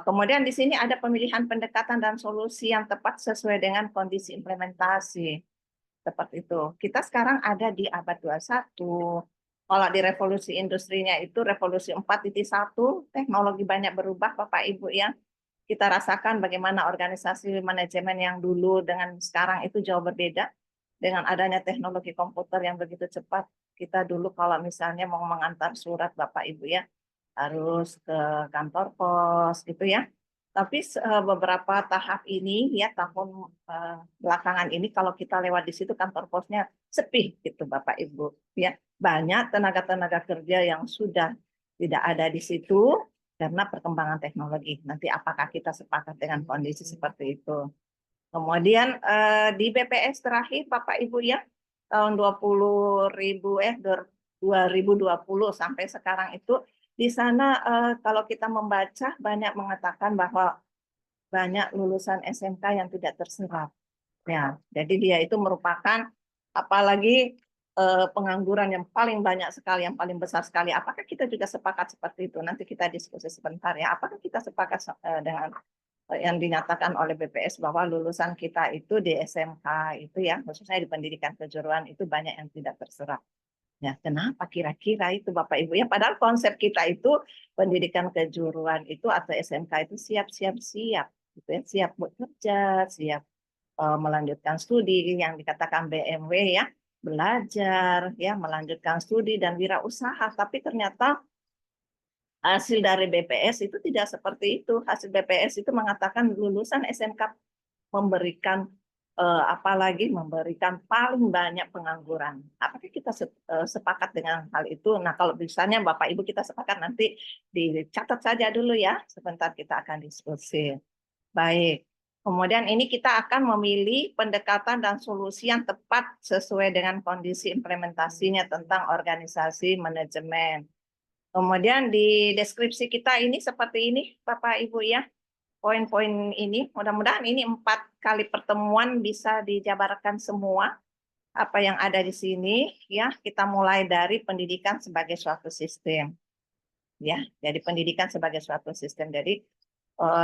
Kemudian di sini ada pemilihan pendekatan dan solusi yang tepat sesuai dengan kondisi implementasi. Seperti itu. Kita sekarang ada di abad 21. Kalau di revolusi industrinya itu revolusi 4.1, teknologi banyak berubah Bapak Ibu ya. Kita rasakan bagaimana organisasi manajemen yang dulu dengan sekarang itu jauh berbeda. Dengan adanya teknologi komputer yang begitu cepat, kita dulu kalau misalnya mau mengantar surat Bapak Ibu ya, harus ke kantor pos gitu ya. Tapi beberapa tahap ini ya tahun belakangan ini kalau kita lewat di situ kantor posnya sepi gitu Bapak Ibu ya. Banyak tenaga-tenaga kerja yang sudah tidak ada di situ karena perkembangan teknologi. Nanti apakah kita sepakat dengan kondisi seperti itu? Kemudian di BPS terakhir Bapak Ibu ya tahun 2020 sampai sekarang itu di sana kalau kita membaca banyak mengatakan bahwa banyak lulusan SMK yang tidak terserap. Ya, jadi dia itu merupakan apalagi pengangguran yang paling banyak sekali, yang paling besar sekali. Apakah kita juga sepakat seperti itu? Nanti kita diskusi sebentar ya. Apakah kita sepakat dengan yang dinyatakan oleh BPS bahwa lulusan kita itu di SMK itu ya, khususnya di pendidikan kejuruan itu banyak yang tidak terserap. Ya, kenapa kira-kira itu Bapak Ibu? Ya, padahal konsep kita itu pendidikan kejuruan itu atau SMK itu siap-siap-siap, gitu ya, siap bekerja, siap melanjutkan studi yang dikatakan BMW ya, belajar ya, melanjutkan studi dan wirausaha. Tapi ternyata hasil dari BPS itu tidak seperti itu. Hasil BPS itu mengatakan lulusan SMK memberikan apalagi memberikan paling banyak pengangguran. Apakah kita sepakat dengan hal itu? Nah, kalau misalnya Bapak Ibu kita sepakat nanti dicatat saja dulu ya. Sebentar kita akan diskusi. Baik. Kemudian ini kita akan memilih pendekatan dan solusi yang tepat sesuai dengan kondisi implementasinya tentang organisasi manajemen. Kemudian di deskripsi kita ini seperti ini, Bapak Ibu ya. Poin-poin ini, mudah-mudahan ini 4 kali pertemuan bisa dijabarkan semua apa yang ada di sini ya. Kita mulai dari pendidikan sebagai suatu sistem. Ya, jadi pendidikan sebagai suatu sistem. Jadi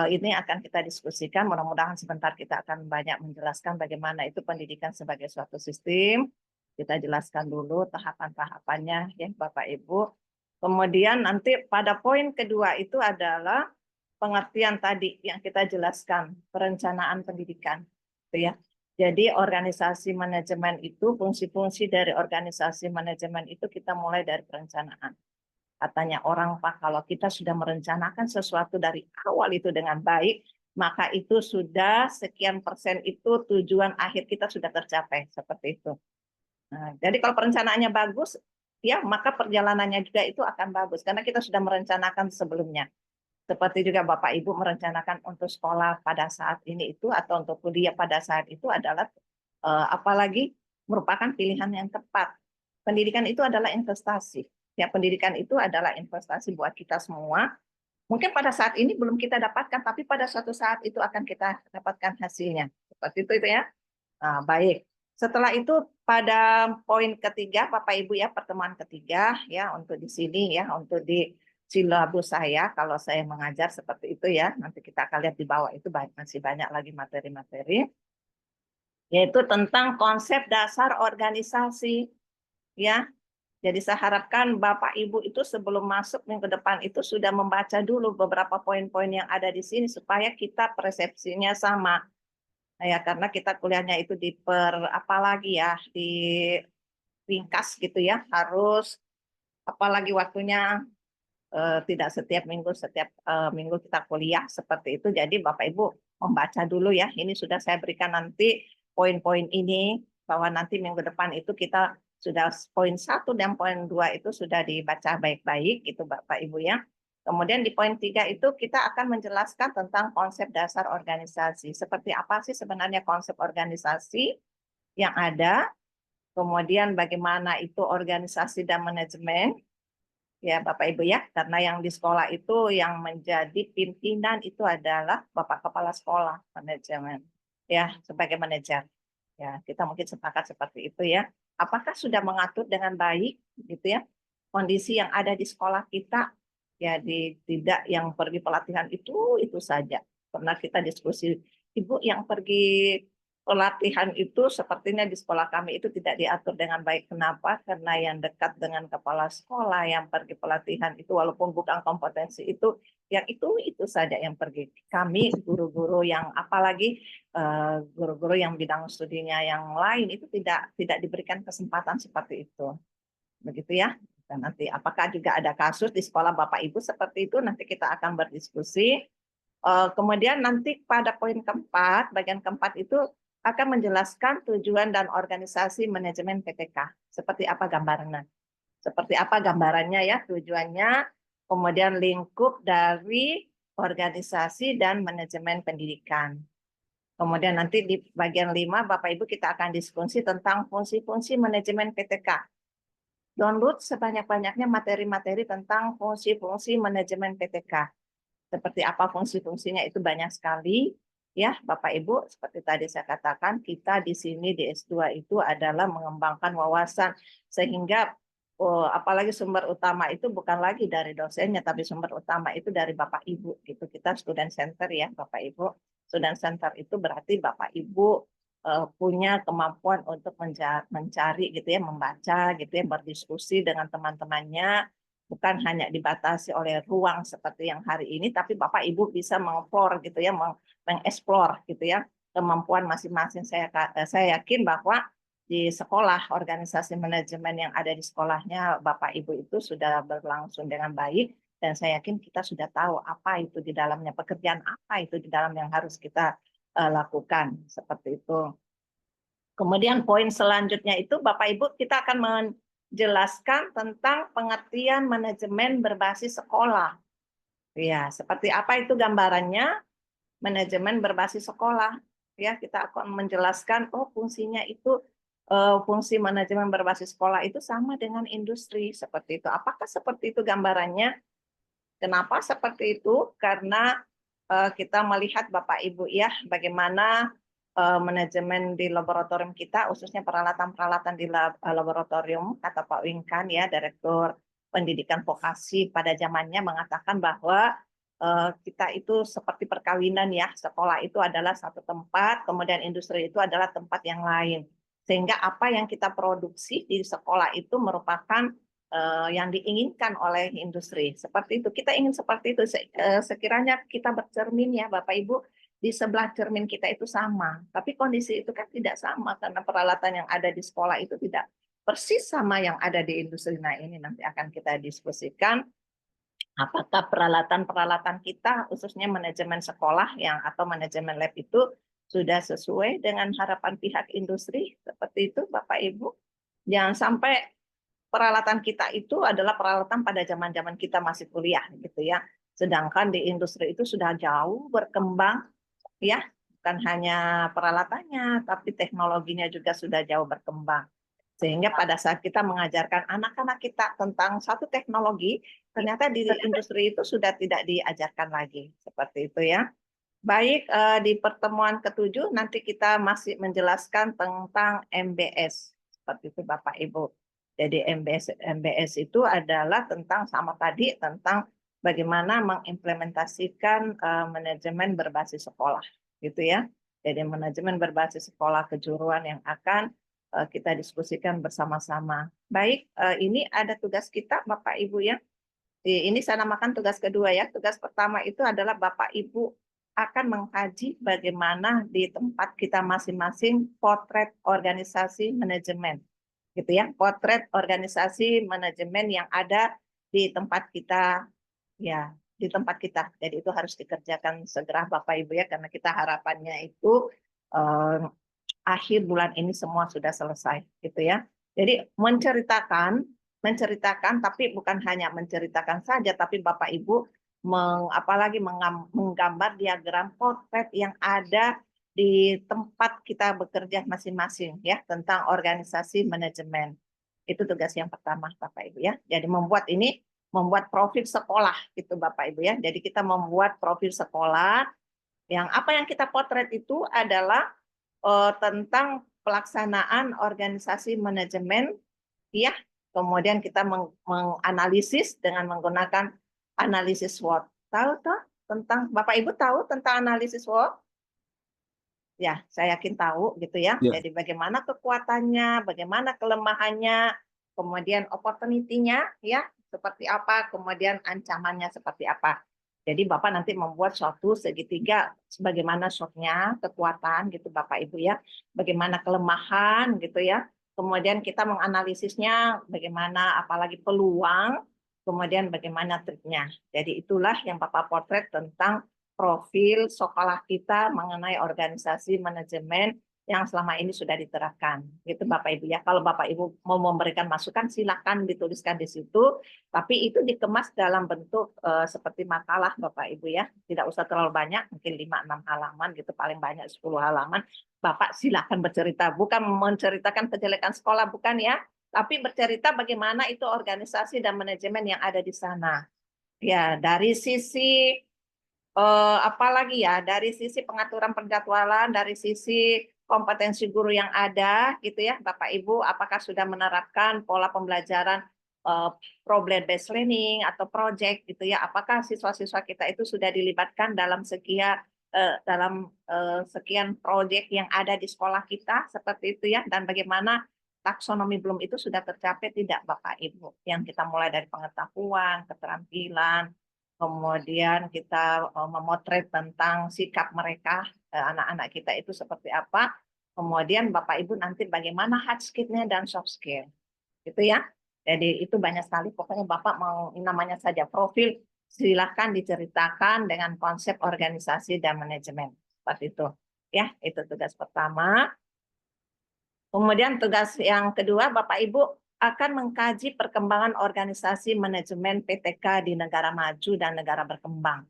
ini akan kita diskusikan. Mudah-mudahan sebentar kita akan banyak menjelaskan bagaimana itu pendidikan sebagai suatu sistem. Kita jelaskan dulu tahapan-tahapannya ya Bapak Ibu. Kemudian nanti pada poin kedua itu adalah pengertian tadi yang kita jelaskan, perencanaan pendidikan. Gitu ya. Jadi organisasi manajemen itu, fungsi-fungsi dari organisasi manajemen itu kita mulai dari perencanaan. Katanya orang, Pak, kalau kita sudah merencanakan sesuatu dari awal itu dengan baik, maka itu sudah sekian persen itu tujuan akhir kita sudah tercapai. Seperti itu. Nah, jadi kalau perencanaannya bagus, ya maka perjalanannya juga itu akan bagus. Karena kita sudah merencanakan sebelumnya. Seperti juga Bapak Ibu merencanakan untuk sekolah pada saat ini itu atau untuk kuliah pada saat itu adalah apalagi merupakan pilihan yang tepat. Pendidikan itu adalah investasi. Ya, pendidikan itu adalah investasi buat kita semua. Mungkin pada saat ini belum kita dapatkan, tapi pada suatu saat itu akan kita dapatkan hasilnya. Seperti itu ya. Nah, baik. Setelah itu pada poin ketiga, Bapak Ibu ya, pertemuan ketiga ya untuk di sini ya, untuk di silabus saya kalau saya mengajar seperti itu ya. Nanti kita akan lihat di bawah itu masih banyak lagi materi-materi yaitu tentang konsep dasar organisasi ya. Jadi saya harapkan Bapak Ibu itu sebelum masuk minggu depan itu sudah membaca dulu beberapa poin-poin yang ada di sini supaya kita persepsinya sama. Nah, ya karena kita kuliahnya itu apalagi ya di ringkas gitu ya, harus apalagi waktunya tidak setiap minggu kita kuliah seperti itu. Jadi Bapak Ibu membaca dulu ya. Ini sudah saya berikan nanti poin-poin ini bahwa nanti minggu depan itu kita sudah poin 1 dan poin 2 itu sudah dibaca baik-baik itu Bapak Ibu ya. Kemudian di poin 3 itu kita akan menjelaskan tentang konsep dasar organisasi. Seperti apa sih sebenarnya konsep organisasi yang ada, kemudian bagaimana itu organisasi dan manajemen, ya Bapak Ibu ya, karena yang di sekolah itu yang menjadi pimpinan itu adalah Bapak Kepala Sekolah manajemen, ya sebagai manajer. Ya kita mungkin sepakat seperti itu ya. Apakah sudah mengatur dengan baik gitu ya kondisi yang ada di sekolah kita Ya, tidak yang pergi pelatihan itu saja. Pernah kita diskusi, Ibu yang pergi pelatihan itu sepertinya di sekolah kami itu tidak diatur dengan baik. Kenapa? Karena yang dekat dengan kepala sekolah yang pergi pelatihan itu walaupun bukan kompetensi itu, yang itu saja yang pergi. Kami guru-guru yang apalagi guru-guru yang bidang studinya yang lain itu tidak diberikan kesempatan seperti itu. Begitu ya. Dan nanti apakah juga ada kasus di sekolah Bapak Ibu seperti itu, nanti kita akan berdiskusi. Kemudian nanti pada poin keempat, bagian keempat itu akan menjelaskan tujuan dan organisasi manajemen PTK. Seperti apa gambarannya? Seperti apa gambarannya ya, tujuannya, kemudian lingkup dari organisasi dan manajemen pendidikan. Kemudian nanti di bagian 5, Bapak Ibu kita akan diskusi tentang fungsi-fungsi manajemen PTK. Download sebanyak-banyaknya materi-materi tentang fungsi-fungsi manajemen PTK. Seperti apa fungsi-fungsinya itu banyak sekali. Ya, Bapak Ibu, seperti tadi saya katakan, kita di sini di S2 itu adalah mengembangkan wawasan. Sehingga apalagi sumber utama itu bukan lagi dari dosennya, tapi sumber utama itu dari Bapak Ibu. Gitu. Kita student center ya, Bapak Ibu. Student center itu berarti Bapak Ibu punya kemampuan untuk mencari gitu ya, membaca gitu ya, berdiskusi dengan teman-temannya, bukan hanya dibatasi oleh ruang seperti yang hari ini, tapi Bapak Ibu bisa mengeksplor gitu ya, mengeksplor gitu ya kemampuan masing-masing. Saya yakin bahwa di sekolah organisasi manajemen yang ada di sekolahnya Bapak Ibu itu sudah berlangsung dengan baik, dan saya yakin kita sudah tahu apa itu di dalamnya, pekerjaan apa itu di dalam yang harus kita lakukan seperti itu. Kemudian poin selanjutnya itu Bapak Ibu kita akan menjelaskan tentang pengertian manajemen berbasis sekolah. Ya, seperti apa itu gambarannya manajemen berbasis sekolah. Ya, kita akan menjelaskan fungsinya itu fungsi manajemen berbasis sekolah itu sama dengan industri seperti itu. Apakah seperti itu gambarannya? Kenapa seperti itu? Karena kita melihat Bapak Ibu ya bagaimana manajemen di laboratorium kita, khususnya peralatan-peralatan di laboratorium, kata Pak Winkan ya, Direktur Pendidikan Vokasi pada zamannya mengatakan bahwa kita itu seperti perkawinan ya, sekolah itu adalah satu tempat, kemudian industri itu adalah tempat yang lain. Sehingga apa yang kita produksi di sekolah itu merupakan yang diinginkan oleh industri. Seperti itu, kita ingin seperti itu. Sekiranya kita bercermin ya Bapak Ibu, di sebelah cermin kita itu sama, tapi kondisi itu kan tidak sama karena peralatan yang ada di sekolah itu tidak persis sama yang ada di industri. Nah, ini nanti akan kita diskusikan apakah peralatan-peralatan kita khususnya manajemen sekolah yang atau manajemen lab itu sudah sesuai dengan harapan pihak industri seperti itu Bapak Ibu. Jangan sampai peralatan kita itu adalah peralatan pada zaman-zaman kita masih kuliah gitu ya. Sedangkan di industri itu sudah jauh berkembang ya, bukan hanya peralatannya, tapi teknologinya juga sudah jauh berkembang. Sehingga pada saat kita mengajarkan anak-anak kita tentang satu teknologi, ternyata di industri itu sudah tidak diajarkan lagi. Seperti itu ya. Baik, di pertemuan ke-7 nanti kita masih menjelaskan tentang MBS. Seperti itu Bapak Ibu. Jadi MBS itu adalah tentang sama tadi, tentang bagaimana mengimplementasikan manajemen berbasis sekolah. Gitu ya. Jadi manajemen berbasis sekolah kejuruan yang akan kita diskusikan bersama-sama. Baik, ini ada tugas kita Bapak Ibu ya. Ini saya namakan tugas kedua ya. Tugas pertama itu adalah Bapak Ibu akan mengkaji bagaimana di tempat kita masing-masing potret organisasi manajemen. Gitu ya, potret organisasi manajemen yang ada di tempat kita ya, di tempat kita. Jadi itu harus dikerjakan segera Bapak Ibu ya, karena kita harapannya itu akhir bulan ini semua sudah selesai gitu ya. Jadi menceritakan tapi bukan hanya menceritakan saja, tapi Bapak Ibu apalagi menggambar diagram potret yang ada di tempat kita bekerja masing-masing ya tentang organisasi manajemen. Itu tugas yang pertama Bapak Ibu ya. Jadi membuat profil sekolah gitu Bapak Ibu ya. Jadi kita membuat profil sekolah yang apa yang kita potret itu adalah tentang pelaksanaan organisasi manajemen ya. Kemudian kita menganalisis dengan menggunakan analisis SWOT. Tahu toh tentang Bapak Ibu tahu tentang analisis SWOT? Ya, saya yakin tahu gitu ya. Ya. Jadi bagaimana kekuatannya, bagaimana kelemahannya, kemudian opportunity-nya ya seperti apa, kemudian ancamannya seperti apa. Jadi Bapak nanti membuat suatu segitiga sebagaimana SWOT-nya, kekuatan gitu Bapak Ibu ya, bagaimana kelemahan gitu ya. Kemudian kita menganalisisnya bagaimana apalagi peluang, kemudian bagaimana triknya. Jadi itulah yang Bapak potret tentang profil sekolah kita mengenai organisasi manajemen yang selama ini sudah diterapkan. Gitu Bapak Ibu ya. Kalau Bapak Ibu mau memberikan masukan silakan dituliskan di situ, tapi itu dikemas dalam bentuk seperti makalah Bapak Ibu ya. Tidak usah terlalu banyak, mungkin 5-6 halaman gitu, paling banyak 10 halaman. Bapak silakan bercerita, bukan menceritakan kejelekan sekolah bukan ya, tapi bercerita bagaimana itu organisasi dan manajemen yang ada di sana. Ya, dari sisi apalagi ya dari sisi pengaturan penjadwalan, dari sisi kompetensi guru yang ada gitu ya Bapak Ibu, apakah sudah menerapkan pola pembelajaran problem based learning atau project gitu ya, apakah siswa-siswa kita itu sudah dilibatkan dalam sekian project yang ada di sekolah kita seperti itu ya, dan bagaimana taksonomi belum itu sudah tercapai tidak Bapak Ibu, yang kita mulai dari pengetahuan, keterampilan, kemudian kita memotret tentang sikap mereka, anak-anak kita itu seperti apa. Kemudian Bapak Ibu nanti bagaimana hard skill-nya dan soft skill. Gitu ya. Jadi itu banyak sekali, pokoknya Bapak mau namanya saja profil, silahkan diceritakan dengan konsep organisasi dan manajemen. Seperti itu. Ya, itu tugas pertama. Kemudian tugas yang kedua, Bapak Ibu akan mengkaji perkembangan organisasi manajemen PTK di negara maju dan negara berkembang.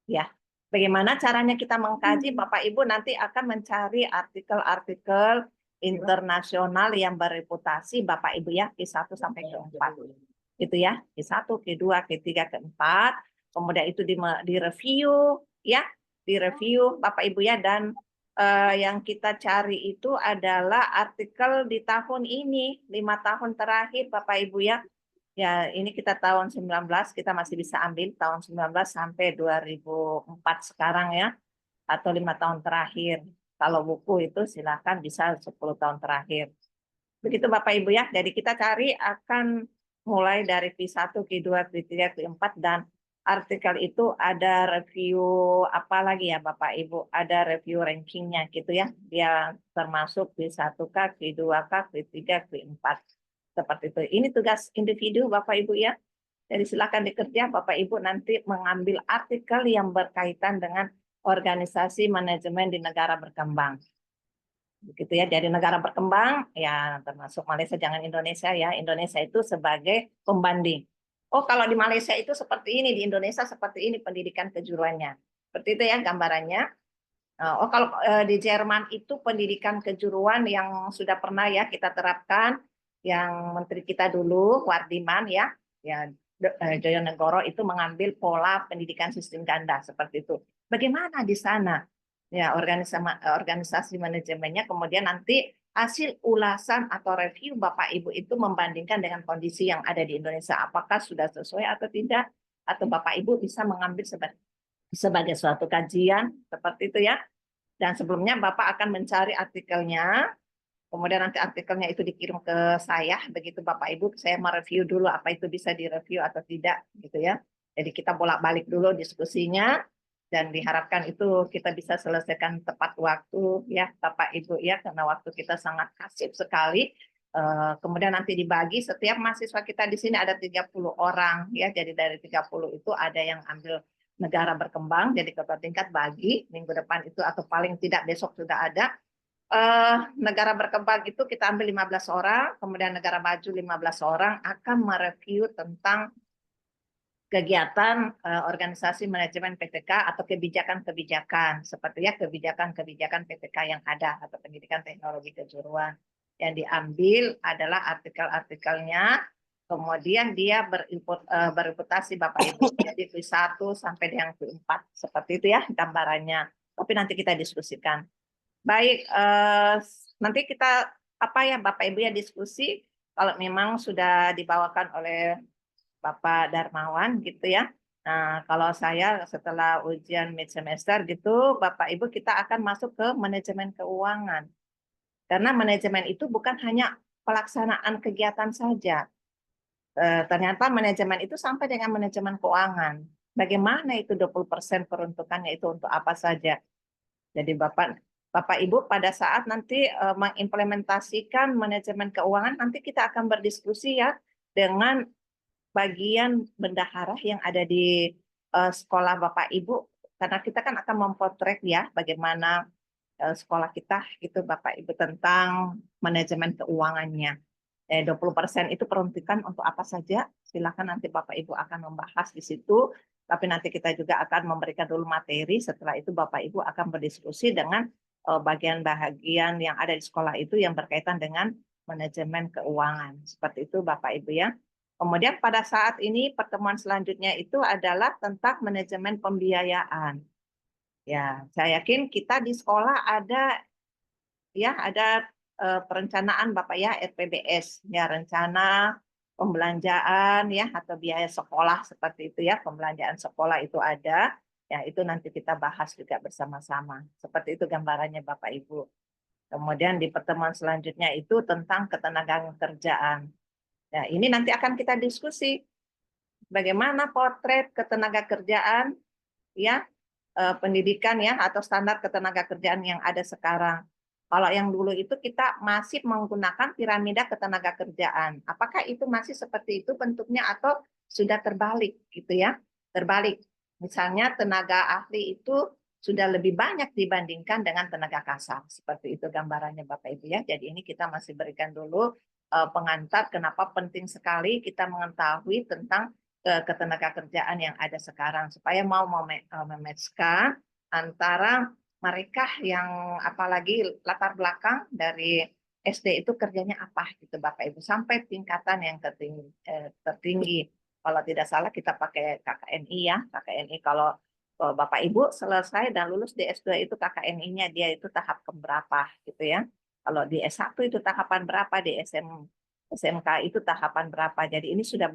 Ya, bagaimana caranya kita mengkaji? Bapak Ibu nanti akan mencari artikel-artikel internasional yang bereputasi, Bapak Ibu ya, Q1 sampai Q4. Gitu ya, Q1, Q2, Q3, Q4. Kemudian itu direview ya, direview Bapak Ibu ya, dan yang kita cari itu adalah artikel di tahun ini, 5 tahun terakhir Bapak Ibu ya. Ya, ini kita tahun 19, kita masih bisa ambil tahun 19 sampai 2004 sekarang ya, atau 5 tahun terakhir. Kalau buku itu silakan bisa 10 tahun terakhir. Begitu Bapak Ibu ya, jadi kita cari akan mulai dari Q1, Q2, Q3, Q4, dan artikel itu ada review apa lagi ya Bapak Ibu, ada review rankingnya gitu ya, dia termasuk Q1K, Q2K, Q3, Q4. Seperti itu. Ini tugas individu Bapak Ibu ya. Jadi silakan dikerja Bapak Ibu nanti mengambil artikel yang berkaitan dengan organisasi manajemen di negara berkembang. Begitu ya, dari negara berkembang ya termasuk Malaysia, jangan Indonesia ya. Indonesia itu sebagai pembanding. Oh, kalau di Malaysia itu seperti ini, di Indonesia seperti ini pendidikan kejuruannya. Seperti itu ya gambarannya. Oh, kalau di Jerman itu pendidikan kejuruan yang sudah pernah ya kita terapkan, yang menteri kita dulu Wardiman ya, Joyonegoro itu mengambil pola pendidikan sistem ganda seperti itu. Bagaimana di sana? Ya, organisasi manajemennya, kemudian nanti hasil ulasan atau review Bapak Ibu itu membandingkan dengan kondisi yang ada di Indonesia, apakah sudah sesuai atau tidak, atau Bapak Ibu bisa mengambil sebagai suatu kajian seperti itu ya. Dan sebelumnya Bapak akan mencari artikelnya, kemudian nanti artikelnya itu dikirim ke saya, begitu Bapak Ibu, saya mereview dulu apa itu bisa direview atau tidak, gitu ya. Jadi kita bolak-balik dulu diskusinya, dan diharapkan itu kita bisa selesaikan tepat waktu, ya Bapak Ibu ya, karena waktu kita sangat kasib sekali. Kemudian nanti dibagi, setiap mahasiswa kita di sini ada 30 orang, ya. Jadi dari 30 itu ada yang ambil negara berkembang, jadi ketua tingkat bagi minggu depan itu atau paling tidak besok sudah ada. Negara berkembang itu kita ambil 15 orang, kemudian negara maju 15 orang akan mereview tentang kegiatan organisasi manajemen PTK atau kebijakan-kebijakan seperti ya kebijakan-kebijakan PTK yang ada atau pendidikan teknologi kejuruan. Yang diambil adalah artikel-artikelnya, kemudian dia bereputasi Bapak Ibu, jadi Q1 sampai dengan Q4 seperti itu ya gambarannya. Tapi nanti kita diskusikan. Baik, nanti kita apa ya Bapak Ibu ya diskusi kalau memang sudah dibawakan oleh Bapak Darmawan gitu ya. Nah, kalau saya setelah ujian mid semester gitu, Bapak Ibu kita akan masuk ke manajemen keuangan. Karena manajemen itu bukan hanya pelaksanaan kegiatan saja. Ternyata manajemen itu sampai dengan manajemen keuangan. Bagaimana itu 20% peruntukannya itu untuk apa saja? Jadi Bapak Ibu pada saat nanti mengimplementasikan manajemen keuangan, nanti kita akan berdiskusi ya dengan bagian bendahara yang ada di sekolah Bapak Ibu, karena kita kan akan memotret ya bagaimana sekolah kita gitu Bapak Ibu tentang manajemen keuangannya. 20% itu peruntukan untuk apa saja? Silakan nanti Bapak Ibu akan membahas di situ, tapi nanti kita juga akan memberikan dulu materi, setelah itu Bapak Ibu akan berdiskusi dengan bagian-bagian yang ada di sekolah itu yang berkaitan dengan manajemen keuangan. Seperti itu Bapak Ibu ya. Kemudian pada saat ini pertemuan selanjutnya itu adalah tentang manajemen pembiayaan. Ya, saya yakin kita di sekolah ada perencanaan Bapak ya, RPBS ya, rencana pembelanjaan ya atau biaya sekolah seperti itu ya, pembelanjaan sekolah itu ada ya, itu nanti kita bahas juga bersama-sama seperti itu gambarannya Bapak Ibu. Kemudian di pertemuan selanjutnya itu tentang ketenagaan kerjaan. Nah, ini nanti akan kita diskusi bagaimana potret ketenaga kerjaan ya, pendidikan ya atau standar ketenaga kerjaan yang ada sekarang. Kalau yang dulu itu kita masih menggunakan piramida ketenaga kerjaan. Apakah itu masih seperti itu bentuknya atau sudah terbalik gitu ya? Terbalik. Misalnya tenaga ahli itu sudah lebih banyak dibandingkan dengan tenaga kasar. Seperti itu gambarannya Bapak Ibu ya. Jadi ini kita masih berikan dulu pengantar kenapa penting sekali kita mengetahui tentang ketenaga kerjaan yang ada sekarang supaya mau mematchkan antara mereka yang apalagi latar belakang dari SD itu kerjanya apa gitu Bapak Ibu sampai tingkatan yang tertinggi. Kalau tidak salah kita pakai KKNI ya, KKNI kalau Bapak Ibu selesai dan lulus di S2 itu KKNI-nya dia itu tahap keberapa gitu ya. Kalau di S1 itu tahapan berapa, di SMK itu tahapan berapa. Jadi ini sudah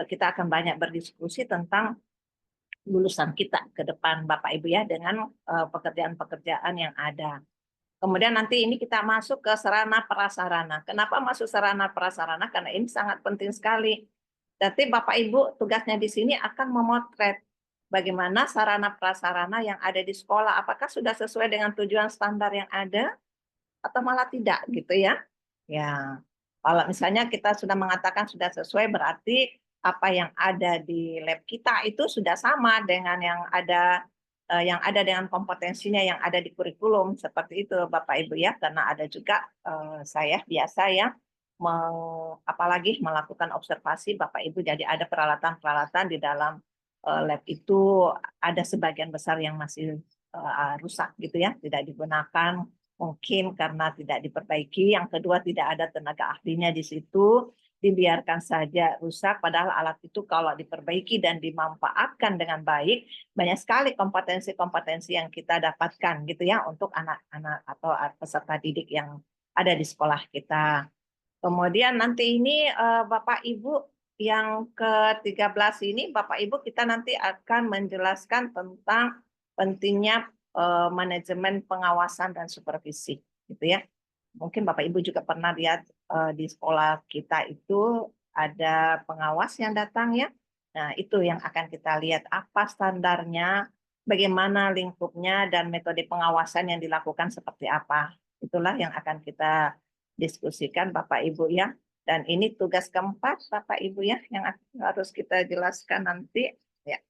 kita akan banyak berdiskusi tentang lulusan kita ke depan Bapak Ibu ya dengan pekerjaan-pekerjaan yang ada. Kemudian nanti ini kita masuk ke sarana prasarana. Kenapa masuk sarana prasarana? Karena ini sangat penting sekali. Jadi Bapak Ibu tugasnya di sini akan memotret bagaimana sarana prasarana yang ada di sekolah. Apakah sudah sesuai dengan tujuan standar yang ada atau malah tidak gitu ya? Ya, kalau misalnya kita sudah mengatakan sudah sesuai, berarti apa yang ada di lab kita itu sudah sama dengan yang ada dengan kompetensinya yang ada di kurikulum seperti itu Bapak Ibu ya, karena ada juga saya biasa ya apalagi melakukan observasi Bapak Ibu, jadi ada peralatan-peralatan di dalam lab itu ada sebagian besar yang masih rusak gitu ya, tidak digunakan mungkin karena tidak diperbaiki. Yang kedua, tidak ada tenaga ahlinya di situ, dibiarkan saja rusak. Padahal alat itu kalau diperbaiki dan dimanfaatkan dengan baik, banyak sekali kompetensi-kompetensi yang kita dapatkan gitu ya untuk anak-anak atau peserta didik yang ada di sekolah kita. Kemudian nanti ini Bapak Ibu yang ke-13 ini, Bapak Ibu kita nanti akan menjelaskan tentang pentingnya manajemen pengawasan dan supervisi gitu ya. Mungkin Bapak Ibu juga pernah lihat di sekolah kita itu ada pengawas yang datang ya. Nah, itu yang akan kita lihat apa standarnya, bagaimana lingkupnya dan metode pengawasan yang dilakukan seperti apa. Itulah yang akan kita diskusikan Bapak Ibu ya. Dan ini tugas keempat Bapak Ibu ya yang harus kita jelaskan nanti ya.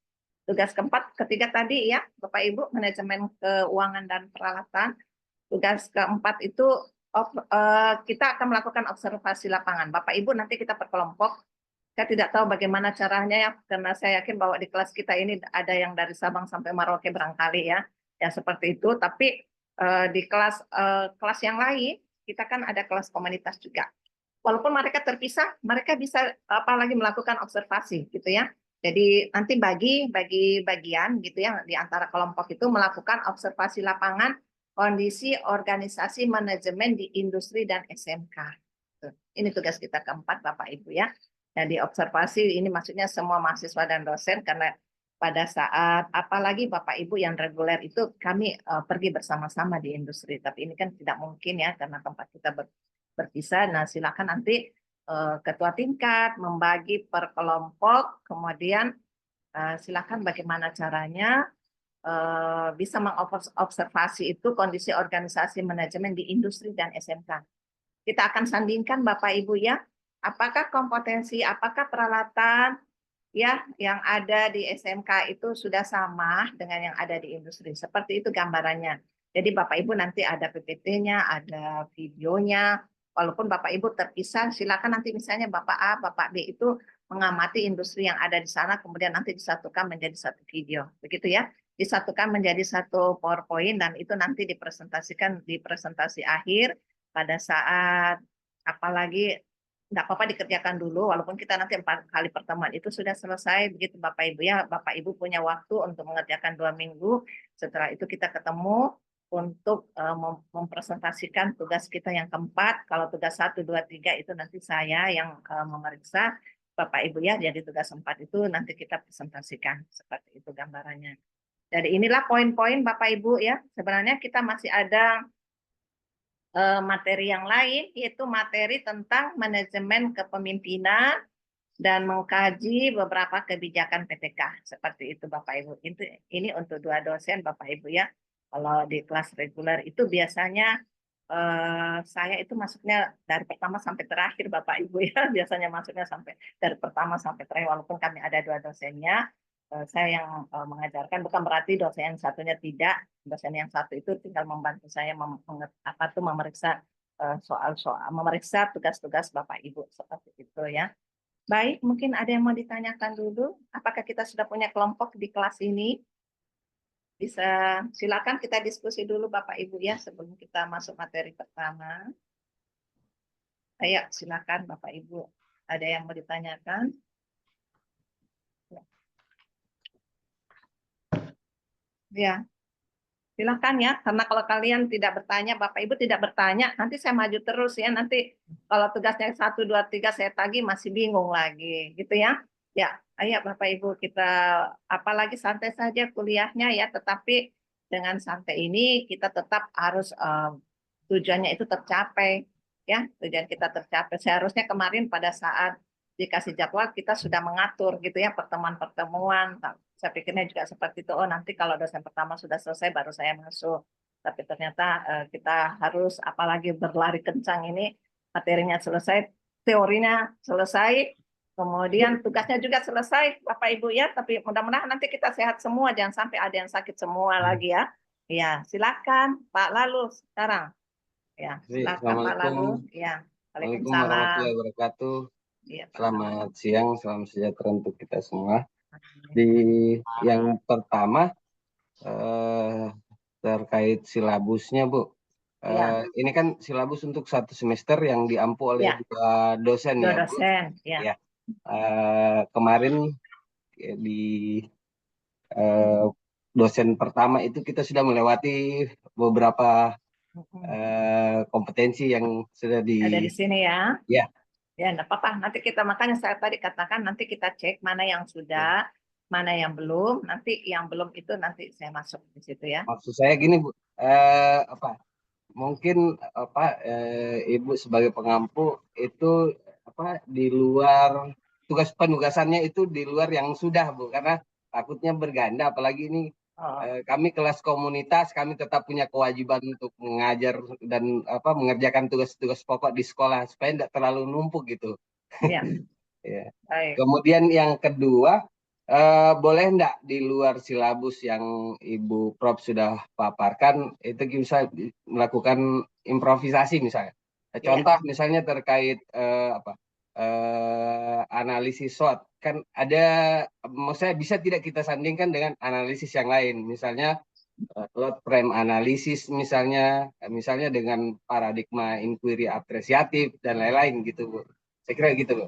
Tugas keempat, ketiga tadi ya, Bapak Ibu, manajemen keuangan dan peralatan. Tugas keempat itu kita akan melakukan observasi lapangan. Bapak Ibu nanti kita perkelompok. Saya tidak tahu bagaimana caranya ya, karena saya yakin bahwa di kelas kita ini ada yang dari Sabang sampai Merauke barangkali ya, ya seperti itu. Tapi di kelas yang lain kita kan ada kelas komunitas juga. Walaupun mereka terpisah, mereka bisa apalagi melakukan observasi gitu ya. Jadi nanti bagi bagian gitu ya di antara kelompok itu melakukan observasi lapangan kondisi organisasi manajemen di industri dan SMK. Ini tugas kita keempat Bapak Ibu ya. Jadi observasi ini maksudnya semua mahasiswa dan dosen karena pada saat apalagi Bapak Ibu yang reguler itu kami pergi bersama-sama di industri. Tapi ini kan tidak mungkin ya karena tempat kita berpisah. Nah, silakan nanti ketua tingkat membagi per kelompok, kemudian silakan bagaimana caranya bisa mengobservasi itu kondisi organisasi manajemen di industri dan SMK. Kita akan sandingkan Bapak Ibu ya, apakah kompetensi, apakah peralatan ya yang ada di SMK itu sudah sama dengan yang ada di industri. Seperti itu gambarannya. Jadi Bapak Ibu nanti ada PPT-nya, ada videonya. Walaupun Bapak Ibu terpisah, silakan nanti misalnya Bapak A, Bapak B itu mengamati industri yang ada di sana, kemudian nanti disatukan menjadi satu video. Begitu ya. Disatukan menjadi satu PowerPoint dan itu nanti dipresentasikan di presentasi akhir pada saat apalagi nggak apa-apa dikerjakan dulu, walaupun kita nanti 4 kali pertemuan itu sudah selesai, begitu Bapak Ibu ya, Bapak Ibu punya waktu untuk mengerjakan 2 minggu, setelah itu kita ketemu untuk mempresentasikan tugas kita yang keempat, kalau tugas 1, 2, 3 itu nanti saya yang memeriksa, Bapak Ibu ya, jadi tugas 4 itu nanti kita presentasikan, seperti itu gambarannya. Jadi inilah poin-poin Bapak Ibu ya, sebenarnya kita masih ada materi yang lain, yaitu materi tentang manajemen kepemimpinan dan mengkaji beberapa kebijakan PTK. Seperti itu Bapak Ibu. Ini untuk 2 dosen Bapak Ibu ya. Kalau di kelas reguler itu biasanya saya itu masuknya dari pertama sampai terakhir Bapak Ibu ya. Biasanya masuknya sampai dari pertama sampai terakhir, walaupun kami ada 2 dosennya. Saya yang mengajarkan, bukan berarti dosen yang satunya tidak. Dosen yang satu itu tinggal membantu saya memeriksa soal-soal, memeriksa tugas-tugas Bapak Ibu seperti itu ya. Baik, mungkin ada yang mau ditanyakan dulu. Apakah kita sudah punya kelompok di kelas ini? Bisa silakan kita diskusi dulu Bapak Ibu ya sebelum kita masuk materi pertama. Ayo silakan Bapak Ibu. Ada yang mau ditanyakan? Ya, silakan ya. Karena kalau kalian tidak bertanya, Bapak Ibu tidak bertanya, nanti saya maju terus ya. Nanti kalau tugasnya 1, 2, 3 saya tagih masih bingung lagi, gitu ya. Ya, ayo Bapak Ibu kita apalagi santai saja kuliahnya ya, tetapi dengan santai ini kita tetap harus tujuannya itu tercapai ya. Tujuan kita tercapai. Seharusnya kemarin pada saat dikasih jadwal kita sudah mengatur gitu ya pertemuan-pertemuan. Saya pikirnya juga seperti itu. Oh, nanti kalau dosen pertama sudah selesai baru saya masuk. Tapi ternyata kita harus apalagi berlari kencang ini, materinya selesai, teorinya selesai, kemudian tugasnya juga selesai, Bapak Ibu ya. Tapi mudah-mudahan nanti kita sehat semua, jangan sampai ada yang sakit semua lagi ya. Ya, silakan Pak Lalu sekarang. Ya, silakan Pak Lalu. Ya, Assalamualaikum Waalaikumsalam. warahmatullahi wabarakatuh. Ya, Pak. Selamat siang, salam sejahtera untuk kita semua. Di yang pertama terkait silabusnya, Bu. Ya. Ini kan silabus untuk 1 semester yang diampu oleh Ya, 2 dosen 2 ya, Bu. dosen. Ya. Ya. Kemarin di dosen pertama itu kita sudah melewati beberapa kompetensi yang sudah Ada di sini ya. ya. Ya, enggak apa-apa. Nanti kita, makanya saya tadi katakan nanti kita cek mana yang sudah, mana yang belum. Nanti yang belum itu nanti saya masuk di situ ya. Maksud saya gini, Bu. Mungkin Ibu sebagai pengampu itu di luar tugas penugasannya itu di luar yang sudah, Bu, karena takutnya berganda, apalagi ini kami kelas komunitas, kami tetap punya kewajiban untuk mengajar dan mengerjakan tugas-tugas pokok di sekolah supaya tidak terlalu numpuk gitu. Ya. Ya. Baik. Kemudian yang kedua, boleh enggak di luar silabus yang Ibu Prof sudah paparkan itu bisa melakukan improvisasi misalnya. Contoh misalnya terkait analisis SWOT, kan ada, maksudnya bisa tidak kita sandingkan dengan analisis yang lain, misalnya load frame analisis misalnya dengan paradigma inquiry apresiatif dan lain-lain gitu, Bu. Saya kira gitu, Bu.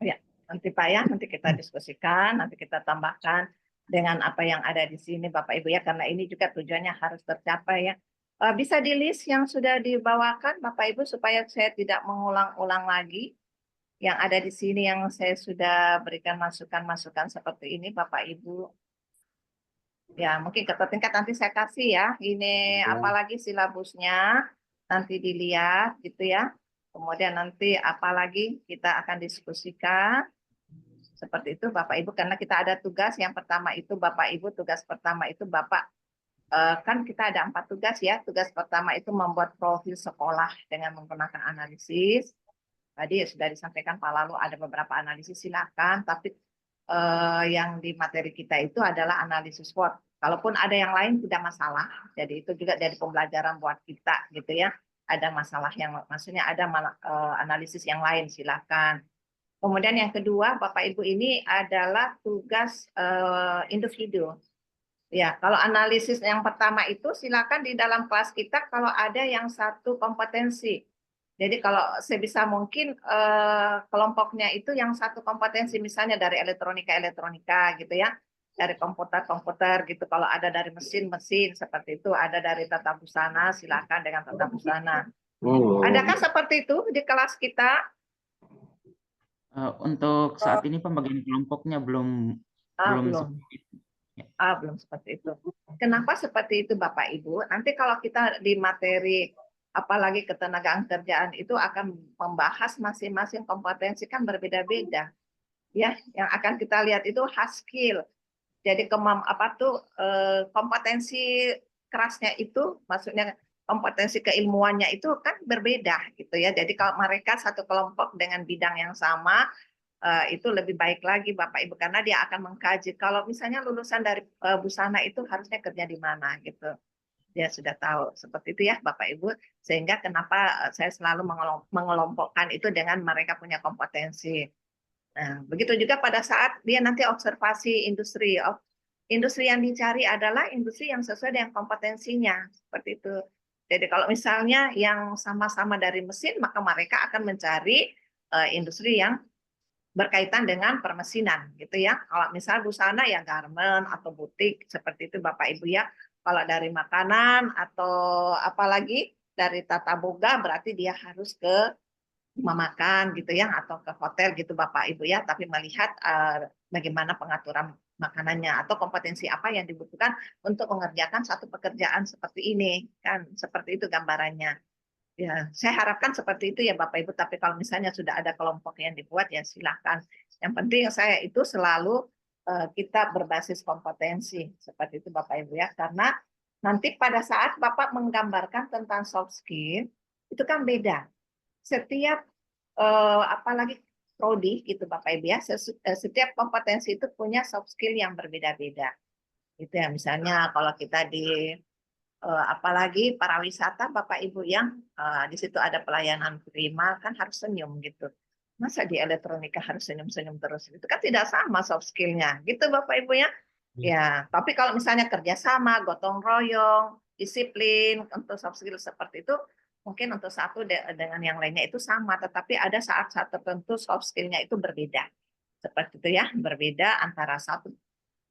Ya, nanti Pak ya, nanti kita diskusikan, nanti kita tambahkan dengan apa yang ada di sini Bapak Ibu ya, karena ini juga tujuannya harus tercapai ya. Bisa di list yang sudah dibawakan Bapak Ibu supaya saya tidak mengulang-ulang lagi yang ada di sini yang saya sudah berikan masukan-masukan seperti ini Bapak Ibu. Ya, mungkin ketua tingkat nanti saya kasih ya. Ini Ya. apalagi silabusnya nanti dilihat gitu ya. Kemudian nanti apalagi kita akan diskusikan seperti itu Bapak Ibu karena kita ada tugas yang pertama itu Bapak Ibu tugas pertama itu Bapak kan kita ada 4 tugas ya. Tugas pertama itu membuat profil sekolah dengan menggunakan analisis. Tadi sudah disampaikan Pak Lalu ada beberapa analisis silakan, tapi yang di materi kita itu adalah analisis SWOT. Kalaupun ada yang lain tidak masalah. Jadi itu juga jadi pembelajaran buat kita gitu ya. Ada masalah yang maksudnya ada analisis yang lain silakan. Kemudian yang kedua Bapak Ibu ini adalah tugas individu. Ya, kalau analisis yang pertama itu silakan di dalam kelas kita kalau ada yang satu kompetensi. Jadi kalau sebisa mungkin kelompoknya itu yang satu kompetensi misalnya dari elektronika gitu ya, dari komputer gitu. Kalau ada dari mesin seperti itu, ada dari tata busana silakan dengan tata busana. Oh. Adakah seperti itu di kelas kita? Untuk saat ini pembagian kelompoknya belum belum Belum. seperti itu. Ya. Belum seperti itu. Kenapa seperti itu Bapak Ibu? Nanti kalau kita di materi apalagi ketenagaan kerjaan itu akan membahas masing-masing kompetensi kan berbeda-beda. Ya, yang akan kita lihat itu hard skill. Jadi kompetensi kerasnya itu maksudnya kompetensi keilmuannya itu kan berbeda gitu ya. Jadi kalau mereka satu kelompok dengan bidang yang sama itu lebih baik lagi Bapak Ibu karena dia akan mengkaji kalau misalnya lulusan dari busana itu harusnya kerja di mana gitu. Dia sudah tahu seperti itu ya Bapak Ibu sehingga kenapa saya selalu mengelompokkan itu dengan mereka punya kompetensi. Nah, begitu juga pada saat dia nanti observasi industri. Industri yang dicari adalah industri yang sesuai dengan kompetensinya seperti itu. Jadi kalau misalnya yang sama-sama dari mesin maka mereka akan mencari industri yang berkaitan dengan permesinan gitu ya. Kalau misal busana ya garment atau butik seperti itu Bapak Ibu ya. Kalau dari makanan atau apalagi dari tata boga berarti dia harus ke rumah makan gitu ya atau ke hotel gitu Bapak Ibu ya, tapi melihat bagaimana pengaturan makanannya atau kompetensi apa yang dibutuhkan untuk mengerjakan satu pekerjaan seperti ini kan seperti itu gambarannya. Ya, saya harapkan seperti itu ya Bapak Ibu, tapi kalau misalnya sudah ada kelompok yang dibuat ya silahkan. Yang penting saya itu selalu kita berbasis kompetensi seperti itu Bapak Ibu ya, karena nanti pada saat Bapak menggambarkan tentang soft skill itu kan beda. Setiap apalagi prodi gitu Bapak Ibu ya, setiap kompetensi itu punya soft skill yang berbeda-beda. Gitu ya, misalnya kalau kita di apalagi para wisata Bapak Ibu yang di situ ada pelayanan prima kan harus senyum gitu. Masa di elektronika harus senyum-senyum terus? Itu kan tidak sama soft skill-nya. Gitu Bapak Ibu ya. Ya, tapi kalau misalnya kerjasama, gotong royong, disiplin untuk soft skill seperti itu, mungkin untuk satu dengan yang lainnya itu sama, tetapi ada saat-saat tertentu soft skill-nya itu berbeda. Seperti itu ya, berbeda antara satu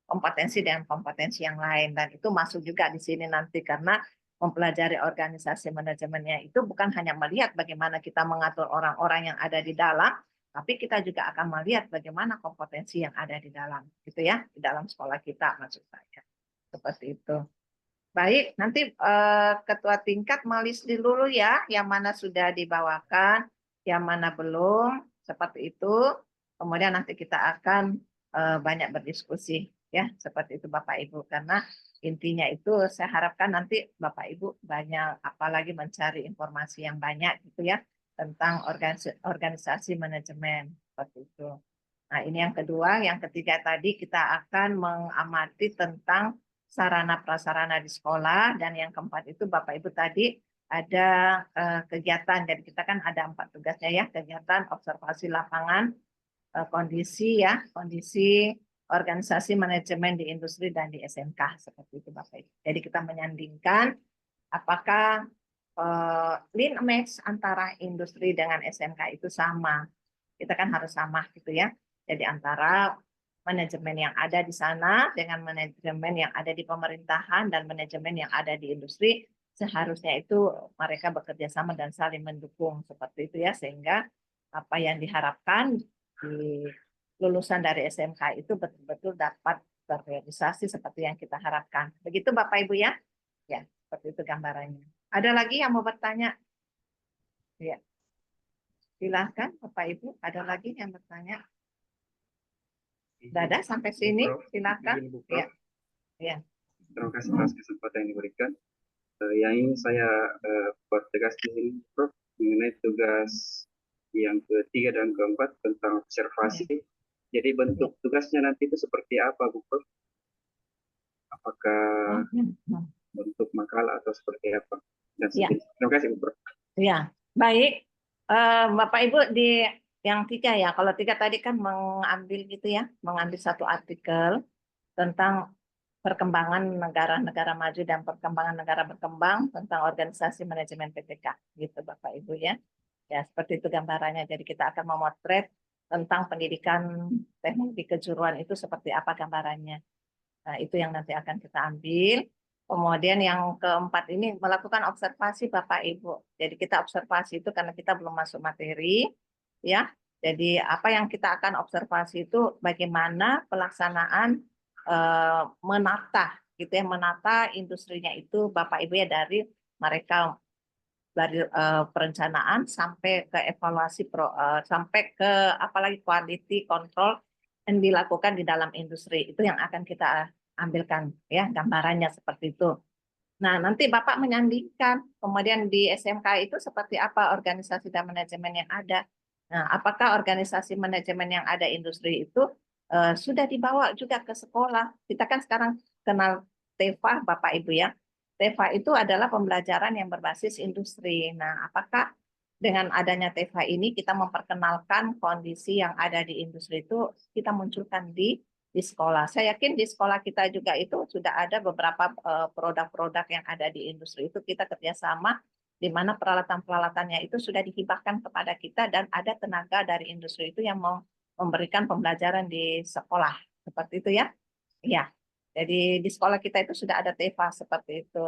kompetensi dengan kompetensi yang lain dan itu masuk juga di sini nanti karena mempelajari organisasi manajemennya itu bukan hanya melihat bagaimana kita mengatur orang-orang yang ada di dalam, tapi kita juga akan melihat bagaimana kompetensi yang ada di dalam, gitu ya, di dalam sekolah kita maksud saya. Seperti itu. Baik, nanti ketua tingkat melis dulu ya, yang mana sudah dibawakan, yang mana belum, seperti itu. Kemudian nanti kita akan banyak berdiskusi ya, seperti itu Bapak Ibu. Karena intinya itu saya harapkan nanti Bapak Ibu banyak apalagi mencari informasi yang banyak gitu ya tentang organisasi manajemen seperti itu. Nah, ini yang kedua, yang ketiga tadi kita akan mengamati tentang sarana prasarana di sekolah dan yang keempat itu Bapak Ibu tadi ada kegiatan. Jadi kita kan ada 4 tugasnya ya, kegiatan observasi lapangan, kondisi ya, kondisi organisasi manajemen di industri dan di SMK seperti itu Bapak Ibu. Jadi kita menyandingkan apakah link match antara industri dengan SMK itu sama. Kita kan harus sama gitu ya. Jadi antara manajemen yang ada di sana dengan manajemen yang ada di pemerintahan dan manajemen yang ada di industri seharusnya itu mereka bekerja sama dan saling mendukung seperti itu ya sehingga apa yang diharapkan di lulusan dari SMK itu betul-betul dapat terrealisasi seperti yang kita harapkan. Begitu Bapak Ibu ya? Ya, seperti itu gambarannya. Ada lagi yang mau bertanya? Ya, silahkan Bapak Ibu. Ada lagi yang bertanya? Dada sampai sini, Prof, silakan. izin, Bu Ya, Prof. ya. Terima kasih atas kesempatan yang diberikan. Yang ingin saya pertegas di sini, Prof, mengenai tugas yang ketiga dan keempat tentang observasi. Jadi bentuk tugasnya nanti itu seperti apa, Bu Prof? Apakah bentuk makalah atau seperti apa? Dan Ya. sejenis. Terima kasih, Bu Prof. Ya, baik. Bapak Ibu di yang 3 ya. Kalau 3 tadi kan mengambil gitu ya, mengambil satu artikel tentang perkembangan negara-negara maju dan perkembangan negara berkembang tentang organisasi manajemen PTK, gitu Bapak Ibu ya. Ya, seperti itu gambarannya. Jadi kita akan memotret tentang pendidikan teknologi kejuruan itu seperti apa gambarannya. Nah, itu yang nanti akan kita ambil. Kemudian yang keempat ini melakukan observasi Bapak Ibu. Jadi kita observasi itu karena kita belum masuk materi, ya. Jadi apa yang kita akan observasi itu bagaimana pelaksanaan menata, gitu ya, menata industrinya itu Bapak Ibu ya dari mereka dari perencanaan sampai ke evaluasi sampai ke apalagi quality control yang dilakukan di dalam industri itu yang akan kita ambilkan ya gambarannya seperti itu. Nah, nanti Bapak menyandingkan kemudian di SMK itu seperti apa organisasi dan manajemen yang ada. Nah, apakah organisasi manajemen yang ada industri itu sudah dibawa juga ke sekolah? Kita kan sekarang kenal TEFA Bapak Ibu ya. TEFA itu adalah pembelajaran yang berbasis industri. Nah, apakah dengan adanya TEFA ini kita memperkenalkan kondisi yang ada di industri itu kita munculkan di sekolah. Saya yakin di sekolah kita juga itu sudah ada beberapa produk-produk yang ada di industri itu kita kerjasama di mana peralatan-peralatannya itu sudah dihibahkan kepada kita dan ada tenaga dari industri itu yang mau memberikan pembelajaran di sekolah. Seperti itu ya. Ya. Jadi di sekolah kita itu sudah ada TEFA seperti itu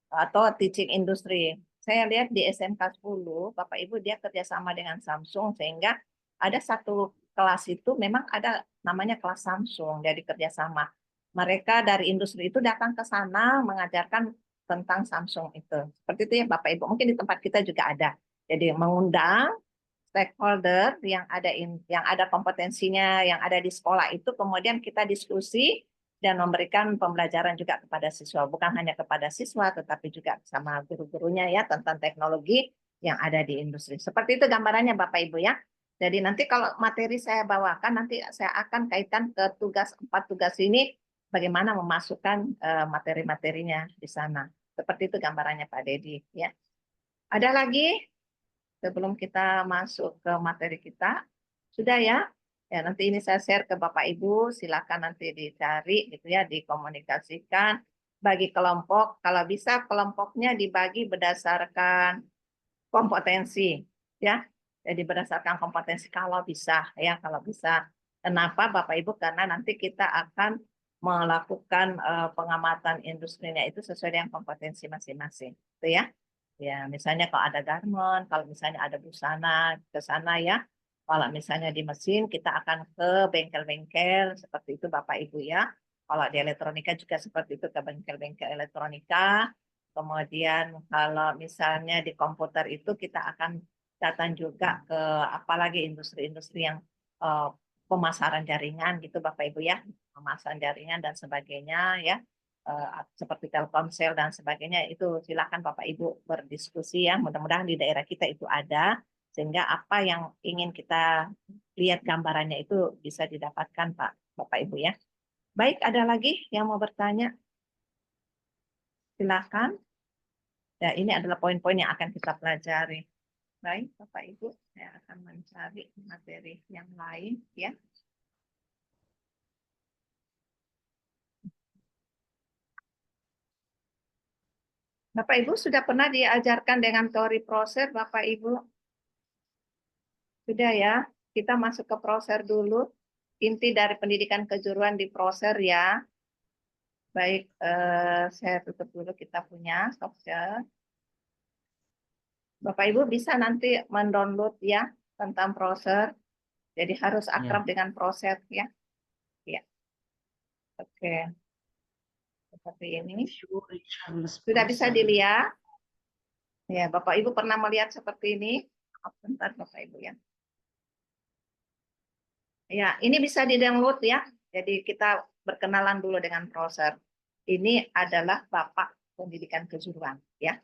atau teaching industry. Saya lihat di SMK 10, Bapak Ibu dia kerjasama dengan Samsung sehingga ada satu kelas itu memang ada namanya kelas Samsung jadi kerjasama. Mereka dari industri itu datang ke sana mengajarkan tentang Samsung itu. Seperti itu ya Bapak Ibu. Mungkin di tempat kita juga ada. Jadi mengundang stakeholder yang ada kompetensinya yang ada di sekolah itu kemudian kita diskusi dan memberikan pembelajaran juga kepada siswa, bukan hanya kepada siswa tetapi juga sama guru-gurunya ya tentang teknologi yang ada di industri. Seperti itu gambarannya Bapak Ibu ya. Jadi nanti kalau materi saya bawakan nanti saya akan kaitkan ke 4 tugas ini bagaimana memasukkan materi-materinya di sana. Seperti itu gambarannya Pak Dedi ya. Ada lagi sebelum kita masuk ke materi kita? Sudah ya? Ya, nanti ini saya share ke Bapak Ibu, silakan nanti dicari gitu ya, dikomunikasikan bagi kelompok. Kalau bisa kelompoknya dibagi berdasarkan kompetensi ya. Jadi berdasarkan kompetensi kalau bisa ya, kalau bisa. Kenapa Bapak Ibu? Karena nanti kita akan melakukan pengamatan industrinya itu sesuai dengan kompetensi masing-masing. Itu ya. Ya, misalnya kalau ada garment, kalau misalnya ada busana ke sana ya. Kalau misalnya di mesin kita akan ke bengkel-bengkel seperti itu Bapak Ibu ya. Kalau di elektronika juga seperti itu ke bengkel-bengkel elektronika. Kemudian kalau misalnya di komputer itu kita akan datang juga ke apalagi industri-industri yang eh, pemasaran jaringan gitu Bapak Ibu ya. Pemasaran jaringan dan sebagainya ya. Seperti Telkomsel dan sebagainya itu silakan Bapak Ibu berdiskusi ya. Mudah-mudahan di daerah kita itu ada sehingga apa yang ingin kita lihat gambarannya itu bisa didapatkan Pak Bapak Ibu ya. Baik, ada lagi yang mau bertanya? Silakan. Ya, ini adalah poin-poin yang akan kita pelajari. Baik, Bapak Ibu, saya akan mencari materi yang lain ya. Bapak Ibu sudah pernah diajarkan dengan teori proses, Bapak Ibu? Sudah ya, kita masuk ke proses dulu. Inti dari pendidikan kejuruan di proses ya. Baik, saya tutup dulu kita punya software. Bapak Ibu bisa nanti mendownload ya tentang proses. Jadi harus akrab dengan proses ya. Ya. Oke, seperti ini. Sudah bisa dilihat? Ya, Bapak Ibu pernah melihat seperti ini? Bentar, Bapak Ibu ya. Ya, ini bisa di-download ya. Jadi kita berkenalan dulu dengan browser. Ini adalah Bapak Pendidikan Kejuruan ya.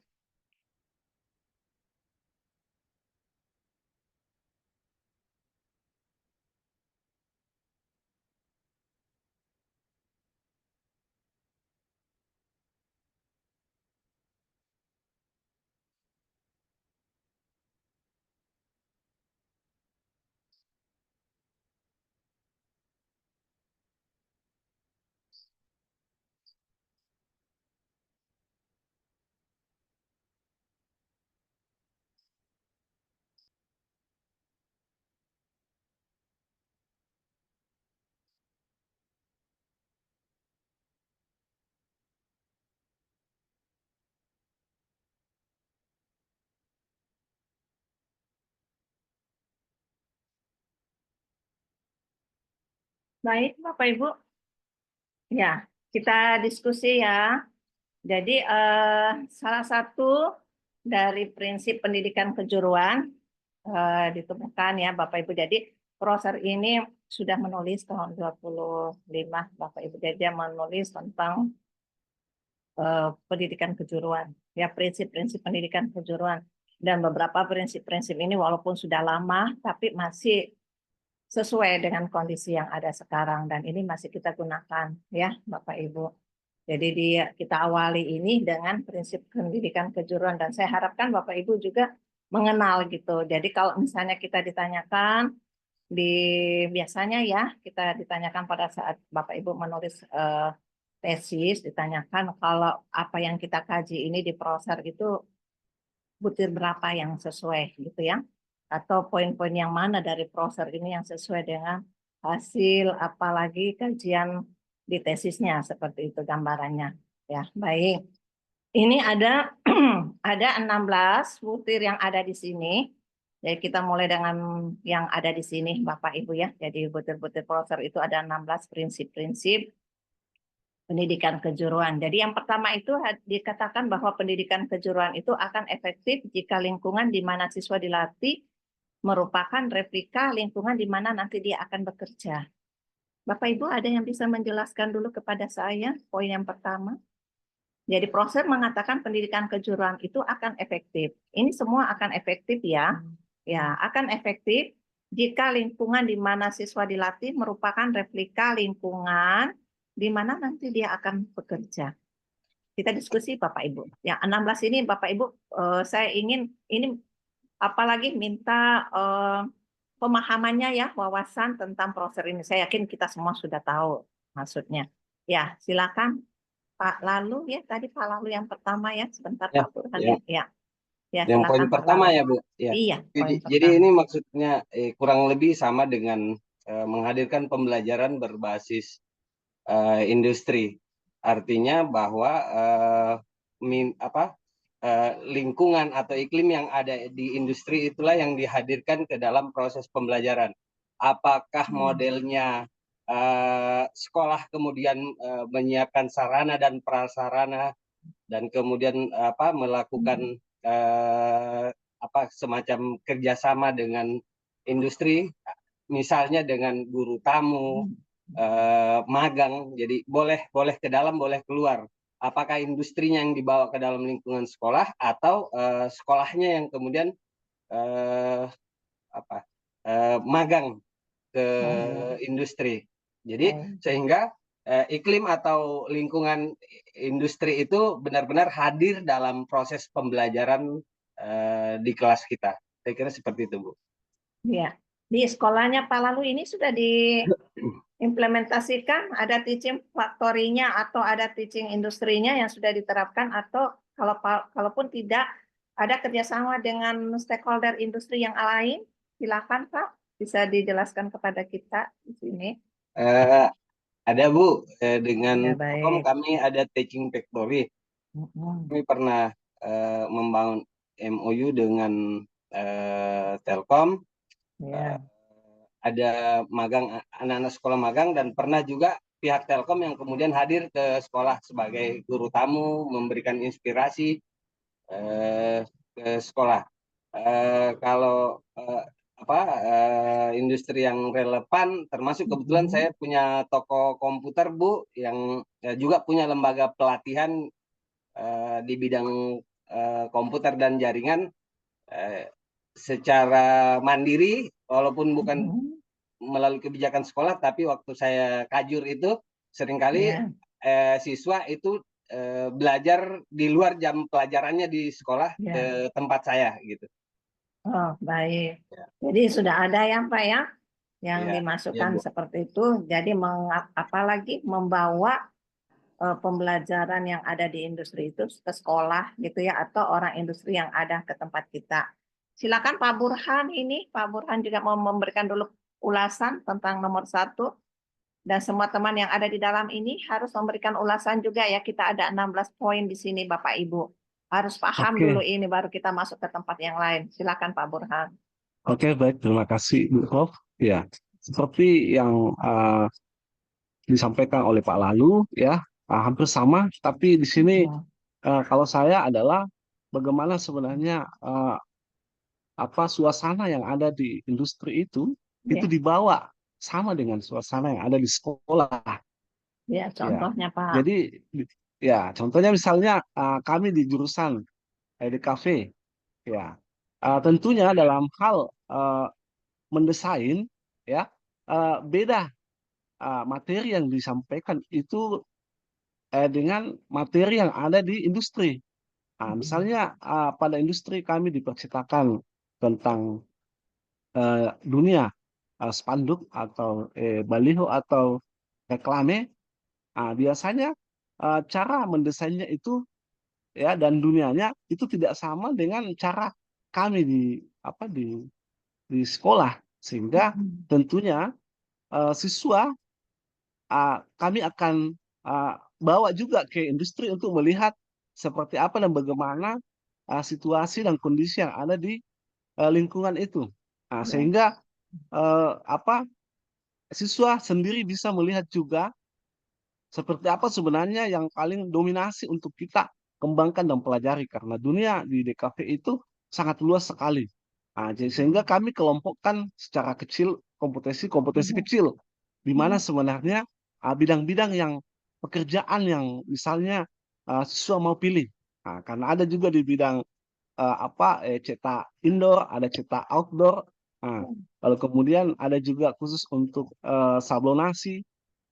Baik, Bapak Ibu. Ya, kita diskusi ya. Jadi salah satu dari prinsip pendidikan kejuruan ditemukan ya Bapak Ibu. Jadi browser ini sudah menulis tahun 25 Bapak Ibu. Jadi dia menulis tentang pendidikan kejuruan, ya prinsip-prinsip pendidikan kejuruan. Dan beberapa prinsip-prinsip ini walaupun sudah lama, tapi masih sesuai dengan kondisi yang ada sekarang. Dan ini masih kita gunakan ya Bapak Ibu. Jadi kita awali ini dengan prinsip pendidikan kejuruan. Dan saya harapkan Bapak Ibu juga mengenal gitu. Jadi kalau misalnya kita ditanyakan, biasanya ya kita ditanyakan pada saat Bapak Ibu menulis tesis, ditanyakan kalau apa yang kita kaji ini di browser itu butir berapa yang sesuai gitu ya, atau poin-poin yang mana dari browser ini yang sesuai dengan hasil apalagi kajian di tesisnya, seperti itu gambarannya ya. Baik, ini ada ada 16 butir yang ada di sini. Jadi kita mulai dengan yang ada di sini Bapak Ibu ya. Jadi butir-butir browser itu ada 16 prinsip-prinsip pendidikan kejuruan. Jadi yang pertama itu dikatakan bahwa pendidikan kejuruan itu akan efektif jika lingkungan di mana siswa dilatih merupakan replika lingkungan di mana nanti dia akan bekerja. Bapak Ibu ada yang bisa menjelaskan dulu kepada saya poin yang pertama? Jadi proses mengatakan pendidikan kejuruan itu akan efektif. Ini semua akan efektif ya. Ya, akan efektif jika lingkungan di mana siswa dilatih merupakan replika lingkungan di mana nanti dia akan bekerja. Kita diskusi Bapak Ibu. Ya, 16 ini Bapak Ibu saya ingin ini apalagi minta pemahamannya ya, wawasan tentang proses ini. Saya yakin kita semua sudah tahu maksudnya. Ya, silakan Pak Lalu ya, tadi Pak Lalu yang pertama ya, sebentar Ya, Pak Burhan ya. ya. Ya, Yang poin silakan Pak pertama Lalu. ya Bu. Ya. Iya, poin Jadi pertama. ini maksudnya kurang lebih sama dengan menghadirkan pembelajaran berbasis industri. Artinya bahwa lingkungan atau iklim yang ada di industri itulah yang dihadirkan ke dalam proses pembelajaran. Apakah modelnya sekolah kemudian menyiapkan sarana dan prasarana dan kemudian melakukan semacam kerjasama dengan industri, misalnya dengan guru tamu, magang, jadi boleh ke dalam, boleh keluar. Apakah industrinya yang dibawa ke dalam lingkungan sekolah atau sekolahnya yang kemudian magang ke industri. Jadi sehingga iklim atau lingkungan industri itu benar-benar hadir dalam proses pembelajaran di kelas kita. Saya kira seperti itu, Bu. Ya, di sekolahnya Pak Lalu ini sudah diimplementasikan, ada teaching factory-nya atau ada teaching industrinya yang sudah diterapkan, atau kalaupun tidak ada kerjasama dengan stakeholder industri yang lain, silakan Pak, bisa dijelaskan kepada kita di sini. Ada Bu, dengan Ya, baik. Telkom kami ada teaching factory. Kami pernah membangun MOU dengan Telkom. Ya. Ada magang, anak-anak sekolah magang, dan pernah juga pihak Telkom yang kemudian hadir ke sekolah sebagai guru tamu, memberikan inspirasi ke sekolah. Kalau industri yang relevan, termasuk kebetulan saya punya toko komputer Bu, yang juga punya lembaga pelatihan di bidang komputer dan jaringan secara mandiri, walaupun bukan melalui kebijakan sekolah, tapi waktu saya kajur itu seringkali siswa itu belajar di luar jam pelajarannya di sekolah ke tempat saya gitu. Oh, baik. Ya. Jadi sudah ada ya Pak ya, yang Ya, dimasukkan Bu. seperti itu. Jadi apalagi membawa pembelajaran yang ada di industri itu ke sekolah gitu ya, atau orang industri yang ada ke tempat kita. Silakan Pak Burhan ini, Pak Burhan juga mau memberikan dulu ulasan tentang nomor 1. Dan semua teman yang ada di dalam ini harus memberikan ulasan juga ya. Kita ada 16 poin di sini Bapak Ibu. Harus paham Oke. dulu ini baru kita masuk ke tempat yang lain. Silakan Pak Burhan. Oke, baik. Terima kasih, Bu Prof. Ya, seperti yang disampaikan oleh Pak Lalu, ya, hampir sama. Tapi di sini kalau saya adalah bagaimana sebenarnya suasana yang ada di industri itu dibawa sama dengan suasana yang ada di sekolah. Ya, contohnya Pak. Jadi, ya, contohnya misalnya kami di jurusan EDKV, ya, tentunya dalam hal mendesain, ya, beda materi yang disampaikan itu dengan materi yang ada di industri. Misalnya pada industri kami dipercetakan tentang dunia spanduk atau baliho atau reklame. Biasanya cara mendesainnya itu ya dan dunianya itu tidak sama dengan cara kami di sekolah, sehingga tentunya siswa kami akan bawa juga ke industri untuk melihat seperti apa dan bagaimana situasi dan kondisi yang ada di lingkungan itu. Sehingga siswa sendiri bisa melihat juga seperti apa sebenarnya yang paling dominasi untuk kita kembangkan dan pelajari, karena dunia di DKV itu sangat luas sekali. Jadi sehingga kami kelompokkan secara kecil kompetensi kecil, di mana sebenarnya bidang-bidang yang pekerjaan yang misalnya siswa mau pilih. Karena ada juga di bidang cetak indoor, ada cetak outdoor. Lalu kemudian ada juga khusus untuk sablonasi.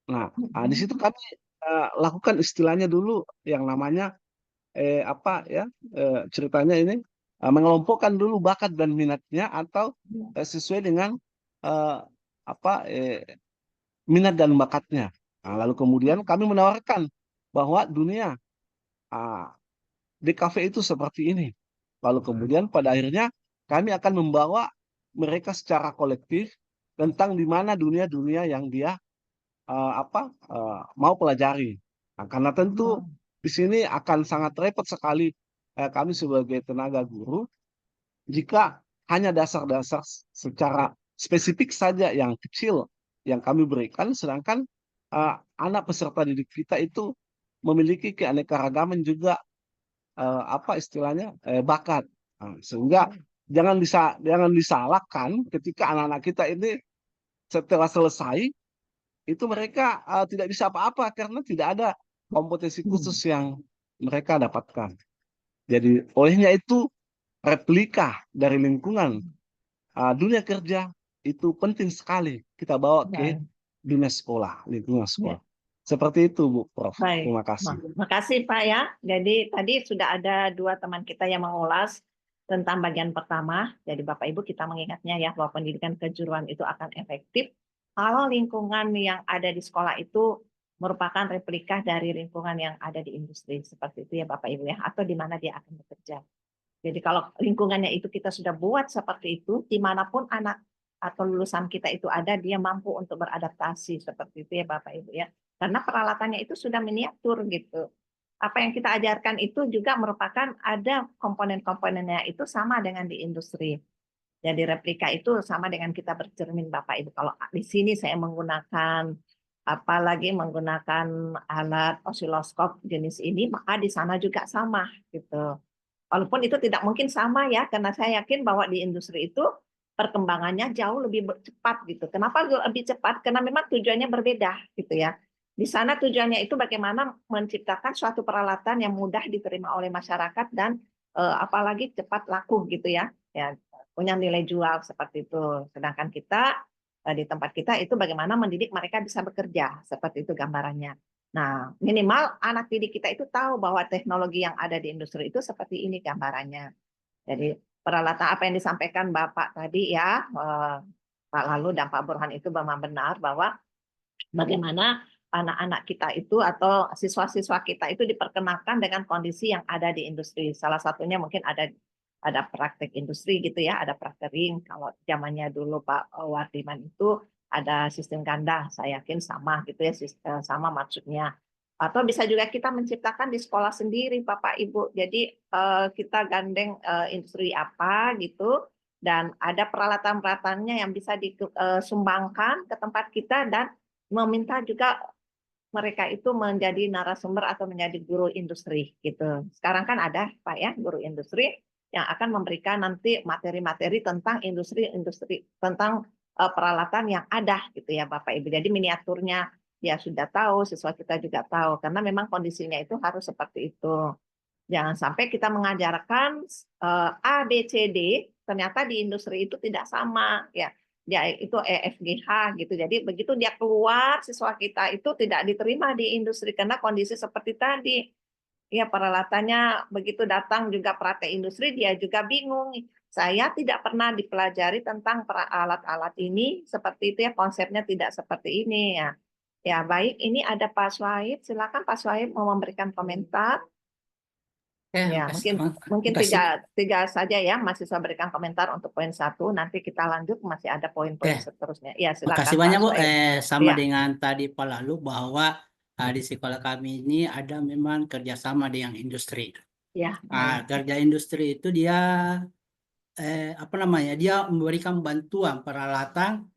Nah, di situ kami lakukan istilahnya dulu yang namanya ceritanya ini mengelompokkan dulu bakat dan minatnya atau sesuai dengan eh, minat dan bakatnya. Lalu kemudian kami menawarkan bahwa dunia DKV itu seperti ini. Lalu kemudian pada akhirnya kami akan membawa mereka secara kolektif tentang di mana dunia-dunia yang dia mau pelajari. Karena tentu di sini akan sangat repot sekali kami sebagai tenaga guru jika hanya dasar-dasar secara spesifik saja yang kecil yang kami berikan, sedangkan anak peserta didik kita itu memiliki keanekaragaman juga bakat. Sehingga jangan disalahkan ketika anak-anak kita ini setelah selesai itu mereka tidak bisa apa-apa karena tidak ada kompetensi khusus yang mereka dapatkan. Jadi olehnya itu replika dari lingkungan dunia kerja itu penting sekali kita bawa ke dunia sekolah, lingkungan sekolah. Seperti itu Bu Prof. Baik. Terima kasih. Terima kasih Pak ya. Jadi tadi sudah ada 2 teman kita yang mengulas tentang bagian pertama. Jadi Bapak Ibu kita mengingatnya ya bahwa pendidikan kejuruan itu akan efektif kalau lingkungan yang ada di sekolah itu merupakan replika dari lingkungan yang ada di industri. Seperti itu ya Bapak Ibu ya, atau di mana dia akan bekerja. Jadi kalau lingkungannya itu kita sudah buat seperti itu, dimanapun anak atau lulusan kita itu ada, dia mampu untuk beradaptasi. Seperti itu ya Bapak Ibu ya. Karena peralatannya itu sudah miniatur gitu. Apa yang kita ajarkan itu juga merupakan ada komponen-komponennya itu sama dengan di industri. Jadi replika itu sama dengan kita bercermin Bapak Ibu. Kalau di sini saya menggunakan apalagi menggunakan alat osiloskop jenis ini, maka di sana juga sama gitu. Walaupun itu tidak mungkin sama ya, karena saya yakin bahwa di industri itu perkembangannya jauh lebih cepat gitu. Kenapa lebih cepat? Karena memang tujuannya berbeda gitu ya. Di sana tujuannya itu bagaimana menciptakan suatu peralatan yang mudah diterima oleh masyarakat dan apalagi cepat laku gitu ya. Ya, punya nilai jual seperti itu. Sedangkan kita di tempat kita itu bagaimana mendidik mereka bisa bekerja, seperti itu gambarannya. Nah, minimal anak didik kita itu tahu bahwa teknologi yang ada di industri itu seperti ini gambarannya. Jadi peralatan apa yang disampaikan Bapak tadi ya, Pak Lalu dan Pak Burhan itu memang benar bahwa bagaimana anak-anak kita itu atau siswa-siswa kita itu diperkenalkan dengan kondisi yang ada di industri. Salah satunya mungkin ada praktek industri gitu ya, ada praktering. Kalau zamannya dulu Pak Wardiman itu ada sistem ganda, saya yakin sama gitu ya, sama maksudnya. Atau bisa juga kita menciptakan di sekolah sendiri, Bapak Ibu. Jadi kita gandeng industri apa gitu, dan ada peralatan-peralatannya yang bisa disumbangkan ke tempat kita dan meminta juga mereka itu menjadi narasumber atau menjadi guru industri gitu. Sekarang kan ada Pak ya guru industri yang akan memberikan nanti materi-materi tentang industri tentang peralatan yang ada gitu ya Bapak Ibu. Jadi miniaturnya dia sudah tahu, siswa kita juga tahu karena memang kondisinya itu harus seperti itu. Jangan sampai kita mengajarkan A, B, C, D, ternyata di industri itu tidak sama ya. Dia itu EFGH gitu. Jadi begitu dia keluar, siswa kita itu tidak diterima di industri karena kondisi seperti tadi. Ya peralatannya begitu datang juga praktek industri dia juga bingung. Saya tidak pernah dipelajari tentang alat-alat ini seperti itu ya, konsepnya tidak seperti ini ya. Ya baik, ini ada Pak Suhaib. Silakan Pak Suhaib mau memberikan komentar. Ya, mungkin tiga saja ya, mahasiswa berikan komentar untuk poin 1. Nanti kita lanjut, masih ada poin-poin seterusnya. Ya, silakan. Makasih banyak Pak Bu. Suhaib. Sama Ya. dengan tadi Pak Lalu bahwa di sekolah kami ini ada memang kerjasama dengan industri. Ya. Kerja industri itu dia apa namanya? Dia memberikan bantuan peralatan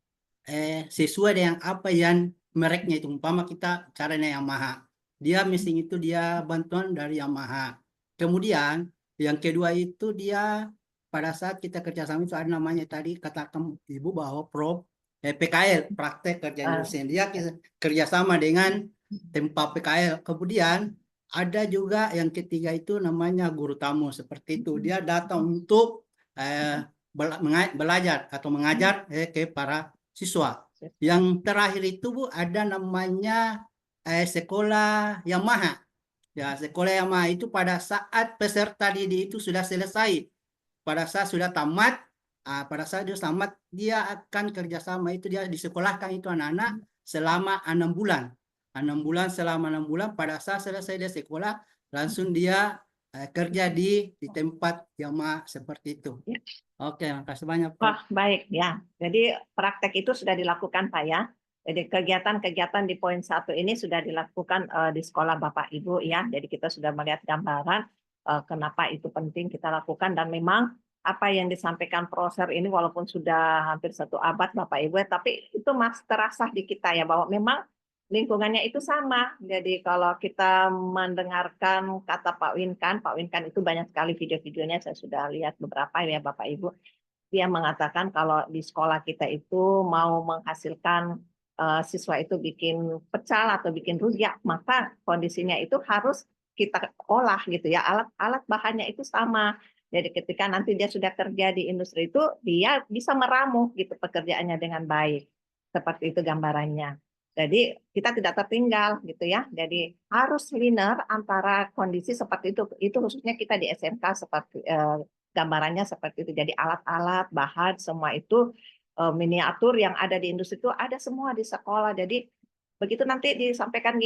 sesuai dengan apa yang mereknya itu. Umpama kita caranya Yamaha. Dia mesin itu dia bantuan dari Yamaha. Kemudian yang kedua itu dia pada saat kita kerjasama itu ada namanya tadi katakan Ibu bahwa PKL, praktek kerja industri. Dia kerjasama dengan tempat PKL. Kemudian ada juga yang ketiga itu namanya guru tamu seperti itu. Dia datang untuk belajar atau mengajar ke para siswa. Yang terakhir itu Bu ada namanya sekolah Yamaha. Ya, sekolah Yamaha itu pada saat peserta didik itu sudah selesai, pada saat sudah tamat, pada saat dia tamat dia akan kerjasama itu dia disekolahkan itu anak-anak selama 6 bulan. 6 bulan selama 6 bulan pada saat selesai dia sekolah langsung dia kerja di tempat Yamaha seperti itu. Oke, makasih banyak Pak. Wah, baik ya. Jadi praktek itu sudah dilakukan Pak ya. Jadi kegiatan-kegiatan di poin 1 ini sudah dilakukan di sekolah Bapak Ibu ya. Jadi kita sudah melihat gambaran kenapa itu penting kita lakukan dan memang apa yang disampaikan Proser ini walaupun sudah hampir 1 abad Bapak Ibu, tapi itu masih terasa di kita ya bahwa memang lingkungannya itu sama. Jadi kalau kita mendengarkan kata Pak Winkan itu banyak sekali video-videonya saya sudah lihat beberapa ya Bapak Ibu. Dia mengatakan kalau di sekolah kita itu mau menghasilkan siswa itu bikin pecal atau bikin rujak, maka kondisinya itu harus kita olah gitu ya. Alat bahannya itu sama. Jadi ketika nanti dia sudah kerja di industri itu, dia bisa meramu gitu pekerjaannya dengan baik. Seperti itu gambarannya. Jadi kita tidak tertinggal gitu ya. Jadi harus linear antara kondisi seperti itu. Itu khususnya kita di SMK seperti gambarannya seperti itu. Jadi alat-alat, bahan semua itu miniatur yang ada di industri itu ada semua di sekolah. Jadi begitu nanti disampaikan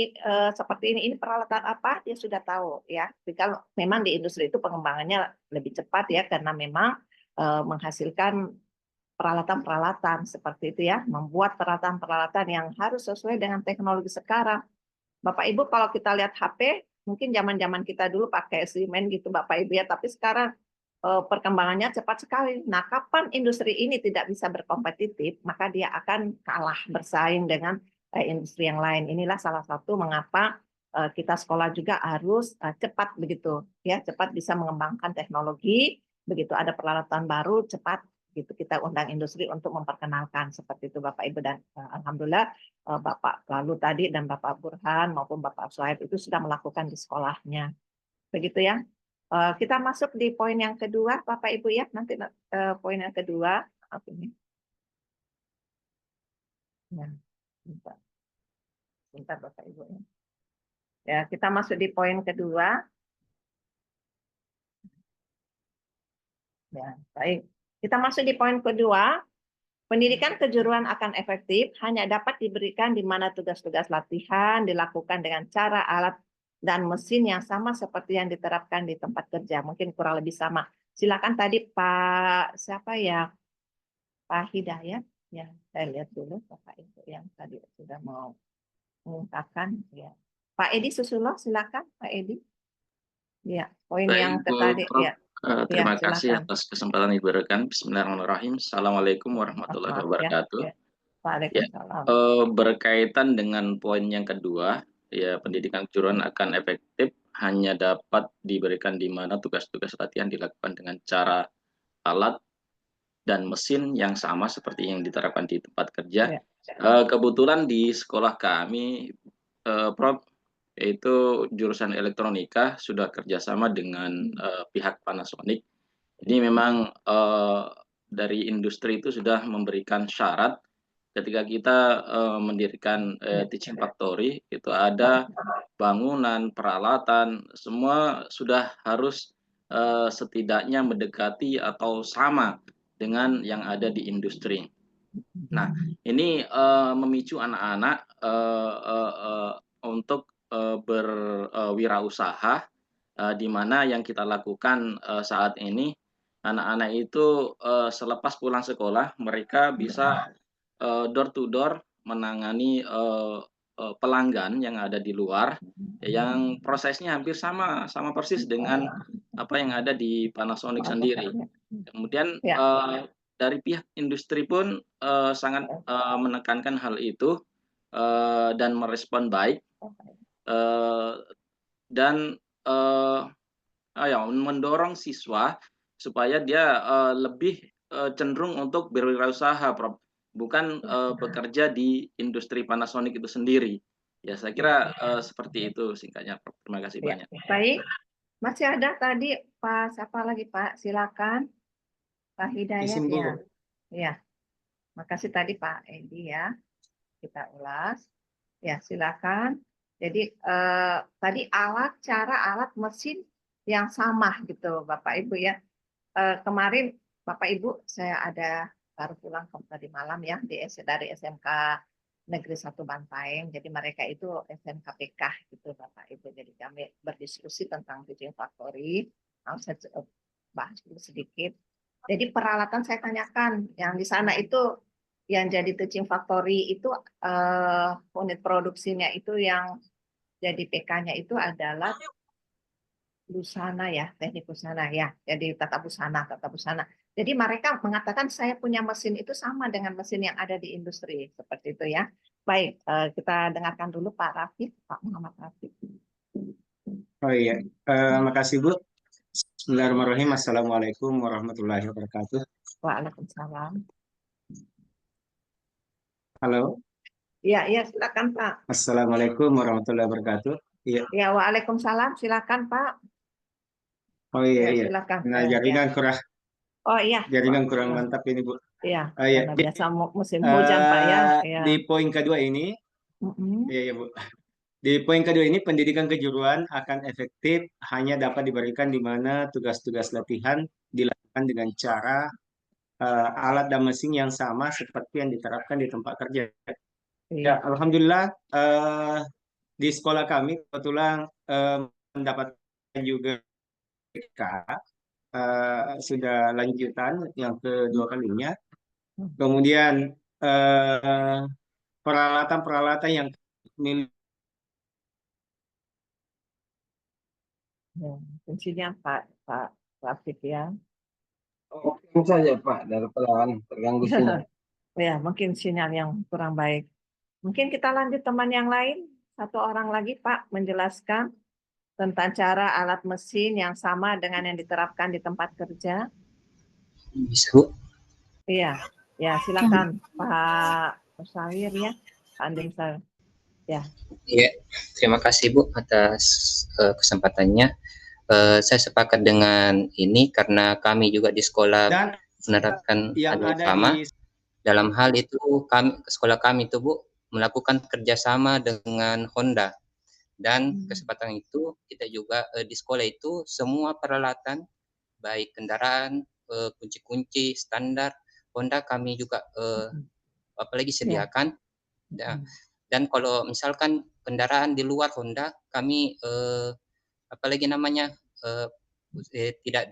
seperti ini peralatan apa dia sudah tahu ya. Jadi kalau memang di industri itu pengembangannya lebih cepat ya karena memang menghasilkan peralatan-peralatan seperti itu ya, membuat peralatan-peralatan yang harus sesuai dengan teknologi sekarang. Bapak Ibu kalau kita lihat HP, mungkin zaman-zaman kita dulu pakai semen gitu Bapak Ibu ya, tapi sekarang perkembangannya cepat sekali. Nah, kapan industri ini tidak bisa berkompetitif, maka dia akan kalah bersaing dengan industri yang lain. Inilah salah satu mengapa kita sekolah juga harus cepat begitu ya, cepat bisa mengembangkan teknologi, begitu ada peralatan baru cepat gitu kita undang industri untuk memperkenalkan seperti itu Bapak Ibu, dan alhamdulillah Bapak Lalu tadi dan Bapak Burhan maupun Bapak Suhaib itu sudah melakukan di sekolahnya. Begitu ya. Kita masuk di poin yang kedua Bapak Ibu ya, nanti poin yang kedua. Ya, bentar Bapak Ibu ya. Ya, kita masuk di poin kedua. Ya, baik. Kita masuk di poin kedua. Pendidikan kejuruan akan efektif hanya dapat diberikan di mana tugas-tugas latihan dilakukan dengan cara alat dan mesin yang sama seperti yang diterapkan di tempat kerja. Mungkin kurang lebih sama. Silakan tadi Pak siapa ya? Pak Hidayat. Ya, saya lihat dulu Bapak Ibu yang tadi sudah mau mengungkapkan. Ya. Pak Edi Susulo, silakan Pak Edi. Ya, poin Baik, yang Bu tadi. Prof. Ya, Terima kasih silakan. atas kesempatan Ibu rekan. Bismillahirrahmanirrahim. Assalamualaikum warahmatullahi Maaf ya. wabarakatuh. Ya. Waalaikumsalam. Berkaitan dengan poin yang kedua, ya pendidikan kejuruan akan efektif hanya dapat diberikan di mana tugas-tugas latihan dilakukan dengan cara alat dan mesin yang sama seperti yang diterapkan di tempat kerja. Ya. Kebetulan di sekolah kami, Prof, yaitu jurusan elektronika sudah kerjasama dengan pihak Panasonic. Jadi memang dari industri itu sudah memberikan syarat ketika kita mendirikan teaching factory, itu ada bangunan, peralatan, semua sudah harus setidaknya mendekati atau sama dengan yang ada di industri. Nah, ini memicu anak-anak untuk berwirausaha, di mana yang kita lakukan saat ini anak-anak itu selepas pulang sekolah mereka bisa door to door menangani pelanggan yang ada di luar, yang prosesnya hampir sama persis dengan apa yang ada di Panasonic sendiri. Kemudian dari pihak industri pun sangat menekankan hal itu dan merespon baik, dan mendorong siswa supaya dia lebih cenderung untuk berwirausaha, Prof. Bukan bekerja di industri Panasonic itu sendiri. Ya, saya kira seperti itu singkatnya, Prof. Terima kasih banyak. Baik, masih ada tadi Pak siapa lagi Pak? Silakan Pak Hidayat ya. Ya, makasih tadi Pak Edi ya. Kita ulas. Ya, silakan. Jadi tadi cara alat mesin yang sama gitu Bapak Ibu ya. Kemarin Bapak Ibu saya ada baru pulang tadi malam ya dari SMK Negeri 1 Bantaeng. Jadi mereka itu SMK PK gitu Bapak Ibu. Jadi kami berdiskusi tentang teaching factory. Saya bahas dulu sedikit. Jadi peralatan saya tanyakan yang di sana itu yang jadi teaching factory itu unit produksinya itu yang jadi PK-nya itu adalah busana ya, teknik busana ya. Jadi tata busana. Jadi mereka mengatakan saya punya mesin itu sama dengan mesin yang ada di industri seperti itu ya. Baik, kita dengarkan dulu Pak Rafiq, Pak Muhammad Rafiq. Oh iya, makasih Bu. Bismillahirrahmanirrahim. Assalamualaikum warahmatullahi wabarakatuh. Waalaikumsalam. Halo. Iya, silakan Pak. Assalamualaikum warahmatullahi wabarakatuh. Iya. Ya, waalaikumsalam. Silakan Pak. Oh iya, Ya, silakan. Nah, jaringan kurang. Oh iya. Jaringan kurang mantap ini Bu. Iya. Iya. Karena biasa musim hujan Pak ya. Di poin kedua ini, iya Bu. Di poin kedua ini pendidikan kejuruan akan efektif hanya dapat diberikan di mana tugas-tugas latihan dilakukan dengan cara alat dan mesin yang sama seperti yang diterapkan di tempat kerja. Ya, alhamdulillah di sekolah kami kebetulan mendapatkan juga PK sudah lanjutan yang kedua kalinya. Kemudian peralatan-peralatan yang kuncinya Pak Rafiq ya. Mungkin saja Pak, dari perlahan terganggu sinyal. Ya, mungkin sinyal yang kurang baik. Mungkin kita lanjut teman yang lain. Satu orang lagi Pak menjelaskan tentang cara alat mesin yang sama dengan yang diterapkan di tempat kerja. Bisa, Bu? Iya, ya silakan Pak Musawir ya, Pak Andim Musawir. Ya. Iya, terima kasih Bu atas kesempatannya. Saya sepakat dengan ini karena kami juga di sekolah Dan menerapkan yang hal yang ada sama. di Dalam hal itu sekolah kami itu Bu melakukan kerjasama dengan Honda, dan kesempatan itu kita juga di sekolah itu semua peralatan baik kendaraan, kunci-kunci standar Honda kami juga apalagi sediakan. Dan kalau misalkan kendaraan di luar Honda kami apalagi namanya tidak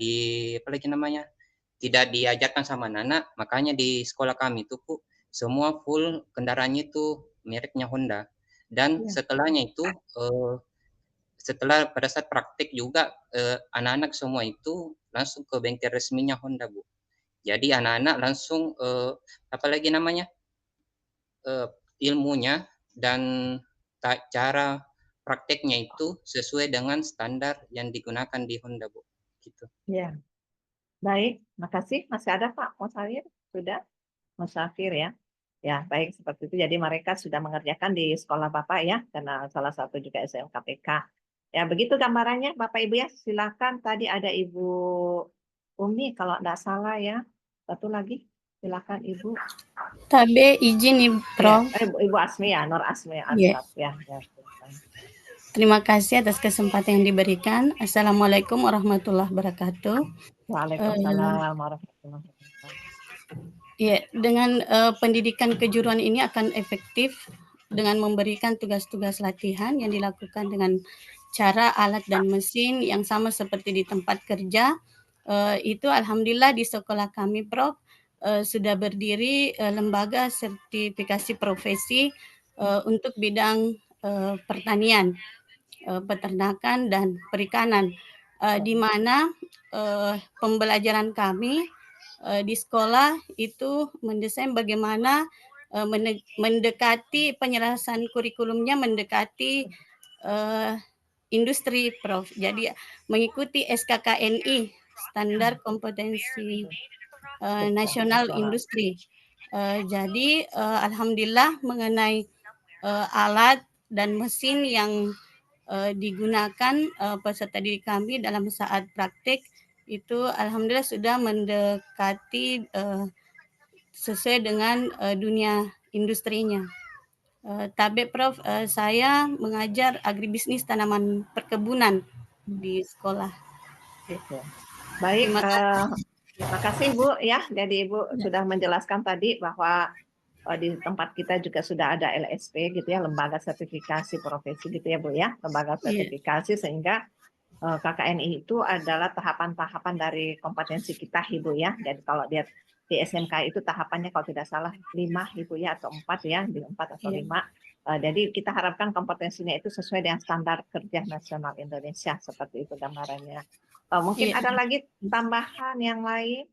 diajarkan sama anak, makanya di sekolah kami itu Bu semua full kendaraannya itu mereknya Honda. Dan setelahnya itu setelah pada saat praktik juga anak-anak semua itu langsung ke bengkel resminya Honda Bu. Jadi anak-anak langsung apalagi namanya ilmunya dan cara prakteknya itu sesuai dengan standar yang digunakan di Honda Bu. Gitu. Ya, baik, makasih. Masih ada Pak Musawir? Sudah, Musafir ya. Ya, baik seperti itu. Jadi mereka sudah mengerjakan di sekolah Bapak ya, karena salah satu juga SMKPK. Ya, begitu gambarannya Bapak Ibu ya. Silakan, tadi ada Ibu Umi kalau tidak salah ya. Satu lagi, silakan Ibu. Tabe izin nih, Prof. Ya, Ibu Asmi ya, Nur Asmi Iya. Ansar. Ya, silakan. Terima kasih atas kesempatan yang diberikan. Assalamualaikum warahmatullahi wabarakatuh. Waalaikumsalam warahmatullahi wabarakatuh. Ya, dengan pendidikan kejuruan ini akan efektif dengan memberikan tugas-tugas latihan yang dilakukan dengan cara alat dan mesin yang sama seperti di tempat kerja. Itu alhamdulillah di sekolah kami, Prof, sudah berdiri lembaga sertifikasi profesi untuk bidang pertanian, peternakan dan perikanan, di mana pembelajaran kami di sekolah itu mendesain bagaimana mendekati penyelesaian kurikulumnya mendekati industri, Prof. Jadi mengikuti SKKNI, Standar Kompetensi Nasional Industri. Jadi alhamdulillah mengenai alat dan mesin yang digunakan peserta didik kami dalam saat praktik itu alhamdulillah sudah mendekati sesuai dengan dunia industrinya. Tabe Prof, saya mengajar agribisnis tanaman perkebunan di sekolah. Baik, terima kasih Bu ya. Jadi Ibu sudah menjelaskan tadi bahwa di tempat kita juga sudah ada LSP gitu ya, lembaga sertifikasi profesi gitu ya Bu ya, lembaga sertifikasi sehingga KKNI itu adalah tahapan-tahapan dari kompetensi kita Ibu ya. Jadi kalau dia di SMK itu tahapannya kalau tidak salah 5 Ibu ya, atau 4 ya, di 4 atau 5. Jadi kita harapkan kompetensinya itu sesuai dengan standar kerja nasional Indonesia, seperti itu gambarannya. Mungkin ada lagi tambahan yang lain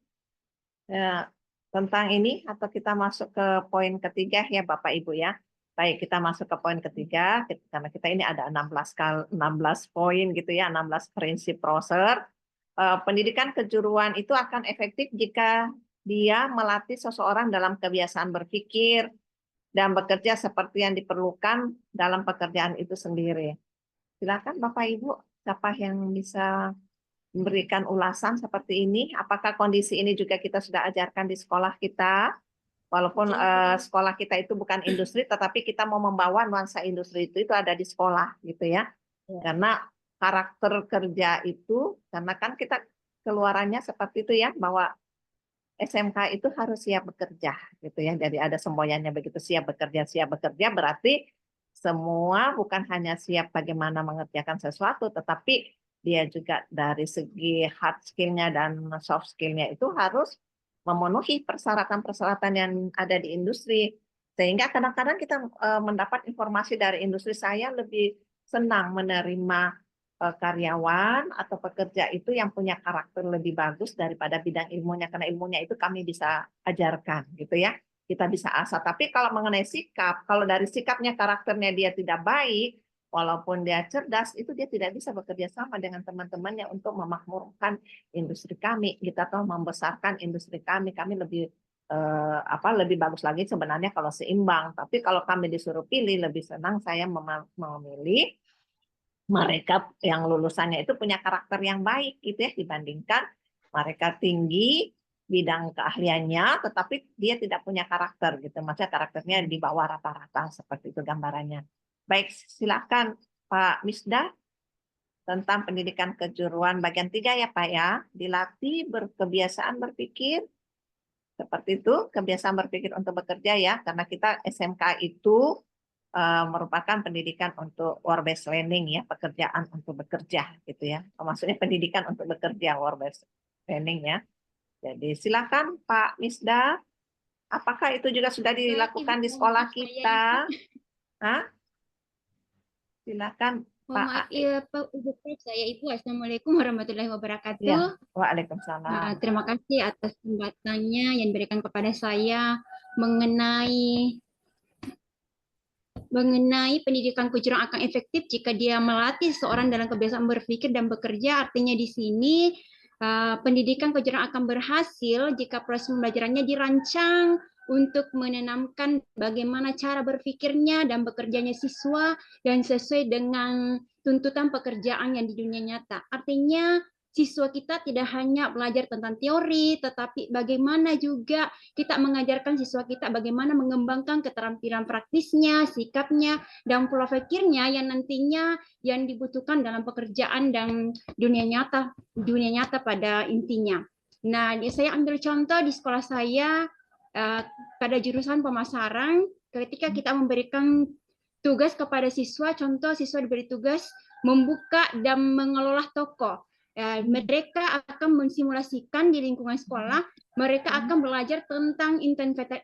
tentang ini atau kita masuk ke poin ketiga ya Bapak Ibu ya. Baik, kita masuk ke poin ketiga karena kita ini ada 16 poin gitu ya, 16 prinsip Prosser. Pendidikan kejuruan itu akan efektif jika dia melatih seseorang dalam kebiasaan berpikir dan bekerja seperti yang diperlukan dalam pekerjaan itu sendiri. Silakan Bapak Ibu, siapa yang bisa memberikan ulasan seperti ini? Apakah kondisi ini juga kita sudah ajarkan di sekolah kita? Walaupun sekolah kita itu bukan industri, tetapi kita mau membawa nuansa industri itu ada di sekolah gitu ya. Karena karakter kerja itu, karena kan kita keluarannya seperti itu ya, bahwa SMK itu harus siap bekerja gitu ya. Jadi ada semboyannya begitu, siap bekerja berarti semua bukan hanya siap bagaimana mengerjakan sesuatu, tetapi dia juga dari segi hard skill-nya dan soft skill-nya itu harus memenuhi persyaratan-persyaratan yang ada di industri. Sehingga kadang-kadang kita mendapat informasi dari industri, saya lebih senang menerima karyawan atau pekerja itu yang punya karakter lebih bagus daripada bidang ilmunya, karena ilmunya itu kami bisa ajarkan gitu ya. kita bisa asah. Tapi kalau mengenai sikap, kalau dari sikapnya, karakternya dia tidak baik, walaupun dia cerdas, itu dia tidak bisa bekerja sama dengan teman-temannya untuk memakmurkan industri kami, kita tahu membesarkan industri kami lebih lebih bagus lagi sebenarnya kalau seimbang. Tapi kalau kami disuruh pilih, lebih senang saya memilih mereka yang lulusannya itu punya karakter yang baik gitu ya, dibandingkan mereka tinggi bidang keahliannya tetapi dia tidak punya karakter gitu. Maksudnya karakternya di bawah rata-rata, seperti itu gambarannya. Baik, silakan Pak Misda tentang pendidikan kejuruan bagian 3 ya Pak ya. Dilatih berkebiasaan berpikir seperti itu, kebiasaan berpikir untuk bekerja ya, karena kita SMK itu merupakan pendidikan untuk work based learning ya, pekerjaan untuk bekerja gitu ya. Maksudnya pendidikan untuk bekerja, work based learning ya. Jadi silakan Pak Misda, apakah itu juga sudah dilakukan di sekolah kita? Hah? Silakan Mohon Pak. maaf ya Pak Ibu Prof, saya Ibu. Assalamualaikum warahmatullahi wabarakatuh. Ya, waalaikumsalam. Terima kasih atas kesempatannya yang diberikan kepada saya mengenai pendidikan kejuruan akan efektif jika dia melatih seorang dalam kebiasaan berpikir dan bekerja. Artinya di sini pendidikan kejuruan akan berhasil jika proses pembelajarannya dirancang untuk menanamkan bagaimana cara berpikirnya dan bekerjanya siswa dan sesuai dengan tuntutan pekerjaan yang di dunia nyata. Artinya siswa kita tidak hanya belajar tentang teori, tetapi bagaimana juga kita mengajarkan siswa kita bagaimana mengembangkan keterampilan praktisnya, sikapnya, dan pola pikirnya yang nantinya yang dibutuhkan dalam pekerjaan dan dunia nyata pada intinya. Nah, saya ambil contoh di sekolah saya pada jurusan pemasaran, ketika kita memberikan tugas kepada siswa, contoh siswa diberi tugas membuka dan mengelola toko. Mereka akan mensimulasikan di lingkungan sekolah, mereka akan belajar tentang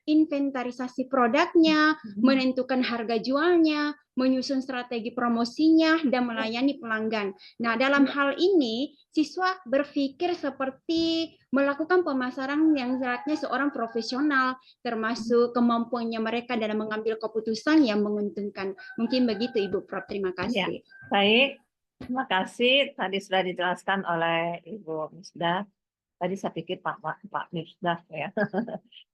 inventarisasi produknya, menentukan harga jualnya, menyusun strategi promosinya, dan melayani pelanggan. Nah, dalam hal ini, siswa berpikir seperti melakukan pemasaran yang seharusnya seorang profesional, termasuk kemampuannya mereka dalam mengambil keputusan yang menguntungkan. Mungkin begitu, Ibu Prof. Terima kasih. Ya, baik. Terima kasih. Tadi sudah dijelaskan oleh Ibu Misda. Tadi saya pikir Pak Misda ya.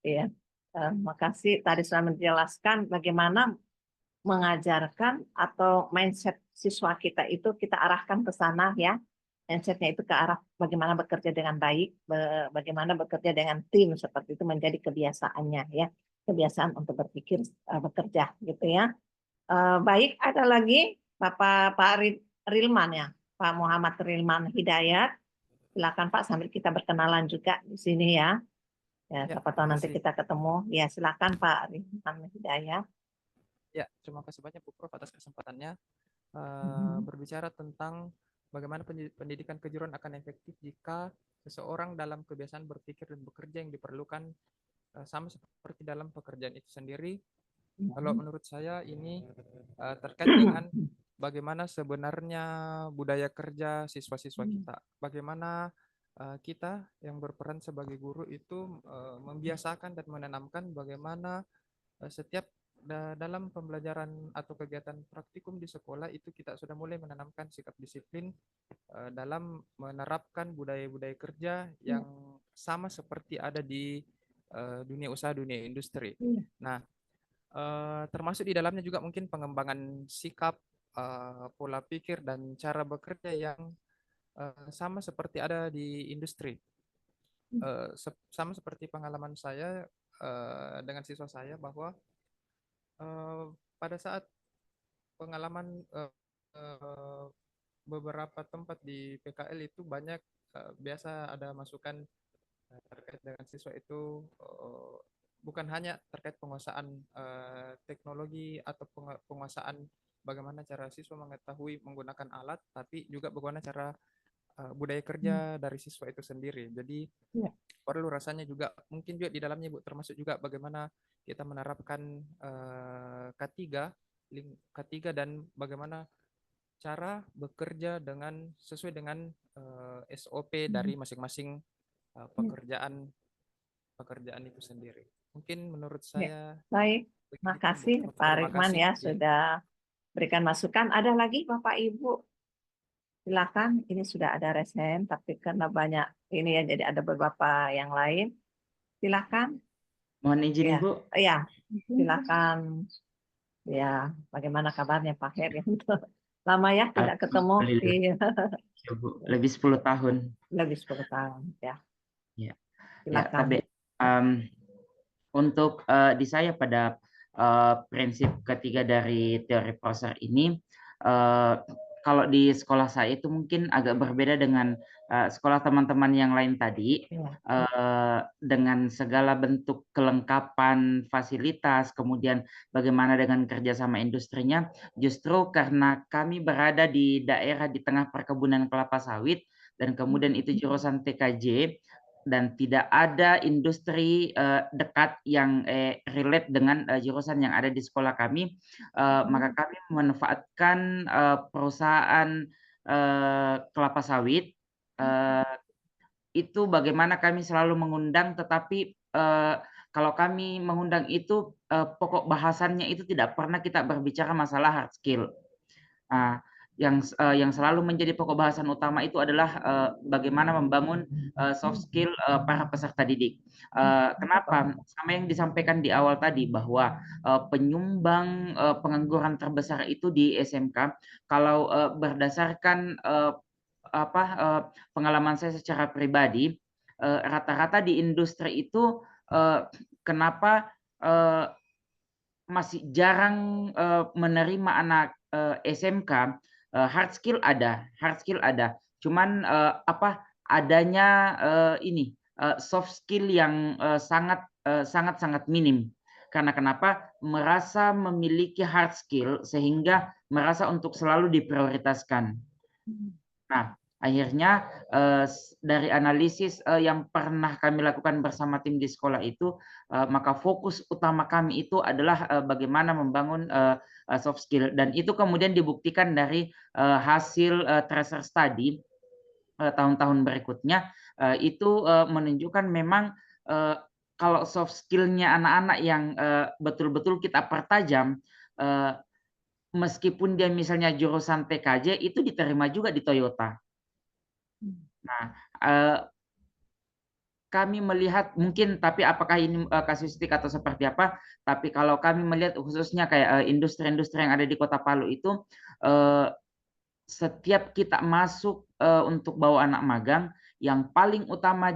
Iya. Terima kasih. Tadi sudah menjelaskan bagaimana mengajarkan atau mindset siswa kita itu kita arahkan ke sana ya. Mindsetnya itu ke arah bagaimana bekerja dengan baik, bagaimana bekerja dengan tim, seperti itu menjadi kebiasaannya ya. Kebiasaan untuk berpikir bekerja gitu ya. Baik, ada lagi Pak Rilman ya, Pak Muhammad Rilman Hidayat. Silakan Pak, sambil kita berkenalan juga di sini ya. Ya, siapa tahu nanti kita ketemu. Ya, silakan Pak Rilman Hidayat. Ya, terima kasih banyak Bu Prof atas kesempatannya berbicara tentang bagaimana pendidikan kejuruan akan efektif jika seseorang dalam kebiasaan berpikir dan bekerja yang diperlukan sama seperti dalam pekerjaan itu sendiri. Kalau menurut saya ini terkait dengan bagaimana sebenarnya budaya kerja siswa-siswa kita. Bagaimana kita yang berperan sebagai guru itu membiasakan dan menanamkan bagaimana setiap dalam pembelajaran atau kegiatan praktikum di sekolah itu kita sudah mulai menanamkan sikap disiplin dalam menerapkan budaya-budaya kerja yang sama seperti ada di dunia usaha, dunia industri. Nah, termasuk di dalamnya juga mungkin pengembangan sikap, pola pikir dan cara bekerja yang sama seperti ada di industri. Sama seperti pengalaman saya dengan siswa saya bahwa pada saat pengalaman beberapa tempat di PKL itu banyak biasa ada masukan terkait dengan siswa itu bukan hanya terkait penguasaan teknologi atau penguasaan bagaimana cara siswa mengetahui menggunakan alat, tapi juga bagaimana cara budaya kerja dari siswa itu sendiri. Jadi perlu rasanya juga mungkin juga di dalamnya Bu termasuk juga bagaimana kita menerapkan K3 dan bagaimana cara bekerja dengan sesuai dengan SOP dari masing-masing pekerjaan itu sendiri. Mungkin menurut Ya, saya baik. begitu, Bu. Makasih Pak Terima Rikman kasih. ya sudah berikan masukan. Ada lagi Bapak Ibu? Silakan. Ini sudah ada resen, tapi karena banyak ini ya, jadi ada beberapa yang lain. Silakan. Mohon izin Ya, Bu. ya. Silakan. Ya, bagaimana kabarnya Pak Her? Lama ya tidak ketemu. Alhamdulillah. Iya. Ya, Bu. Lebih 10 tahun. Lebih 10 tahun ya. Ya. Ya, Silakan. tapi untuk di saya pada prinsip ketiga dari teori Prosser ini, kalau di sekolah saya itu mungkin agak berbeda dengan sekolah teman-teman yang lain tadi, dengan segala bentuk kelengkapan fasilitas, kemudian bagaimana dengan kerjasama industrinya. Justru karena kami berada di daerah di tengah perkebunan kelapa sawit, dan kemudian itu jurusan TKJ, dan tidak ada industri dekat yang relate dengan jurusan yang ada di sekolah kami, maka kami memanfaatkan perusahaan kelapa sawit. Itu bagaimana kami selalu mengundang, tetapi kalau kami mengundang itu pokok bahasannya itu tidak pernah kita berbicara masalah hard skill. Yang selalu menjadi pokok bahasan utama itu adalah bagaimana membangun soft skill para peserta didik. Kenapa? Sama yang disampaikan di awal tadi, bahwa penyumbang pengangguran terbesar itu di SMK. Kalau berdasarkan pengalaman saya secara pribadi, rata-rata di industri itu kenapa masih jarang menerima anak SMK. Hard skill ada, cuman adanya ini soft skill yang sangat minim. Karena kenapa? Merasa memiliki hard skill sehingga merasa untuk selalu diprioritaskan. Nah, akhirnya dari analisis yang pernah kami lakukan bersama tim di sekolah itu, maka fokus utama kami itu adalah bagaimana membangun soft skill, dan itu kemudian dibuktikan dari hasil tracer study tahun-tahun berikutnya. Itu menunjukkan memang kalau soft skill-nya anak-anak yang betul-betul kita pertajam, meskipun dia misalnya jurusan TKJ, itu diterima juga di Toyota. Nah, kami melihat mungkin, tapi apakah ini kasuistik atau seperti apa, tapi kalau kami melihat khususnya kayak industri-industri yang ada di Kota Palu itu, setiap kita masuk untuk bawa anak magang, yang paling utama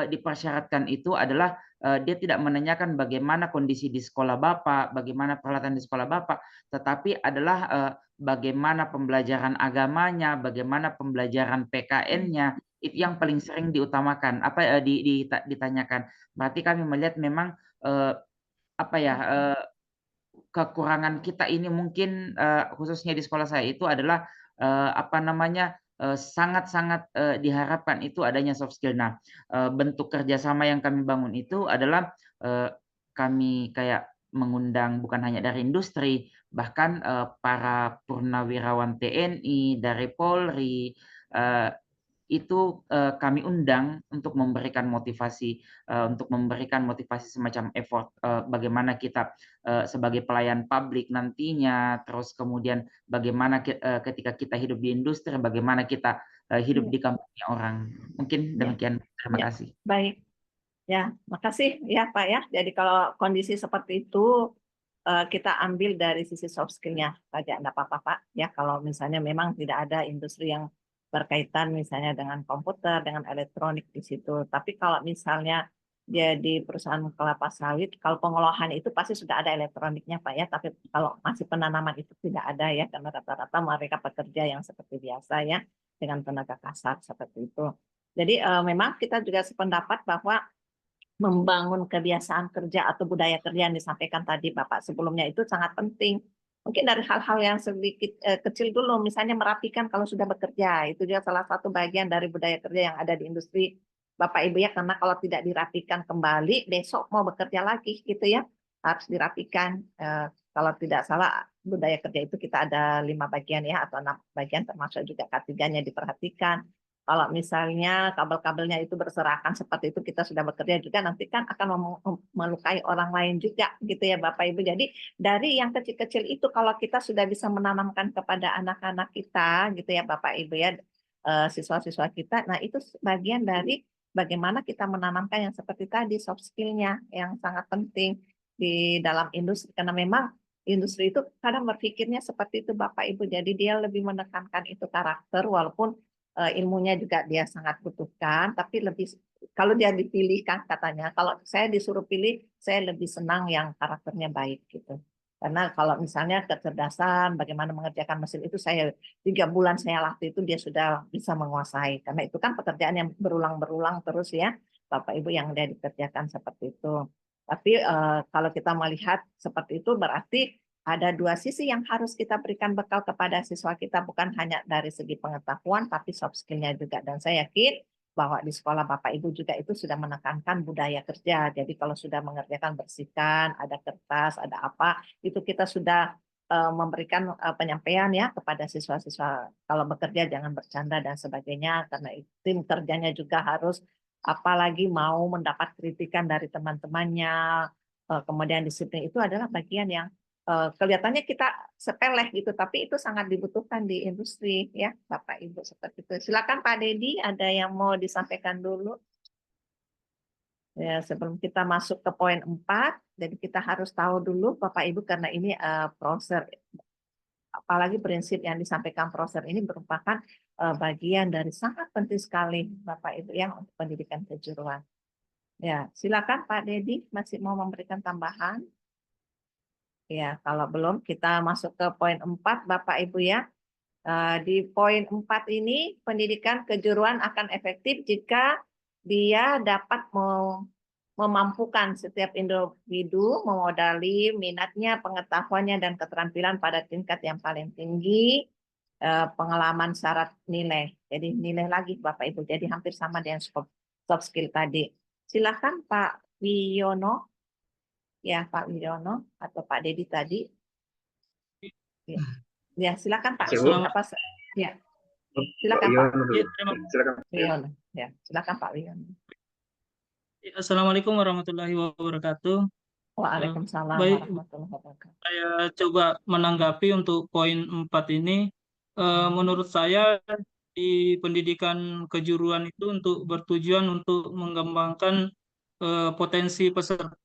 dipersyaratkan itu adalah dia tidak menanyakan bagaimana kondisi di sekolah Bapak, bagaimana peralatan di sekolah Bapak, tetapi adalah bagaimana pembelajaran agamanya, bagaimana pembelajaran PKN-nya, itu yang paling sering diutamakan, ditanyakan. Berarti kami melihat memang kekurangan kita ini mungkin khususnya di sekolah saya itu adalah sangat-sangat diharapkan itu adanya soft skill. Nah, bentuk kerjasama yang kami bangun itu adalah kami kayak mengundang bukan hanya dari industri, bahkan para purnawirawan TNI, dari Polri, itu kami undang untuk memberikan motivasi semacam effort bagaimana kita sebagai pelayan publik nantinya, terus kemudian bagaimana ketika kita hidup di industri, bagaimana kita hidup di kampungnya orang. Mungkin demikian. Terima kasih. Baik. Ya, makasih ya Pak ya. Jadi kalau kondisi seperti itu kita ambil dari sisi soft skill-nya saja, enggak apa-apa Pak. Ya, kalau misalnya memang tidak ada industri yang berkaitan misalnya dengan komputer, dengan elektronik di situ. Tapi kalau misalnya dia di perusahaan kelapa sawit, kalau pengolahan itu pasti sudah ada elektroniknya Pak ya. Tapi kalau masih penanaman itu tidak ada ya, karena rata-rata mereka pekerja yang seperti biasa ya, dengan tenaga kasar seperti itu. Jadi memang kita juga sependapat bahwa membangun kebiasaan kerja atau budaya kerja yang disampaikan tadi Bapak sebelumnya itu sangat penting. Mungkin dari hal-hal yang sedikit kecil dulu, misalnya merapikan kalau sudah bekerja, itu juga salah satu bagian dari budaya kerja yang ada di industri Bapak Ibu ya, karena kalau tidak dirapikan kembali, besok mau bekerja lagi gitu ya, harus dirapikan. Kalau tidak salah, budaya kerja itu kita ada 5 bagian ya, atau 6 bagian, termasuk juga K3-nya diperhatikan. Kalau misalnya kabel-kabelnya itu berserakan seperti itu, kita sudah bekerja juga, nanti kan akan melukai orang lain juga gitu ya Bapak Ibu. Jadi dari yang kecil-kecil itu kalau kita sudah bisa menanamkan kepada anak-anak kita gitu ya Bapak Ibu ya, siswa-siswa kita, nah itu bagian dari bagaimana kita menanamkan yang seperti tadi soft skill-nya yang sangat penting di dalam industri, karena memang industri itu kadang berpikirnya seperti itu Bapak Ibu, jadi dia lebih menekankan itu karakter, walaupun ilmunya juga dia sangat butuhkan, tapi lebih kalau dia dipilihkan katanya, kalau saya disuruh pilih, saya lebih senang yang karakternya baik gitu. Karena kalau misalnya kecerdasan, bagaimana mengerjakan mesin itu, saya 3 bulan saya latih itu dia sudah bisa menguasai. Karena itu kan pekerjaan yang berulang-berulang terus ya, Bapak Ibu yang dia dikerjakan seperti itu. Tapi kalau kita melihat seperti itu berarti ada 2 sisi yang harus kita berikan bekal kepada siswa kita, bukan hanya dari segi pengetahuan, tapi soft skill-nya juga. Dan saya yakin bahwa di sekolah Bapak Ibu juga itu sudah menekankan budaya kerja. Jadi kalau sudah mengerjakan bersihkan, ada kertas, ada apa, itu kita sudah memberikan penyampaian ya kepada siswa-siswa, kalau bekerja jangan bercanda dan sebagainya, karena tim kerjanya juga harus apalagi mau mendapat kritikan dari teman-temannya, kemudian disiplin itu adalah bagian yang kelihatannya kita sepele gitu, tapi itu sangat dibutuhkan di industri ya Bapak Ibu seperti itu. Silakan Pak Dedi, ada yang mau disampaikan dulu? Ya, sebelum kita masuk ke poin 4, jadi kita harus tahu dulu Bapak Ibu, karena ini proses, apalagi prinsip yang disampaikan proses ini merupakan bagian dari sangat penting sekali Bapak Ibu ya untuk pendidikan kejuruan. Ya, silakan Pak Dedi, masih mau memberikan tambahan? Ya, kalau belum kita masuk ke poin 4 Bapak Ibu ya. Di poin 4 ini pendidikan kejuruan akan efektif jika dia dapat memampukan setiap individu memodali minatnya, pengetahuannya, dan keterampilan pada tingkat yang paling tinggi, pengalaman syarat nilai. Jadi nilai lagi Bapak Ibu, jadi hampir sama dengan soft skill tadi. Silakan Pak Wiono. Ya, Pak Wiono atau Pak Dedi tadi. Ya, silakan Pak. Apa? Ya, silakan Pak. Silakan. Wiono. Ya, silakan Pak Wiono. Assalamualaikum warahmatullahi wabarakatuh. Waalaikumsalam Baik, warahmatullahi wabarakatuh. saya coba menanggapi untuk poin 4 ini. Menurut saya di pendidikan kejuruan itu untuk bertujuan untuk mengembangkan potensi peserta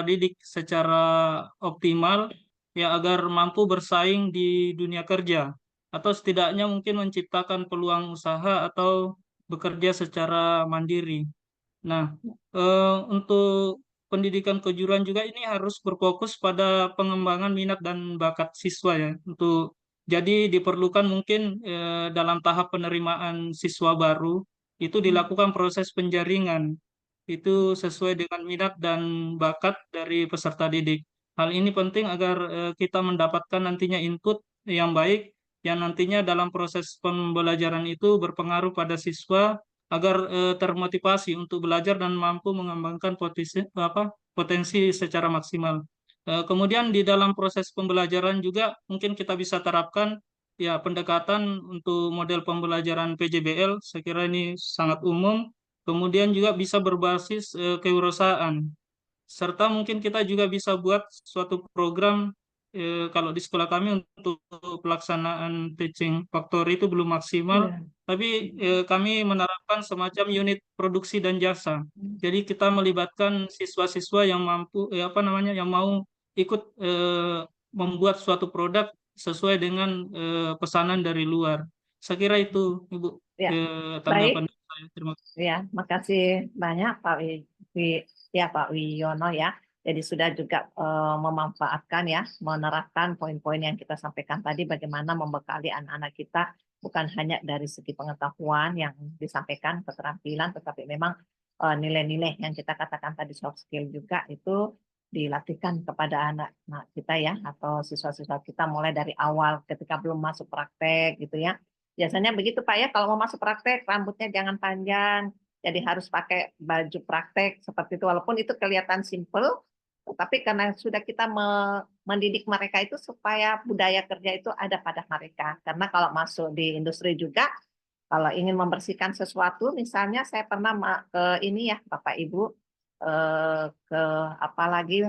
didik secara optimal ya agar mampu bersaing di dunia kerja atau setidaknya mungkin menciptakan peluang usaha atau bekerja secara mandiri. Nah, untuk pendidikan kejuruan juga ini harus berfokus pada pengembangan minat dan bakat siswa ya. Jadi diperlukan mungkin dalam tahap penerimaan siswa baru itu dilakukan proses penjaringan. Itu sesuai dengan minat dan bakat dari peserta didik. Hal ini penting agar kita mendapatkan nantinya input yang baik yang nantinya dalam proses pembelajaran itu berpengaruh pada siswa agar termotivasi untuk belajar dan mampu mengembangkan potensi secara maksimal. Kemudian di dalam proses pembelajaran juga mungkin kita bisa terapkan ya pendekatan untuk model pembelajaran PJBL. Saya kira ini sangat umum. Kemudian juga bisa berbasis kewirausahaan. Serta mungkin kita juga bisa buat suatu program kalau di sekolah kami untuk pelaksanaan teaching factory itu belum maksimal, tapi kami menerapkan semacam unit produksi dan jasa. Jadi kita melibatkan siswa-siswa yang mampu, yang mau ikut membuat suatu produk sesuai dengan pesanan dari luar. Saya kira itu, Ibu, tanggapan saya. Terima kasih. Ya, makasih banyak Pak Wiono ya. Jadi sudah juga memanfaatkan ya, menerapkan poin-poin yang kita sampaikan tadi, bagaimana membekali anak-anak kita bukan hanya dari segi pengetahuan yang disampaikan, keterampilan, tetapi memang nilai-nilai yang kita katakan tadi soft skill juga itu dilatihkan kepada anak-anak kita ya, atau siswa-siswa kita mulai dari awal ketika belum masuk praktek gitu ya. Biasanya begitu Pak ya, kalau mau masuk praktek rambutnya jangan panjang, jadi harus pakai baju praktek seperti itu, walaupun itu kelihatan simple, tapi karena sudah kita mendidik mereka itu supaya budaya kerja itu ada pada mereka. Karena kalau masuk di industri juga Kalau ingin membersihkan sesuatu, misalnya saya pernah ke ini ya, Bapak Ibu, ke apa lagi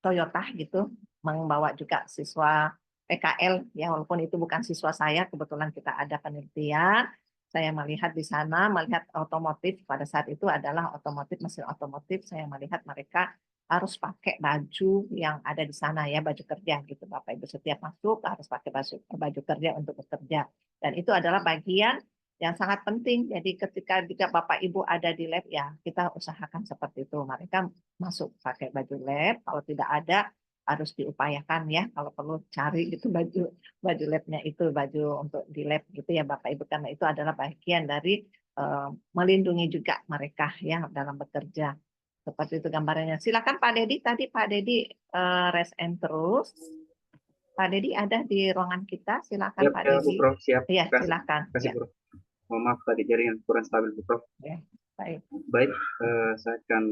Toyota gitu, membawa juga siswa PKL ya, walaupun itu bukan siswa saya, kebetulan kita ada penelitian. Saya melihat di sana, melihat otomotif pada saat itu adalah otomotif, mesin otomotif. Saya melihat mereka harus pakai baju yang ada di sana ya, baju kerja gitu, Bapak Ibu. Setiap masuk harus pakai baju kerja untuk bekerja. Dan itu adalah bagian yang sangat penting. Jadi ketika Bapak Ibu ada di lab ya, kita usahakan seperti itu. Mereka masuk pakai baju lab, kalau tidak ada harus diupayakan ya, kalau perlu cari gitu baju labnya itu, baju untuk di lab gitu ya Bapak Ibu, karena itu adalah bagian dari melindungi juga mereka ya dalam bekerja. Seperti itu gambarannya. Silakan Pak Dedi, tadi Pak Dedi raise hand terus. Pak Dedi ada di ruangan kita, silakan Siap, Pak ya, Bu Dedi. Prof, siap. Iya, Kasih, silakan. kasih, Ya. Prof. Mohon maaf tadi jaringan kurang stabil, Bu Prof. Ya, baik. Baik, saya akan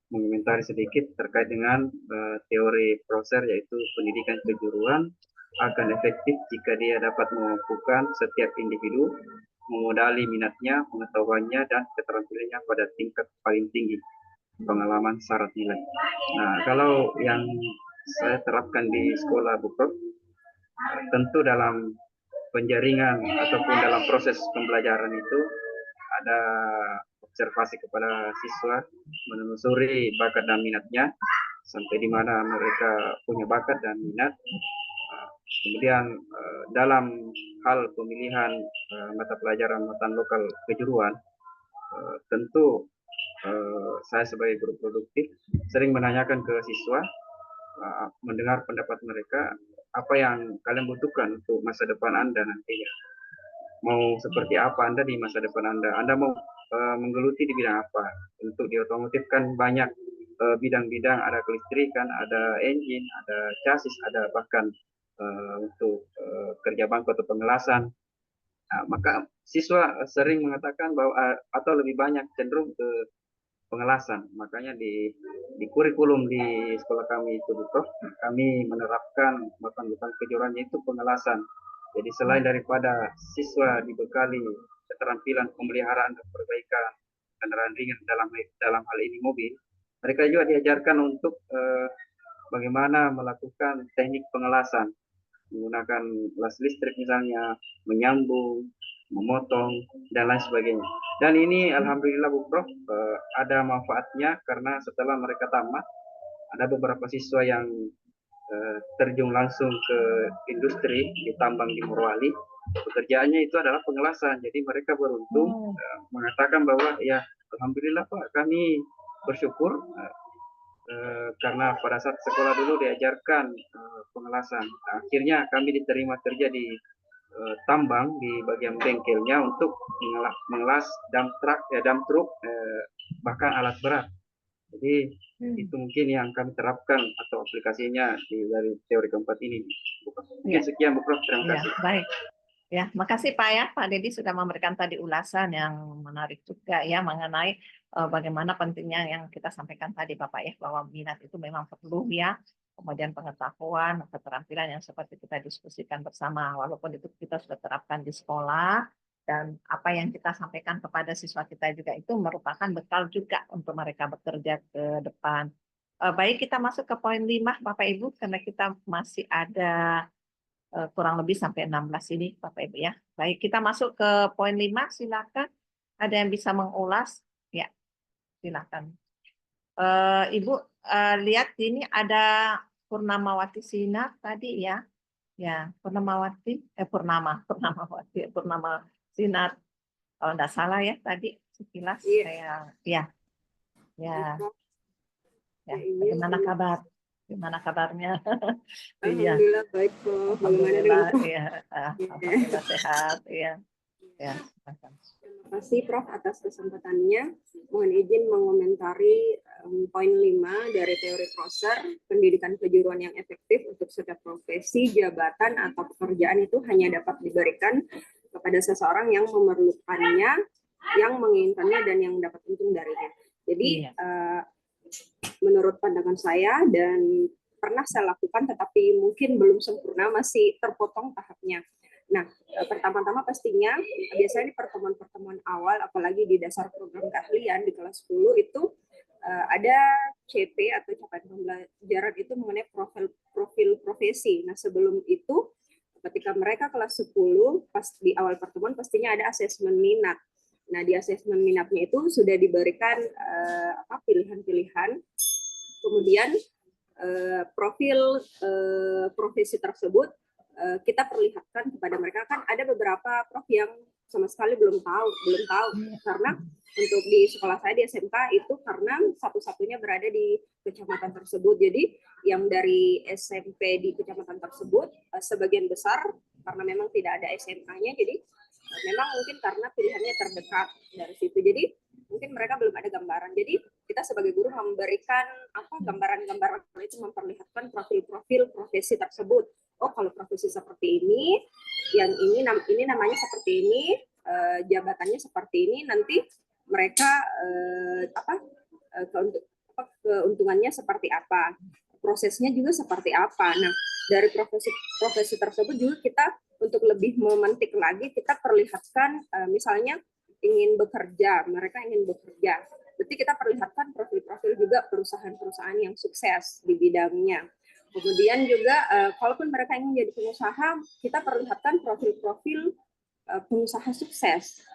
mengomentari sedikit terkait dengan teori Prosser, yaitu pendidikan kejuruan akan efektif jika dia dapat memampukan setiap individu memodali minatnya, pengetahuannya, dan keterampilannya pada tingkat paling tinggi, pengalaman syarat nilai. Nah, kalau yang saya terapkan di sekolah, Bu Prof, tentu dalam penjaringan ataupun dalam proses pembelajaran itu ada observasi kepada siswa, menelusuri bakat dan minatnya sampai di mana mereka punya bakat dan minat. Kemudian dalam hal pemilihan mata pelajaran muatan lokal kejuruan, tentu saya sebagai guru produktif sering menanyakan ke siswa, mendengar pendapat mereka, apa yang kalian butuhkan untuk masa depan Anda nantinya. Mau seperti apa Anda di masa depan Anda? Anda mau menggeluti di bidang apa? Untuk di otomotif kan banyak bidang-bidang, ada kelistrikan, ada engine, ada chassis, ada bahkan untuk kerja bangku atau pengelasan. Nah, maka siswa sering mengatakan bahwa atau lebih banyak cenderung ke pengelasan. Makanya di kurikulum di sekolah kami itu, Prof, kami menerapkan mata kejuruannya itu pengelasan. Jadi selain daripada siswa dibekali keterampilan pemeliharaan dan perbaikan kendaraan ringan dalam hal ini mobil, mereka juga diajarkan untuk bagaimana melakukan teknik pengelasan, menggunakan las listrik misalnya, menyambung, memotong, dan lain sebagainya. Dan ini alhamdulillah Bu Prof, ada manfaatnya karena setelah mereka tamat, ada beberapa siswa yang terjun langsung ke industri di tambang di Morowali. Pekerjaannya itu adalah pengelasan. Jadi mereka beruntung mengatakan bahwa ya alhamdulillah Pak, kami bersyukur karena pada saat sekolah dulu diajarkan pengelasan. Akhirnya kami diterima kerja di tambang di bagian bengkelnya untuk mengelas dump truck, bahkan alat berat. Jadi itu mungkin yang kami terapkan atau aplikasinya dari teori keempat ini. Mungkin sekian Bu Prof, terima kasih. Baik. Ya, makasih Pak ya, Pak Dedi sudah memberikan tadi ulasan yang menarik juga ya mengenai bagaimana pentingnya yang kita sampaikan tadi Bapak ya, bahwa minat itu memang perlu ya, kemudian pengetahuan, keterampilan yang seperti kita diskusikan bersama, walaupun itu kita sudah terapkan di sekolah, dan apa yang kita sampaikan kepada siswa kita juga itu merupakan bekal juga untuk mereka bekerja ke depan. Baik, kita masuk ke poin 5 Bapak Ibu, karena kita masih ada kurang lebih sampai 16 ini Bapak Ibu ya. Baik, kita masuk ke poin 5, silakan. Ada yang bisa mengulas? Ya, silakan. Ibu lihat ini ada Purnamawati Sinar tadi ya. Ya, Purnama Sinar. Kalau enggak salah ya tadi sekilas saya ya. Bagaimana kabar? Gimana kabarnya? Alhamdulillah baik kok. Alhamdulillah, ya. Alhamdulillah sehat, ya. Ya, Terima kasih Prof atas kesempatannya. Mohon izin mengomentari poin 5 dari teori Prosser, pendidikan kejuruan yang efektif untuk setiap profesi, jabatan, atau pekerjaan itu hanya dapat diberikan kepada seseorang yang memerlukannya, yang menginginkannya, dan yang dapat untung darinya. Jadi, menurut pandangan saya dan pernah saya lakukan tetapi mungkin belum sempurna, masih terpotong tahapnya. Nah, pertama-tama pastinya biasanya di pertemuan-pertemuan awal, apalagi di dasar program keahlian di kelas 10 itu ada CP atau capaian pembelajaran itu mengenai profil profesi. Nah, sebelum itu ketika mereka kelas 10 pas di awal pertemuan pastinya ada asesmen minat. Nah, di asesmen minatnya itu sudah diberikan pilihan-pilihan. Kemudian profil profesi tersebut kita perlihatkan kepada mereka. Kan ada beberapa prof yang sama sekali belum tahu karena untuk di sekolah saya di SMK itu karena satu-satunya berada di kecamatan tersebut. Jadi yang dari SMP di kecamatan tersebut sebagian besar karena memang tidak ada SMK-nya, jadi memang mungkin karena pilihannya terdekat dari situ. Jadi mungkin mereka belum ada gambaran. Jadi kita sebagai guru memberikan gambaran-gambaran itu, memperlihatkan profil-profil profesi tersebut. Oh, kalau profesi seperti ini, yang ini namanya seperti ini, jabatannya seperti ini, nanti mereka keuntungannya seperti apa, prosesnya juga seperti apa. Nah, dari profesi tersebut juga kita untuk lebih memantik lagi, kita perlihatkan misalnya mereka ingin bekerja. Berarti kita perlihatkan profil-profil juga perusahaan-perusahaan yang sukses di bidangnya. Kemudian juga kalaupun mereka ingin jadi pengusaha, kita perlihatkan profil-profil pengusaha sukses.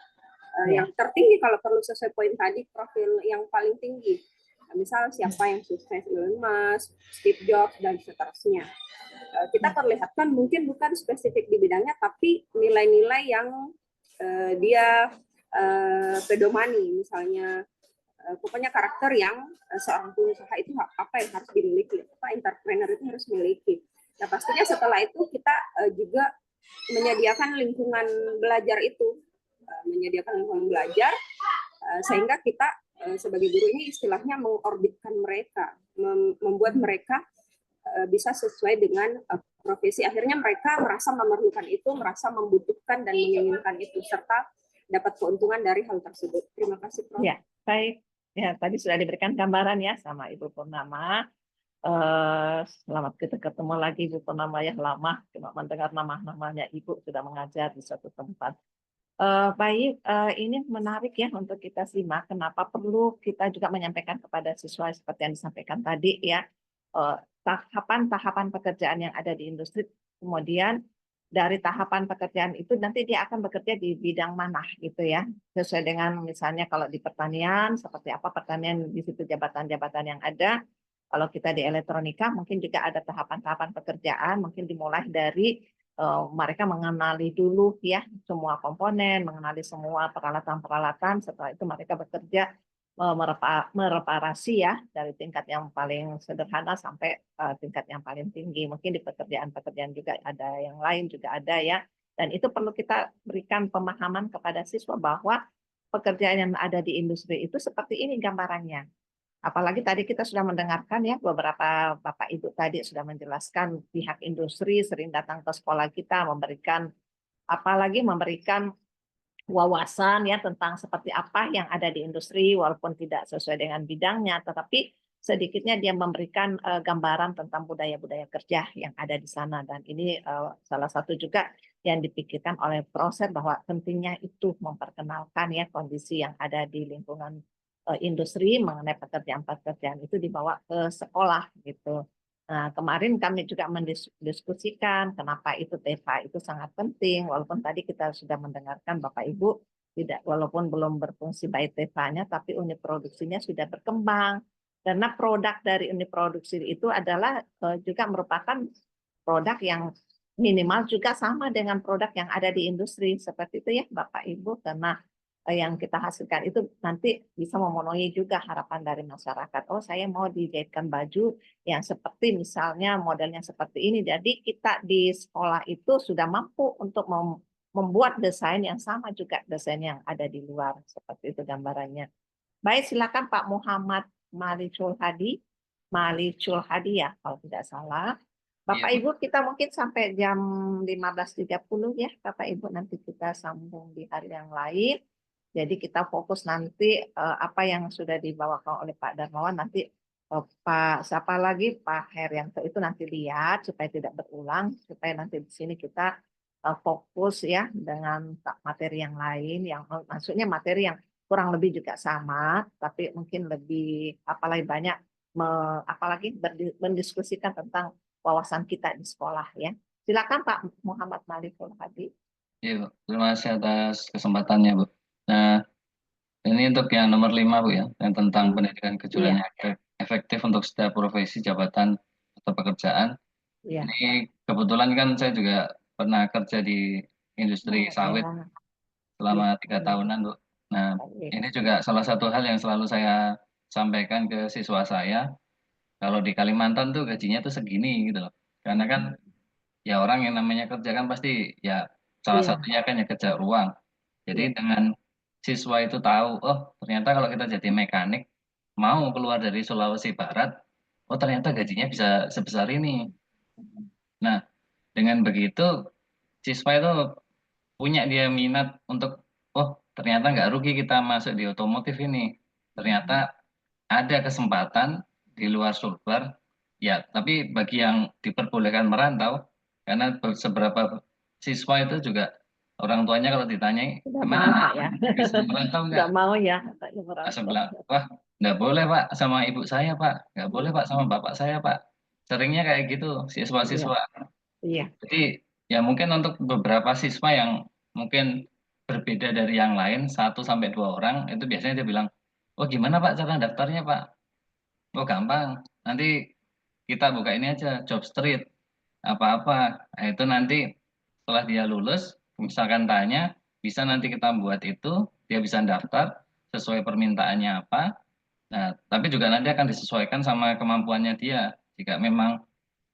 Yang tertinggi kalau perlu sesuai poin tadi, profil yang paling tinggi. Misal siapa yang sukses, Elon Musk, Steve Jobs, dan seterusnya. Kita perlihatkan mungkin bukan spesifik di bidangnya, tapi nilai-nilai yang dia pedomani, misalnya pokoknya karakter yang seorang pengusaha itu apa yang harus dimiliki, apa entrepreneur itu harus miliki. Nah, pastinya setelah itu kita juga menyediakan lingkungan belajar itu, sehingga kita sebagai guru ini istilahnya mengorbitkan mereka, membuat mereka bisa sesuai dengan profesi. Akhirnya mereka merasa memerlukan itu, merasa membutuhkan dan menginginkan itu, serta dapat keuntungan dari hal tersebut. Terima kasih, Prof. Ya, baik. Ya, tadi sudah diberikan gambaran ya sama Ibu Purnama. Selamat kita ketemu lagi Ibu Purnama, ya lama cuma mendengar nama-namanya Ibu sudah mengajar di suatu tempat. Baik, ini menarik ya untuk kita simak. Kenapa perlu kita juga menyampaikan kepada siswa seperti yang disampaikan tadi ya, tahapan-tahapan pekerjaan yang ada di industri, kemudian dari tahapan pekerjaan itu nanti dia akan bekerja di bidang mana gitu ya, sesuai dengan misalnya kalau di pertanian seperti apa pertanian, di situ jabatan-jabatan yang ada. Kalau kita di elektronika mungkin juga ada tahapan-tahapan pekerjaan, mungkin dimulai dari mereka mengenali dulu ya semua komponen, mengenali semua peralatan-peralatan, setelah itu mereka bekerja mereparasi ya dari tingkat yang paling sederhana sampai tingkat yang paling tinggi. Mungkin di pekerjaan-pekerjaan juga ada yang lain juga ada ya. Dan itu perlu kita berikan pemahaman kepada siswa bahwa pekerjaan yang ada di industri itu seperti ini gambarannya. Apalagi tadi kita sudah mendengarkan ya beberapa Bapak Ibu tadi sudah menjelaskan pihak industri sering datang ke sekolah kita memberikan wawasan ya tentang seperti apa yang ada di industri walaupun tidak sesuai dengan bidangnya, tetapi sedikitnya dia memberikan gambaran tentang budaya-budaya kerja yang ada di sana. Dan ini salah satu juga yang dipikirkan oleh proses bahwa pentingnya itu memperkenalkan ya kondisi yang ada di lingkungan industri mengenai pekerjaan-pekerjaan itu dibawa ke sekolah gitu. Nah, kemarin kami juga mendiskusikan kenapa itu TEFA itu sangat penting, walaupun tadi kita sudah mendengarkan Bapak Ibu tidak, walaupun belum berfungsi by TEFA-nya, tapi unit produksinya sudah berkembang. Karena produk dari unit produksi itu adalah juga merupakan produk yang minimal juga sama dengan produk yang ada di industri seperti itu ya Bapak Ibu, karena yang kita hasilkan itu nanti bisa memenuhi juga harapan dari masyarakat. Oh, saya mau dijahitkan baju yang seperti misalnya modelnya seperti ini. Jadi kita di sekolah itu sudah mampu untuk membuat desain yang sama juga desain yang ada di luar. Seperti itu gambarannya. Baik, silakan Pak Muhammad Malicul Hadi ya kalau tidak salah. Bapak Ibu kita mungkin sampai jam 15.30 ya Bapak Ibu, nanti kita sambung di hari yang lain. Jadi kita fokus nanti apa yang sudah dibawakan oleh Pak Darmawan, nanti Pak Herianto itu nanti lihat supaya tidak berulang, supaya nanti di sini kita fokus ya dengan materi yang lain, yang maksudnya materi yang kurang lebih juga sama, tapi mungkin lebih apalagi banyak apalagi mendiskusikan tentang wawasan kita di sekolah ya. Silakan Pak Muhammad Malikul Hadi. Iya, Bu. Terima kasih atas kesempatannya, Bu. Nah, ini untuk yang nomor 5, Bu ya, yang tentang pendidikan kejuruan yang efektif untuk setiap profesi, jabatan, atau pekerjaan. Iya. Ini kebetulan kan saya juga pernah kerja di industri sawit selama 3 tahunan, Bu. Nah, ini juga salah satu hal yang selalu saya sampaikan ke siswa saya, kalau di Kalimantan tuh gajinya tuh segini gitu loh. Karena kan ya orang yang namanya kerja kan pasti ya salah satunya kan ya kerja ruang. Jadi dengan siswa itu tahu, oh ternyata kalau kita jadi mekanik mau keluar dari Sulawesi Barat, oh ternyata gajinya bisa sebesar ini. Nah, dengan begitu siswa itu punya dia minat untuk, oh ternyata nggak rugi kita masuk di otomotif ini. Ternyata ada kesempatan di luar Sulbar, ya tapi bagi yang diperbolehkan merantau, karena seberapa siswa itu juga orang tuanya kalau ditanyai kemana ya. bisa merantau Nggak nggak? mau ya. Langsung bilang, wah nggak boleh Pak sama ibu saya Pak, nggak boleh Pak sama bapak saya Pak. Seringnya kayak gitu siswa-siswa. Iya. Jadi ya mungkin untuk beberapa siswa yang mungkin berbeda dari yang lain, 1 sampai 2 orang, itu biasanya dia bilang, oh gimana Pak cara daftarnya Pak? Oh gampang, nanti kita buka ini aja, job street, apa-apa. Nah, itu nanti setelah dia lulus, misalkan tanya, bisa nanti kita buat itu, dia bisa daftar sesuai permintaannya apa. Nah, tapi juga nanti akan disesuaikan sama kemampuannya dia. Jika memang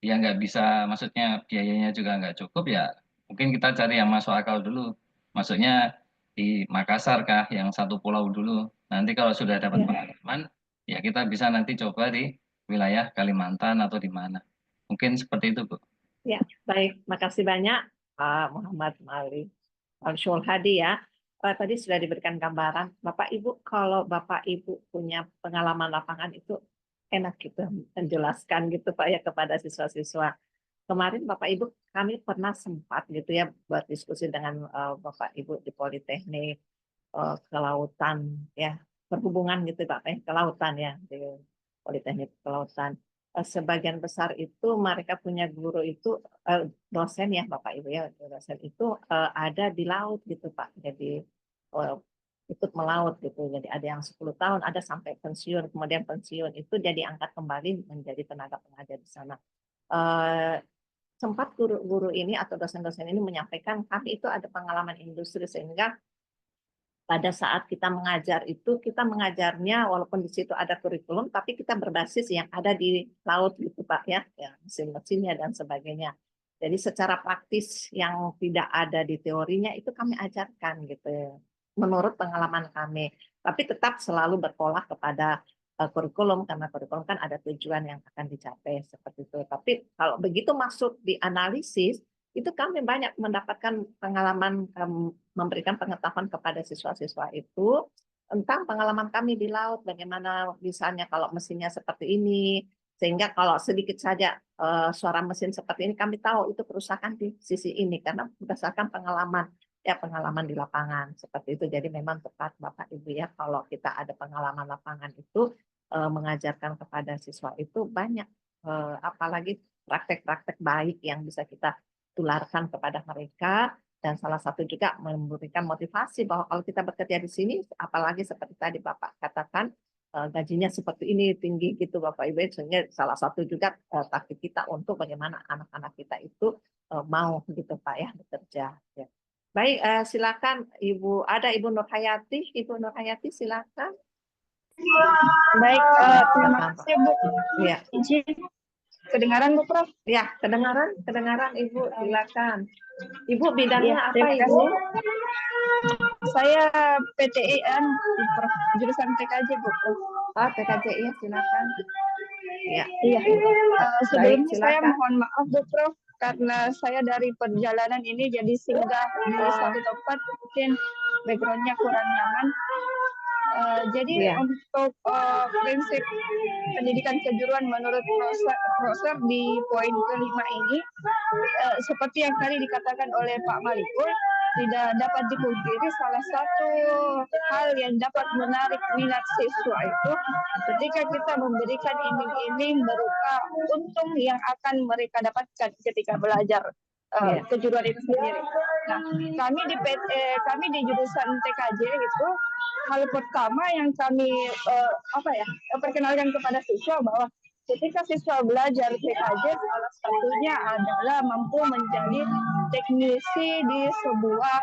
dia nggak bisa, maksudnya biayanya juga nggak cukup, ya mungkin kita cari yang masuk akal dulu. Maksudnya di Makassar kah, yang satu pulau dulu. Nanti kalau sudah dapat pengalaman, ya kita bisa nanti coba di wilayah Kalimantan atau di mana. Mungkin seperti itu, Bu. Ya, baik. Makasih banyak Pak Muhammad Malikul Hadi ya. Tadi sudah diberikan gambaran. Bapak Ibu, kalau Bapak Ibu punya pengalaman lapangan itu enak gitu menjelaskan gitu Pak ya kepada siswa-siswa. Kemarin Bapak Ibu kami pernah sempat gitu ya buat diskusi dengan Bapak Ibu di Politeknik Kelautan ya, perhubungan gitu Pak ya, kelautan ya di Politeknik Kelautan. Sebagian besar itu mereka punya guru itu dosen ya Bapak Ibu ya, dosen itu ada di laut gitu Pak. Jadi ikut melaut gitu. Jadi ada yang 10 tahun, ada sampai pensiun, kemudian pensiun itu jadi angkat kembali menjadi tenaga pengajar di sana. Sempat guru-guru ini atau dosen-dosen ini menyampaikan kami itu ada pengalaman industri sehingga pada saat kita mengajar itu kita mengajarnya walaupun di situ ada kurikulum tapi kita berbasis yang ada di laut gitu Pak ya, mesin-mesinnya dan sebagainya. Jadi secara praktis yang tidak ada di teorinya itu kami ajarkan gitu menurut pengalaman kami. Tapi tetap selalu bertolak kepada kurikulum karena kurikulum kan ada tujuan yang akan dicapai seperti itu. Tapi kalau begitu masuk di analisis itu kami banyak mendapatkan pengalaman memberikan pengetahuan kepada siswa-siswa itu tentang pengalaman kami di laut, bagaimana misalnya kalau mesinnya seperti ini, sehingga kalau sedikit saja suara mesin seperti ini kami tahu itu kerusakan di sisi ini karena berdasarkan pengalaman di lapangan seperti itu. Jadi memang tepat Bapak Ibu ya kalau kita ada pengalaman lapangan itu mengajarkan kepada siswa itu banyak apalagi praktek-praktek baik yang bisa kita tularkan kepada mereka dan salah satu juga memberikan motivasi bahwa kalau kita bekerja di sini apalagi seperti tadi Bapak katakan gajinya seperti ini tinggi gitu Bapak Ibu sehingga salah satu juga taktik kita untuk bagaimana anak-anak kita itu mau gitu Pak ya bekerja ya. Baik silakan Ibu ada Ibu Nurhayati silakan. Baik terima kasih Bu. Ya. Izin kedengaran Bu Prof? Ya, kedengaran Ibu, silakan. Ibu bidangnya Ya, apa Ibu? Saya PTIN jurusan TKJ Bu. Oh, TKJ ya, silakan. Ya. Iya. Sebelumnya Baik, saya silakan. mohon maaf Bu Prof karena saya dari perjalanan ini jadi singgah di satu tempat mungkin backgroundnya kurang nyaman. Jadi Iya. untuk prinsip pendidikan kejuruan menurut Proser di poin kelima ini, seperti yang tadi dikatakan oleh Pak Malikul, tidak dapat dipungkiri salah satu hal yang dapat menarik minat siswa itu ketika kita memberikan iming-iming berupa untung yang akan mereka dapatkan ketika belajar kejuruan itu sendiri. Nah, kami di jurusan TKJ itu hal pertama yang kami perkenalkan kepada siswa bahwa ketika siswa belajar TKJ salah satunya adalah mampu menjadi teknisi di sebuah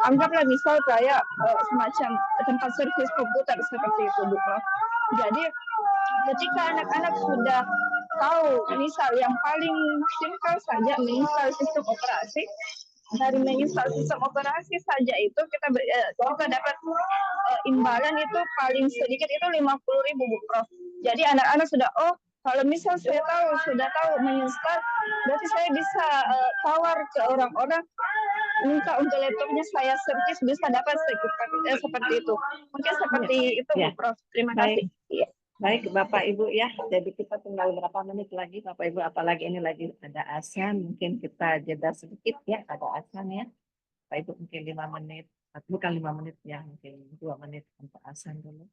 anggaplah misal kayak semacam tempat servis komputer seperti itu, Bu Prof. Jadi ketika anak-anak sudah tahu, misal yang paling simpel saja menginstal sistem operasi, dari menginstal sistem operasi saja itu kita dapat imbalan itu paling sedikit itu 50.000, Bu Prof. Jadi anak-anak sudah kalau misal sudah tahu menginstal, berarti saya bisa tawar ke orang-orang minta untuk laptopnya saya servis bisa dapat seperti itu. Mungkin seperti itu, Bu Prof. Terima kasih. Baik Bapak Ibu ya, jadi kita tinggal berapa menit lagi Bapak Ibu, apalagi ini lagi ada azan, mungkin kita jeda sedikit ya, ada azan ya. Bapak Ibu mungkin 5 menit, bukan 5 menit ya, mungkin 2 menit untuk azan dulu.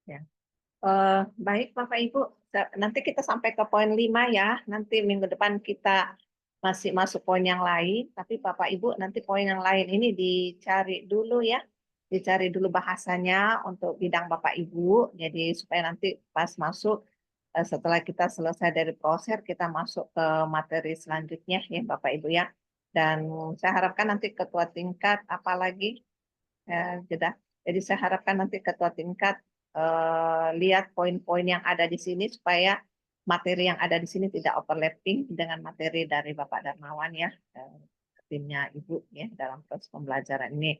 Ya. Baik Bapak Ibu, nanti kita sampai ke poin 5 ya. Nanti minggu depan kita masih masuk poin yang lain, tapi Bapak Ibu nanti poin yang lain ini dicari dulu ya. Dicari dulu bahasanya untuk bidang Bapak Ibu, jadi supaya nanti pas masuk setelah kita selesai dari proser kita masuk ke materi selanjutnya ya Bapak Ibu ya. Dan saya harapkan nanti ketua tingkat apalagi jeda. Jadi saya harapkan nanti ketua tingkat lihat poin-poin yang ada di sini supaya materi yang ada di sini tidak overlapping dengan materi dari Bapak Darmawan ya, timnya Ibu ya dalam proses pembelajaran ini.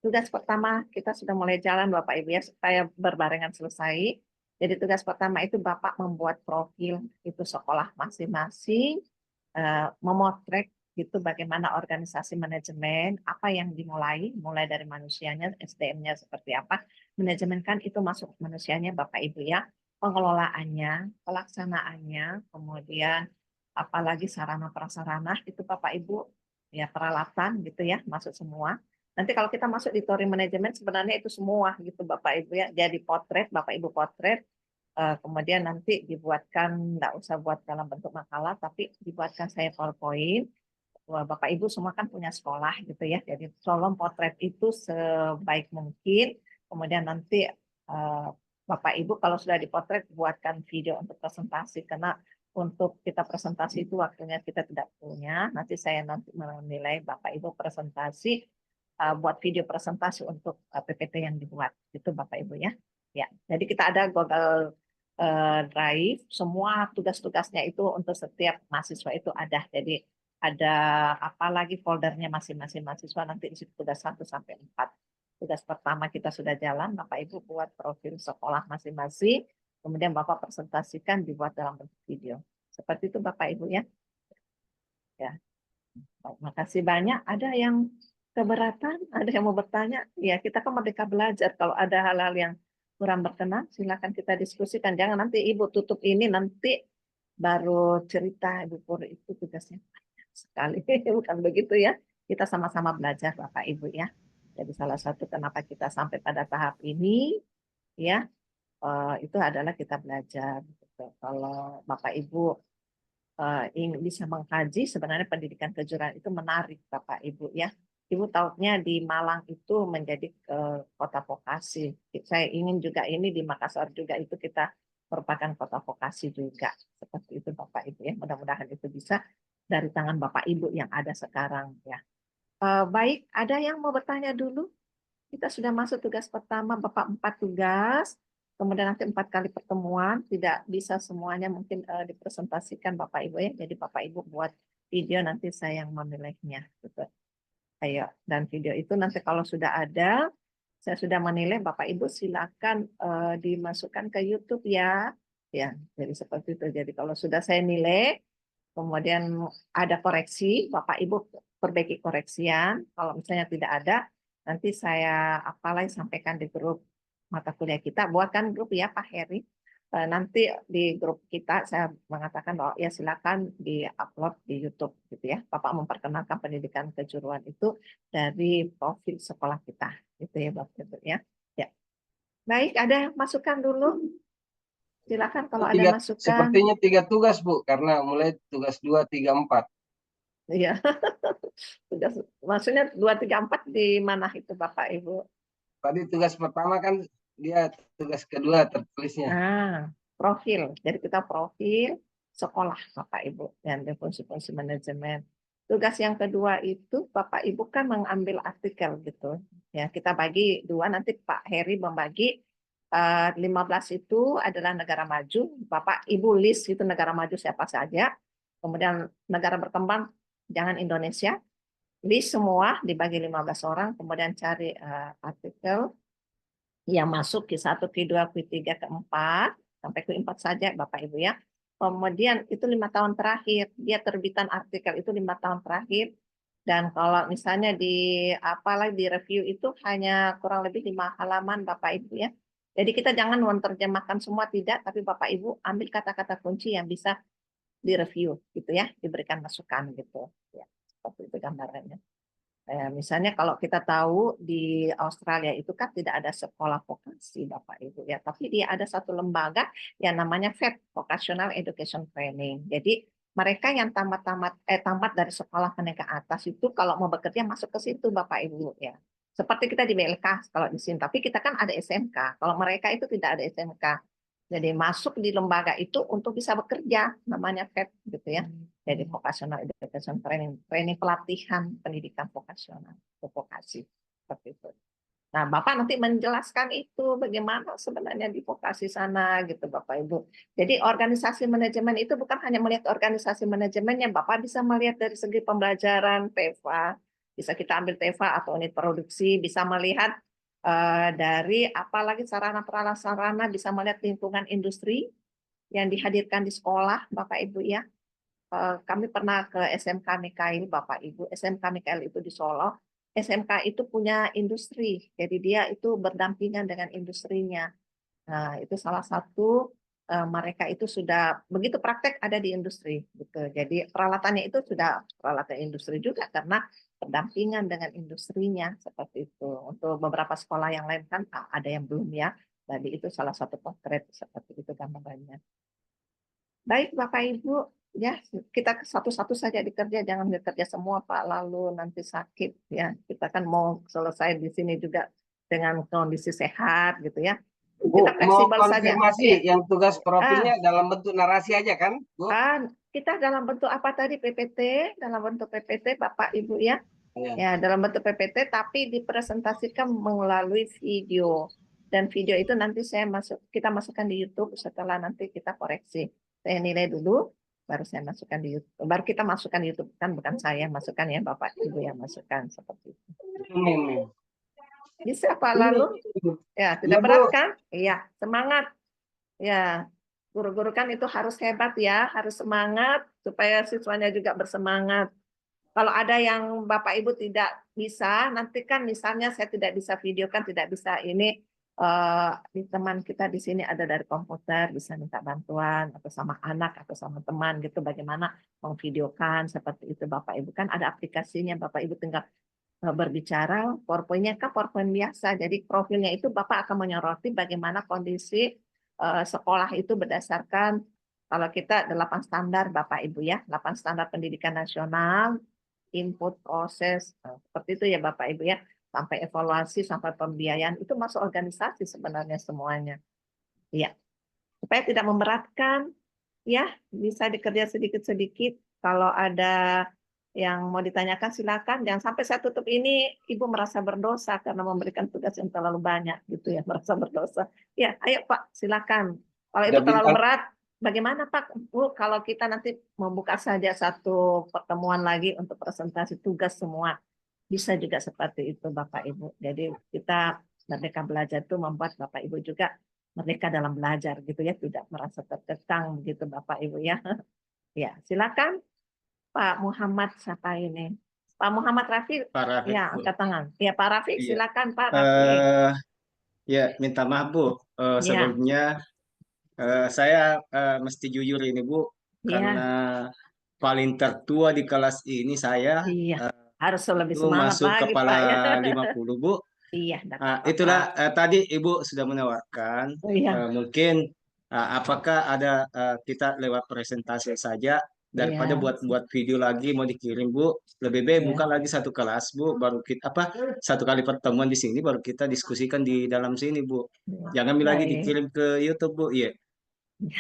Tugas pertama kita sudah mulai jalan Bapak Ibu ya supaya berbarengan selesai. Jadi tugas pertama itu Bapak membuat profil itu sekolah masing-masing, memotret itu bagaimana organisasi manajemen, apa yang mulai dari manusianya, SDM-nya seperti apa, manajemen kan itu masuk manusianya Bapak Ibu ya, pengelolaannya, pelaksanaannya, kemudian apalagi sarana prasarana itu Bapak Ibu ya peralatan gitu ya masuk semua. Nanti kalau kita masuk di teori manajemen sebenarnya itu semua gitu Bapak Ibu ya, jadi potret Bapak Ibu potret. Kemudian nanti dibuatkan, enggak usah buat dalam bentuk makalah, tapi dibuatkan saya PowerPoint. Bapak Ibu semua kan punya sekolah gitu ya, jadi tolong potret itu sebaik mungkin. Kemudian nanti Bapak Ibu kalau sudah dipotret buatkan video untuk presentasi, karena untuk kita presentasi itu waktunya kita tidak punya. Nanti saya menilai Bapak Ibu presentasi, buat video presentasi untuk PPT yang dibuat, itu Bapak Ibu ya. Ya, jadi kita ada Google Drive, semua tugas-tugasnya itu untuk setiap mahasiswa itu ada. Jadi ada apalagi foldernya masing-masing mahasiswa, nanti di situ tugas 1 sampai 4. Tugas pertama kita sudah jalan, Bapak Ibu buat profil sekolah masing-masing, kemudian Bapak presentasikan dibuat dalam bentuk video. Seperti itu Bapak Ibu ya. Ya. Terima kasih banyak. Ada yang keberatan? Ada yang mau bertanya? Ya, kita kan merdeka belajar. Kalau ada hal-hal yang kurang berkenan, silakan kita diskusikan. Jangan nanti Ibu tutup ini, nanti baru cerita Ibu Puri itu tugasnya banyak sekali. Bukan begitu ya. Kita sama-sama belajar Bapak Ibu ya. Jadi salah satu kenapa kita sampai pada tahap ini, ya, itu adalah kita belajar. Gitu. Kalau Bapak Ibu ingin bisa mengkaji, sebenarnya pendidikan kejuruan itu menarik Bapak Ibu ya. Ibu tahunya di Malang itu menjadi kota vokasi. Saya ingin juga ini di Makassar juga itu kita merupakan kota vokasi juga. Seperti itu Bapak Ibu ya. Mudah-mudahan itu bisa dari tangan Bapak Ibu yang ada sekarang ya. Baik, ada yang mau bertanya dulu? Kita sudah masuk tugas pertama, Bapak 4 tugas. Kemudian nanti 4 kali pertemuan, tidak bisa semuanya mungkin dipresentasikan Bapak Ibu ya. Jadi Bapak Ibu buat video, nanti saya yang menilainya. Gitu. Ayo, dan video itu nanti kalau sudah ada, saya sudah menilai, Bapak Ibu silakan dimasukkan ke YouTube ya. Ya, jadi seperti itu. Jadi kalau sudah saya nilai, kemudian ada koreksi, Bapak Ibu perbaiki koreksian. Kalau misalnya tidak ada, nanti saya apalagi sampaikan di grup mata kuliah kita. Buatkan grup ya Pak Heri. Nanti di grup kita saya mengatakan bahwa ya silakan di-upload di YouTube gitu ya. Bapak memperkenalkan pendidikan kejuruan itu dari profil sekolah kita. Gitu ya Bapak Ibu ya. Ya. Baik, ada masukan dulu? Silakan kalau ada masukan. Sepertinya 3 tugas Bu, karena mulai tugas 2, 3, 4. Iya. Tugas, maksudnya 2, 3, 4 di mana itu Bapak Ibu? Tadi tugas pertama kan dia tugas kedua tertulisnya. Profil. Jadi kita profil sekolah Bapak Ibu dan fungsi-fungsi manajemen. Tugas yang kedua itu Bapak Ibu kan mengambil artikel gitu. Ya, kita bagi 2, nanti Pak Heri membagi 15 itu adalah negara maju. Bapak Ibu list itu negara maju siapa saja. Kemudian negara berkembang jangan Indonesia. List semua dibagi 15 orang, kemudian cari artikel yang masuk Q1, Q2, Q3, Q4, sampai Q4 saja Bapak Ibu ya. Kemudian itu 5 tahun terakhir, dia terbitan artikel itu 5 tahun terakhir. Dan kalau misalnya di review itu hanya kurang lebih 5 halaman Bapak Ibu ya. Jadi kita jangan menerjemahkan semua, tidak, tapi Bapak Ibu ambil kata-kata kunci yang bisa direview gitu ya, diberikan masukan gitu. Ya, seperti itu gambarannya. Misalnya kalau kita tahu di Australia itu kan tidak ada sekolah vokasi Bapak Ibu ya, tapi dia ada satu lembaga yang namanya VET, Vocational Education Training. Jadi mereka yang tamat dari sekolah menengah atas itu kalau mau bekerja masuk ke situ Bapak Ibu ya. Seperti kita di BLK kalau di sini, tapi kita kan ada SMK. Kalau mereka itu tidak ada SMK. Jadi masuk di lembaga itu untuk bisa bekerja, namanya VET gitu ya. Jadi vocational education training pelatihan pendidikan vokasional, vokasi seperti itu. Nah, Bapak nanti menjelaskan itu bagaimana sebenarnya di vokasi sana gitu Bapak Ibu. Jadi organisasi manajemen itu bukan hanya melihat organisasi manajemennya, Bapak bisa melihat dari segi pembelajaran TEFA, bisa kita ambil TEFA atau unit produksi, bisa melihat dari apalagi sarana prasarana, bisa melihat lingkungan industri yang dihadirkan di sekolah Bapak Ibu ya. Kami pernah ke SMK Mikail Bapak Ibu. SMK Mikail itu di Solo. SMK itu punya industri, jadi dia itu berdampingan dengan industrinya. Nah, itu salah satu mereka itu sudah begitu praktek ada di industri gitu. Jadi peralatannya itu sudah peralatan industri juga karena berdampingan dengan industrinya seperti itu. Untuk beberapa sekolah yang lain kan ada yang belum ya. Jadi itu salah satu konkret seperti itu gambarannya. Baik Bapak Ibu, ya kita satu-satu saja dikerja, jangan bekerja semua Pak lalu nanti sakit ya. Kita kan mau selesai di sini juga dengan kondisi sehat gitu ya. Bu, Kita mau fleksibel saja. konfirmasi yang tugas profilnya dalam bentuk narasi aja kan, Bu? Kita dalam bentuk apa tadi PPT, dalam bentuk PPT Bapak Ibu ya. Ya, dalam bentuk PPT tapi dipresentasikan melalui video. Dan video itu nanti kita masukkan di YouTube setelah nanti kita koreksi. Saya nilai dulu, baru saya masukkan di YouTube. Baru kita masukkan di YouTube, kan bukan saya masukkan ya, Bapak Ibu yang masukkan seperti itu. Bisa Pak lalu? Ya, tidak berat kan? Iya, semangat. Ya, guru-guru kan itu harus hebat ya, harus semangat supaya siswanya juga bersemangat. Kalau ada yang Bapak Ibu tidak bisa, nanti kan misalnya saya tidak bisa videokan, tidak bisa ini, di teman kita di sini ada dari komputer, bisa minta bantuan atau sama anak atau sama teman gitu, bagaimana memvideokan seperti itu Bapak Ibu. Kan ada aplikasinya, Bapak Ibu tinggal berbicara, PowerPoint-nya kan PowerPoint biasa, jadi profilnya itu Bapak akan menyoroti bagaimana kondisi sekolah itu berdasarkan kalau kita 8 standar Bapak Ibu ya, 8 standar pendidikan nasional, input proses seperti itu ya Bapak Ibu ya, sampai evaluasi sampai pembiayaan itu masuk organisasi sebenarnya semuanya. Iya. Supaya tidak memberatkan ya, bisa dikerja sedikit-sedikit. Kalau ada yang mau ditanyakan silakan, jangan sampai saya tutup ini Ibu merasa berdosa karena memberikan tugas yang terlalu banyak gitu ya, merasa berdosa. Ya, ayo Pak, silakan. Kalau itu Ada terlalu bintang. berat, bagaimana Pak? Bu, kalau kita nanti membuka saja satu pertemuan lagi untuk presentasi tugas semua, bisa juga seperti itu Bapak Ibu. Jadi kita Merdeka Belajar itu membuat Bapak Ibu juga merdeka dalam belajar gitu ya, tidak merasa terkekang begitu Bapak Ibu ya. Ya, silakan Pak Muhammad siapa ini? Pak Muhammad Rafiq, Pak Rafiq, ya Bu. angkat tangan. Ya Pak Rafiq, Iya. silakan Pak Rafiq. Ya, minta maaf Bu. Ya, Sebelumnya saya mesti jujur ini Bu, karena ya, paling tertua di kelas ini saya iya. Harus lebih itu semangat masuk lagi kepala Pak ya. 50 Bu. Iya, enggak Nah, apa-apa. itulah tadi Ibu sudah menawarkan Iya, mungkin apakah ada kita lewat presentasi saja daripada iya, buat video lagi mau dikirim Bu, lebih baik iya. buka lagi satu kelas Bu, baru kita satu kali pertemuan di sini baru kita diskusikan di dalam sini Bu. Jangan lagi Baik. dikirim ke YouTube Bu. Iya.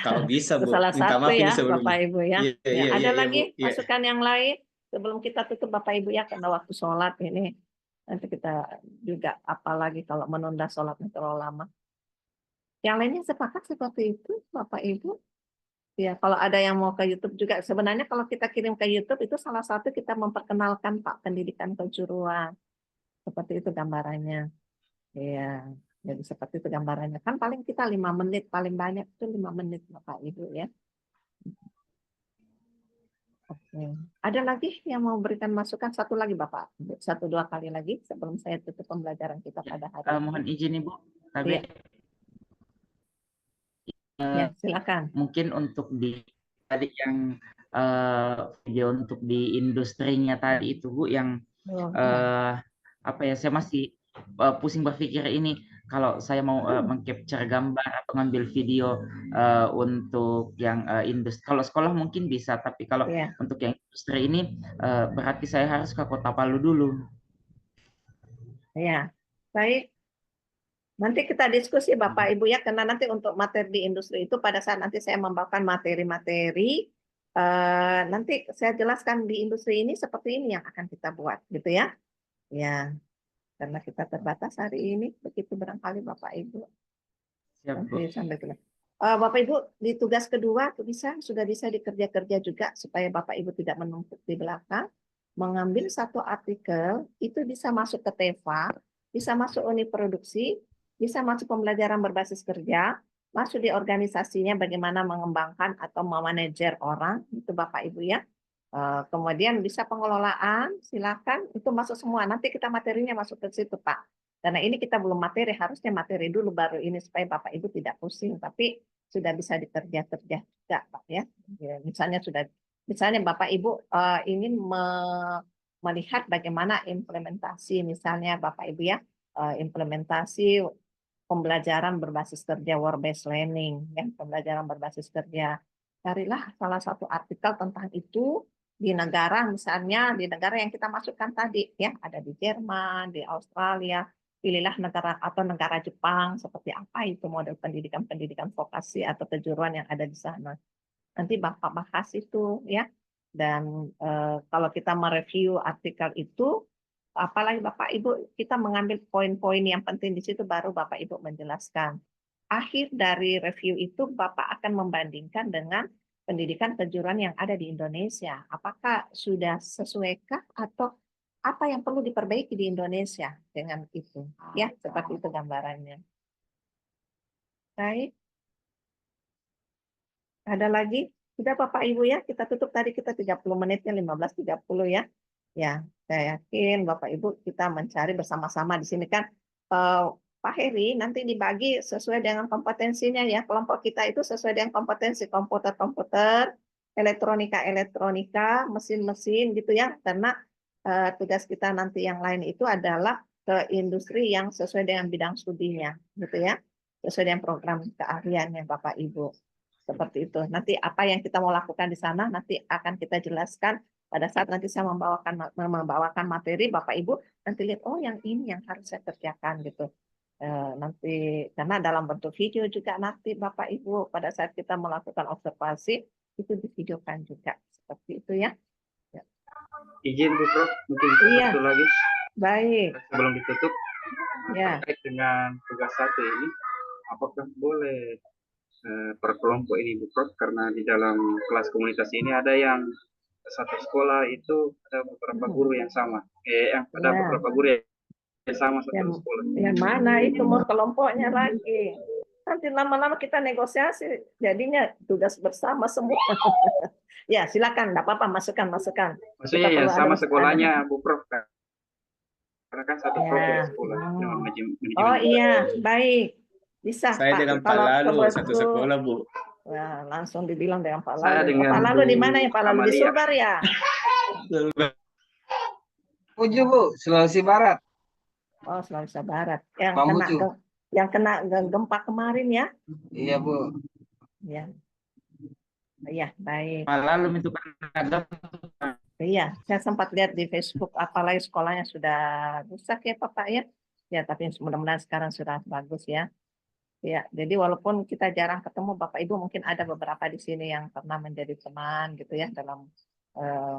Kalau bisa Itu Bu, salah minta satu maaf ini ya sebelumnya. Bapak Ibu ya. Iya, Ya, iya, ada iya, iya Bu. lagi Iya. masukan yang lain sebelum kita tutup Bapak Ibu ya, karena waktu sholat ini nanti kita juga apalagi kalau menunda sholatnya terlalu lama. Yang lainnya sepakat seperti itu Bapak Ibu. Ya, kalau ada yang mau ke YouTube juga, sebenarnya kalau kita kirim ke YouTube itu salah satu kita memperkenalkan Pak pendidikan kejuruan. Seperti itu gambarannya. Iya, jadi seperti itu gambarannya. Kan paling kita 5 menit, paling banyak itu 5 menit Bapak Ibu ya. Oke. Ada lagi yang mau berikan masukan? Satu lagi Bapak, 1-2 kali lagi sebelum saya tutup pembelajaran kita pada hari ini. Mohon izin Ibu, Iya, ya, silakan. mungkin untuk di tadi yang video untuk di industrinya tadi itu Bu yang apa ya, saya masih pusing berpikir ini kalau saya mau meng-capture gambar atau ngambil video untuk yang industri. Kalau sekolah mungkin bisa, tapi kalau untuk yang industri ini berarti saya harus ke Kota Palu dulu. Ya, baik. Nanti kita diskusi Bapak Ibu ya, karena nanti untuk materi di industri itu pada saat nanti saya membawakan materi-materi, nanti saya jelaskan di industri ini seperti ini yang akan kita buat, gitu ya. Ya, karena kita terbatas hari ini, begitu barangkali Bapak Ibu. Siap, Bu. Sampai ke Bapak Ibu di tugas kedua sudah bisa dikerja-kerja juga supaya Bapak Ibu tidak menumpuk di belakang. Mengambil satu artikel itu bisa masuk ke TEVA, bisa masuk unit produksi, bisa masuk pembelajaran berbasis kerja, masuk di organisasinya bagaimana mengembangkan atau memanajer orang, itu Bapak Ibu ya. Kemudian bisa pengelolaan, silakan itu masuk semua. Nanti kita materinya masuk ke situ Pak. Karena ini kita belum materi, harusnya materi dulu baru ini supaya Bapak Ibu tidak pusing, tapi sudah bisa dikerja-kerja juga Pak ya. Misalnya Bapak Ibu ingin melihat bagaimana implementasi, misalnya Bapak Ibu ya, implementasi pembelajaran berbasis kerja, work based learning, ya, pembelajaran berbasis kerja. Carilah salah satu artikel tentang itu di negara, misalnya di negara yang kita masukkan tadi, ya, ada di Jerman, di Australia. Pilihlah negara atau negara Jepang, seperti apa itu model pendidikan vokasi atau kejuruan yang ada di sana. Nanti Bapak bahas itu, ya. Dan kalau kita mereview artikel itu, apalagi Bapak Ibu kita mengambil poin-poin yang penting di situ baru Bapak Ibu menjelaskan. Akhir dari review itu Bapak akan membandingkan dengan pendidikan kejuruan yang ada di Indonesia. Apakah sudah sesuaikah atau apa yang perlu diperbaiki di Indonesia dengan itu? Ya, seperti itu gambarannya. Baik. Ada lagi? Sudah Bapak Ibu ya, kita tutup tadi kita 30 menitnya 15.30 ya. Ya, saya yakin Bapak Ibu kita mencari bersama-sama di sini kan Pak Heri nanti dibagi sesuai dengan kompetensinya ya. Kelompok kita itu sesuai dengan kompetensi komputer-komputer, elektronika-elektronika, mesin-mesin gitu ya. Karena tugas kita nanti yang lain itu adalah ke industri yang sesuai dengan bidang studinya gitu ya. Sesuai dengan program keahliannya Bapak Ibu. Seperti itu. Nanti apa yang kita mau lakukan di sana nanti akan kita jelaskan pada saat nanti saya membawakan materi, Bapak Ibu nanti lihat, oh yang ini yang harus saya kerjakan gitu. Nanti karena dalam bentuk video juga nanti Bapak Ibu pada saat kita melakukan observasi itu divideokan juga seperti itu ya. Izin Bu Prof, mungkin Iya. satu lagi Baik. sebelum ditutup Ya. terkait dengan tugas satu ini, apakah boleh per kelompok ini Bu Prof, karena di dalam kelas komunitas ini ada yang satu sekolah itu ada beberapa guru yang sama, ada Ya. beberapa guru yang sama satu sekolah. Yang mana itu mau kelompoknya lagi. Nanti lama-lama kita negosiasi, jadinya tugas bersama semua. Ya, silakan, enggak apa-apa, masukkan. Maksudnya Kita yang perlu sama ada sekolahnya Bu Prof kan? Karena kan satu prof ya. sekolah. Manajemen. Oh iya, baik. Bisa Saya Pak. dengan Pak Kalau Lalu seperti satu itu, sekolah, Bu. Wah, langsung dibilang dengan Pak Saya Lalu. dengan Pak Lalu di Bu mana ya Pak Lalu? Di Amalia. Sulbar ya? Mamuju Bu, Sulawesi Barat. Oh, Sulawesi Barat. Yang Mamuju. kena gempa kemarin ya? Iya Bu. Ya. Iya, baik. Pak Lalu itu kan ada Iya, saya sempat lihat di Facebook, apalagi sekolahnya sudah rusak ya Pak ya. Ya, tapi mudah-mudahan sekarang sudah bagus ya. Ya, jadi walaupun kita jarang ketemu Bapak Ibu, mungkin ada beberapa di sini yang pernah menjadi teman gitu ya dalam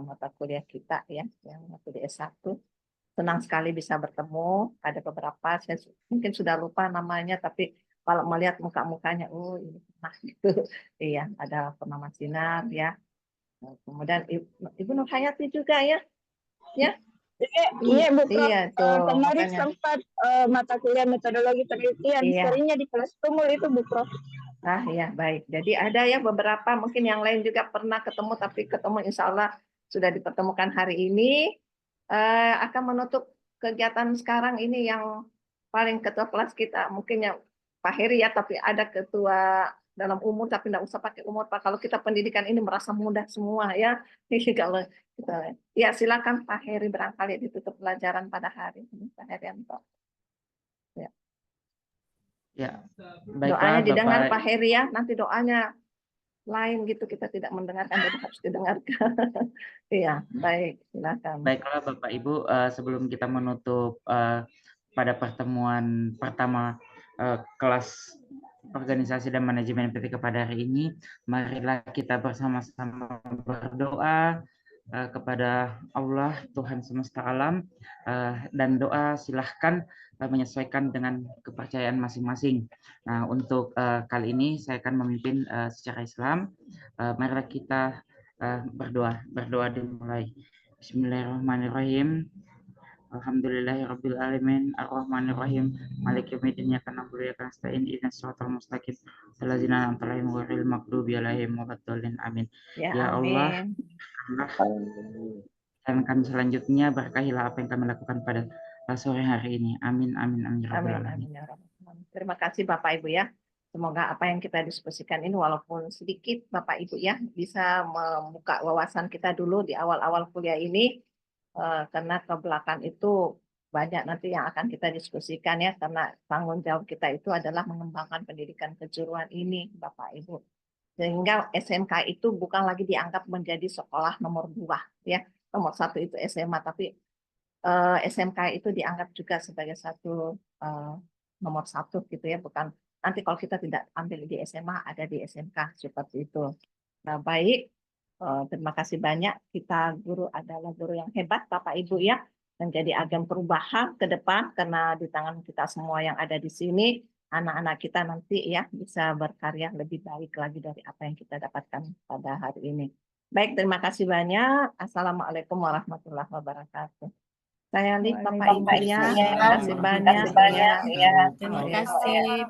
mata kuliah kita ya, yang waktu di S1. Senang sekali bisa bertemu. Ada beberapa, saya mungkin sudah lupa namanya, tapi kalau melihat muka-mukanya, oh ini pernah gitu. Iya, ada pernah Sinar ya. Kemudian Ibu Nur Hayati juga ya. Ya. Iya, Bu Prof. Iya, tuh, Kemarin makanya. sempat mata kuliah metodologi penelitian, Iya. seringnya di kelas tumul itu, Bu Prof. Ah ya, baik. Jadi ada ya beberapa, mungkin yang lain juga pernah ketemu, tapi ketemu insya Allah sudah dipertemukan hari ini. Akan menutup kegiatan sekarang ini yang paling ketua kelas kita, mungkin yang Pak Heri ya, tapi ada ketua dalam umur, tapi tidak usah pakai umur Pak. Kalau kita pendidikan ini merasa mudah semua ya. Kalau kita, ya silakan Pak Heri barangkali ditutup pelajaran pada hari ini, Pak Herianto. Ya. Ya, Doanya baiklah didengar Bapak. Pak Heri ya, nanti doanya lain gitu, kita tidak mendengarkan, jadi harus didengarkan. Iya, baik, silakan. Baiklah Bapak Ibu, sebelum kita menutup pada pertemuan pertama kelas organisasi dan manajemen PTK pada hari ini, marilah kita bersama-sama berdoa kepada Allah Tuhan semesta alam, dan doa silahkan menyesuaikan dengan kepercayaan masing-masing. Nah, untuk kali ini saya akan memimpin secara Islam. Marilah kita berdoa dimulai. Bismillahirrahmanirrahim. Alhamdulillahirabbil alamin arrahmanirrahim maliki yaumiddin iyyaka na'budu wa iyyaka nasta'in ihdinas siratal mustaqim shiratal ladzina an'amta 'alaihim ghairil maghdubi 'alaihim waladdallin amin. Ya Allah, dan kami selanjutnya berkahilah apa yang kami lakukan pada sore hari ini. Amin amin amin ya rabbal alamin. Amin, ya Rabbal alamin. Terima kasih Bapak Ibu ya. Semoga apa yang kita diskusikan ini walaupun sedikit Bapak Ibu ya bisa membuka wawasan kita dulu di awal-awal kuliah ini. Karena ke belakang itu banyak nanti yang akan kita diskusikan ya, karena tanggung jawab kita itu adalah mengembangkan pendidikan kejuruan ini Bapak Ibu. Sehingga SMK itu bukan lagi dianggap menjadi sekolah nomor 2 ya, nomor 1 itu SMA, tapi SMK itu dianggap juga sebagai satu nomor 1 gitu ya, bukan nanti kalau kita tidak ambil di SMA ada di SMK seperti itu. Nah, baik. Terima kasih banyak. Kita guru adalah guru yang hebat, Bapak Ibu ya, menjadi agen perubahan ke depan karena di tangan kita semua yang ada di sini, anak-anak kita nanti ya bisa berkarya lebih baik lagi dari apa yang kita dapatkan pada hari ini. Baik, terima kasih banyak. Assalamualaikum warahmatullahi wabarakatuh. Saya lihat Bapak Ibu ya, terima kasih banyak. Terima kasih.